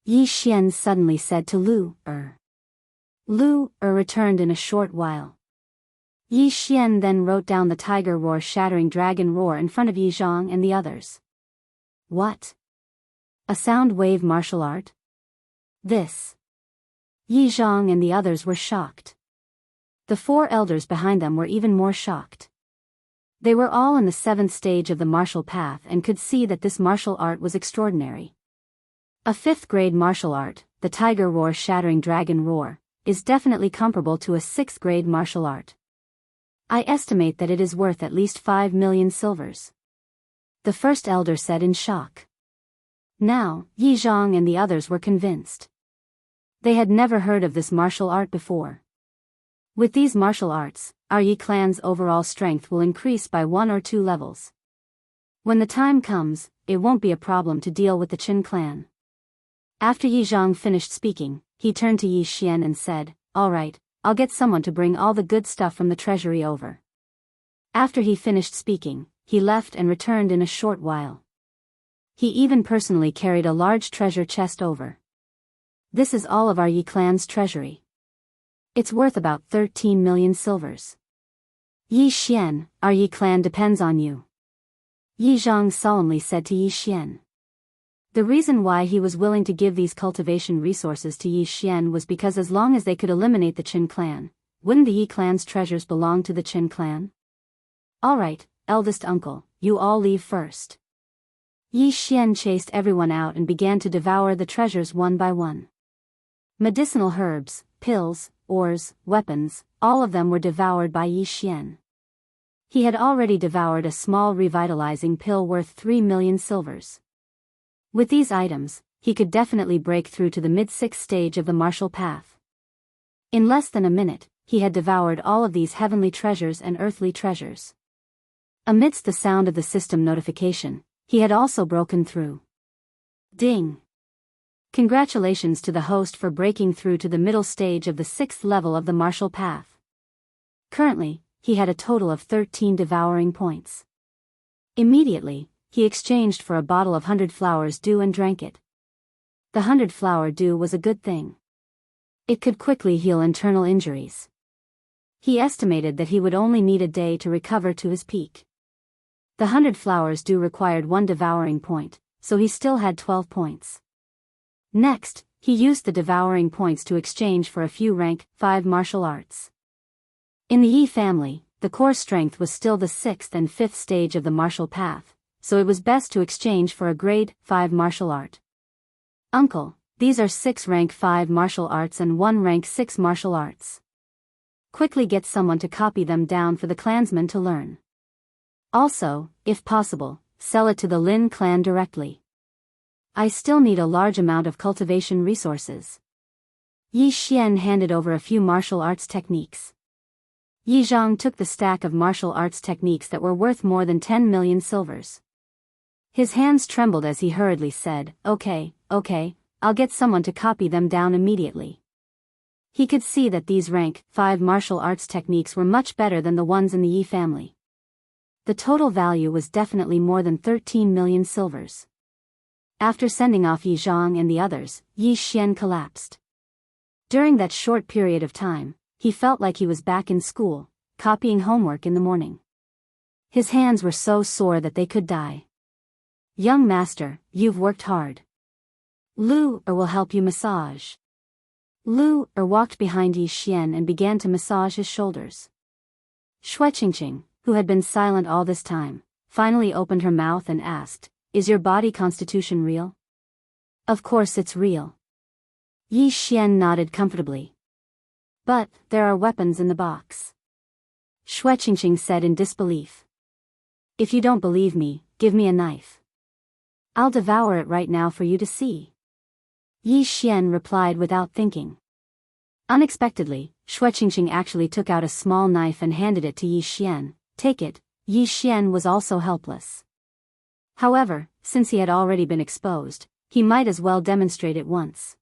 Yi Xian suddenly said to Lu Lu returned in a short while. Yi Xian then wrote down the tiger roar shattering dragon roar in front of Yi Zhang and the others. What? A sound wave martial art? This. Yi Zhang and the others were shocked. The four elders behind them were even more shocked. They were all in the 7th stage of the martial path and could see that this martial art was extraordinary. A 5th grade martial art, the tiger roar shattering dragon roar, is definitely comparable to a 6th grade martial art. I estimate that it is worth at least 5 million silvers. The first elder said in shock. Now, Yi Zhang and the others were convinced. They had never heard of this martial art before. With these martial arts, our Yi clan's overall strength will increase by 1 or 2 levels. When the time comes, it won't be a problem to deal with the Qin clan. After Yi Zhang finished speaking, he turned to Yi Xian and said, "All right, I'll get someone to bring all the good stuff from the treasury over." After he finished speaking, he left and returned in a short while. He even personally carried a large treasure chest over. This is all of our Yi clan's treasury. It's worth about 13 million silvers. Yi Xian, our Yi clan depends on you. Yi Zhang solemnly said to Yi Xian. The reason why he was willing to give these cultivation resources to Yi Xian was because as long as they could eliminate the Qin clan, wouldn't the Yi clan's treasures belong to the Qin clan? Alright, eldest uncle, you all leave first. Yi Xian chased everyone out and began to devour the treasures one by one. Medicinal herbs, pills, ores, weapons, all of them were devoured by Yi Xian. He had already devoured a small revitalizing pill worth 3 million silvers. With these items, he could definitely break through to the mid-6th stage of the martial path. In less than a minute, he had devoured all of these heavenly treasures and earthly treasures. Amidst the sound of the system notification, he had also broken through. Ding! Congratulations to the host for breaking through to the middle stage of the 6th level of the martial path. Currently, he had a total of 13 devouring points. Immediately, he exchanged for a bottle of 100 flowers dew and drank it. The 100 flower dew was a good thing. It could quickly heal internal injuries. He estimated that he would only need a day to recover to his peak. The 100 flowers dew required 1 devouring point, so he still had 12 points. Next, he used the devouring points to exchange for a few rank 5 martial arts. In the Yi family, the core strength was still the 6th and 5th stage of the martial path, so it was best to exchange for a grade 5 martial art. Uncle, these are 6 rank 5 martial arts and 1 rank 6 martial arts. Quickly get someone to copy them down for the clansmen to learn. Also, if possible, sell it to the Lin clan directly. I still need a large amount of cultivation resources. Yi Xian handed over a few martial arts techniques. Yi Zhang took the stack of martial arts techniques that were worth more than 10 million silvers. His hands trembled as he hurriedly said, Okay, I'll get someone to copy them down immediately. He could see that these rank 5 martial arts techniques were much better than the ones in the Yi family. The total value was definitely more than 13 million silvers. After sending off Yi Zhang and the others, Yi Xian collapsed. During that short period of time, he felt like he was back in school, copying homework in the morning. His hands were so sore that they could die. Young master, you've worked hard. Lu will help you massage. Lu walked behind Yi Xian and began to massage his shoulders. Shui Qingqing, who had been silent all this time, finally opened her mouth and asked, Is your body constitution real? Of course it's real. Yi Xian nodded comfortably. But, there are weapons in the box. Shui Qingqing said in disbelief. If you don't believe me, give me a knife. I'll devour it right now for you to see. Yi Xian replied without thinking. Unexpectedly, Shui Qingqing actually took out a small knife and handed it to Yi Xian. Take it. Yi Xian was also helpless. However, since he had already been exposed, he might as well demonstrate it once.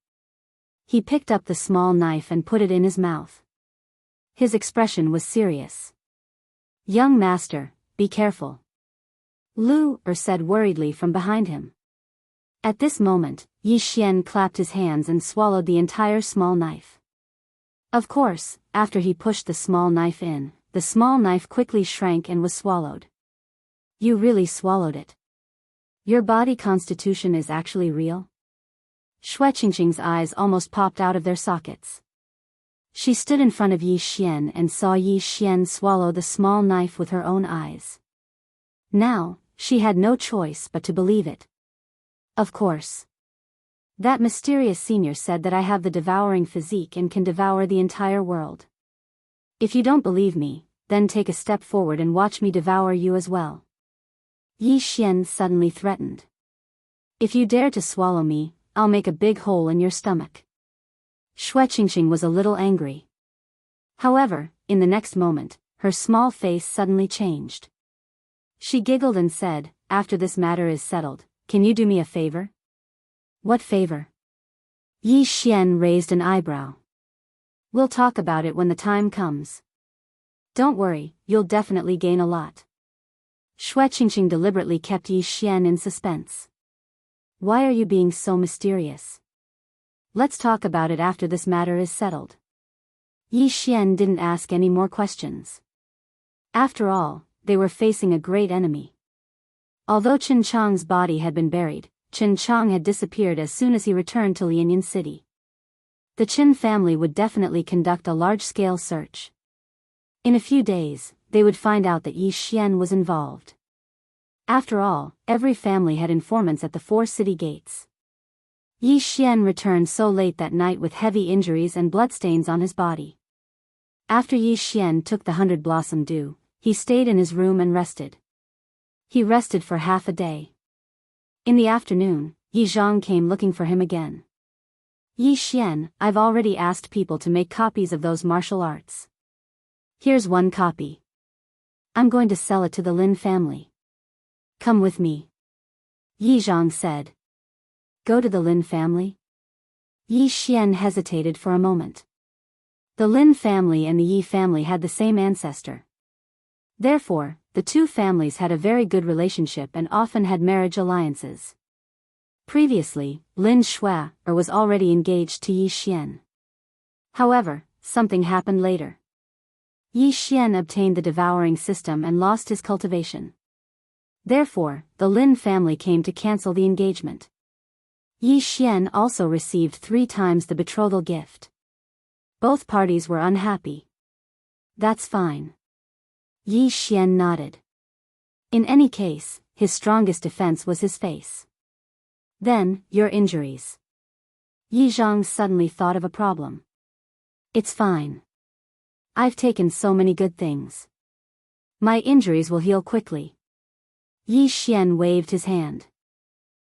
He picked up the small knife and put it in his mouth. His expression was serious. Young master, be careful. Lu Er said worriedly from behind him. At this moment, Yi Xian clapped his hands and swallowed the entire small knife. Of course, after he pushed the small knife in, the small knife quickly shrank and was swallowed. You really swallowed it. Your body constitution is actually real? Shui Qingqing's eyes almost popped out of their sockets. She stood in front of Yi Xian and saw Yi Xian swallow the small knife with her own eyes. Now, she had no choice but to believe it. Of course. That mysterious senior said that I have the devouring physique and can devour the entire world. If you don't believe me, then take a step forward and watch me devour you as well. Yi Xian suddenly threatened. If you dare to swallow me, I'll make a big hole in your stomach. Shui Qingqing was a little angry. However, in the next moment, her small face suddenly changed. She giggled and said, after this matter is settled, can you do me a favor? What favor? Yi Xian raised an eyebrow. We'll talk about it when the time comes. Don't worry, you'll definitely gain a lot. Shui Qingqing deliberately kept Yi Xian in suspense. Why are you being so mysterious? Let's talk about it after this matter is settled. Yi Xian didn't ask any more questions. After all, they were facing a great enemy. Although Qin Chang's body had been buried, Qin Chang had disappeared as soon as he returned to Lianyan City. The Qin family would definitely conduct a large-scale search. In a few days, they would find out that Yi Xian was involved. After all, every family had informants at the 4 city gates. Yi Xian returned so late that night with heavy injuries and bloodstains on his body. After Yi Xian took the 100 Blossom Dew, he stayed in his room and rested. He rested for half a day. In the afternoon, Yi Zhang came looking for him again. Yi Xian, I've already asked people to make copies of those martial arts. Here's one copy. I'm going to sell it to the Lin family. Come with me. Yi Zhang said. Go to the Lin family? Yi Xian hesitated for a moment. The Lin family and the Yi family had the same ancestor. Therefore, the two families had a very good relationship and often had marriage alliances. Previously, Lin Shui was already engaged to Yi Xian. However, something happened later. Yi Xian obtained the devouring system and lost his cultivation. Therefore, the Lin family came to cancel the engagement. Yi Xian also received 3 times the betrothal gift. Both parties were unhappy. That's fine. Yi Xian nodded. In any case, his strongest defense was his face. Then, your injuries. Yi Zhang suddenly thought of a problem. It's fine. I've taken so many good things. My injuries will heal quickly. Yi Xian waved his hand.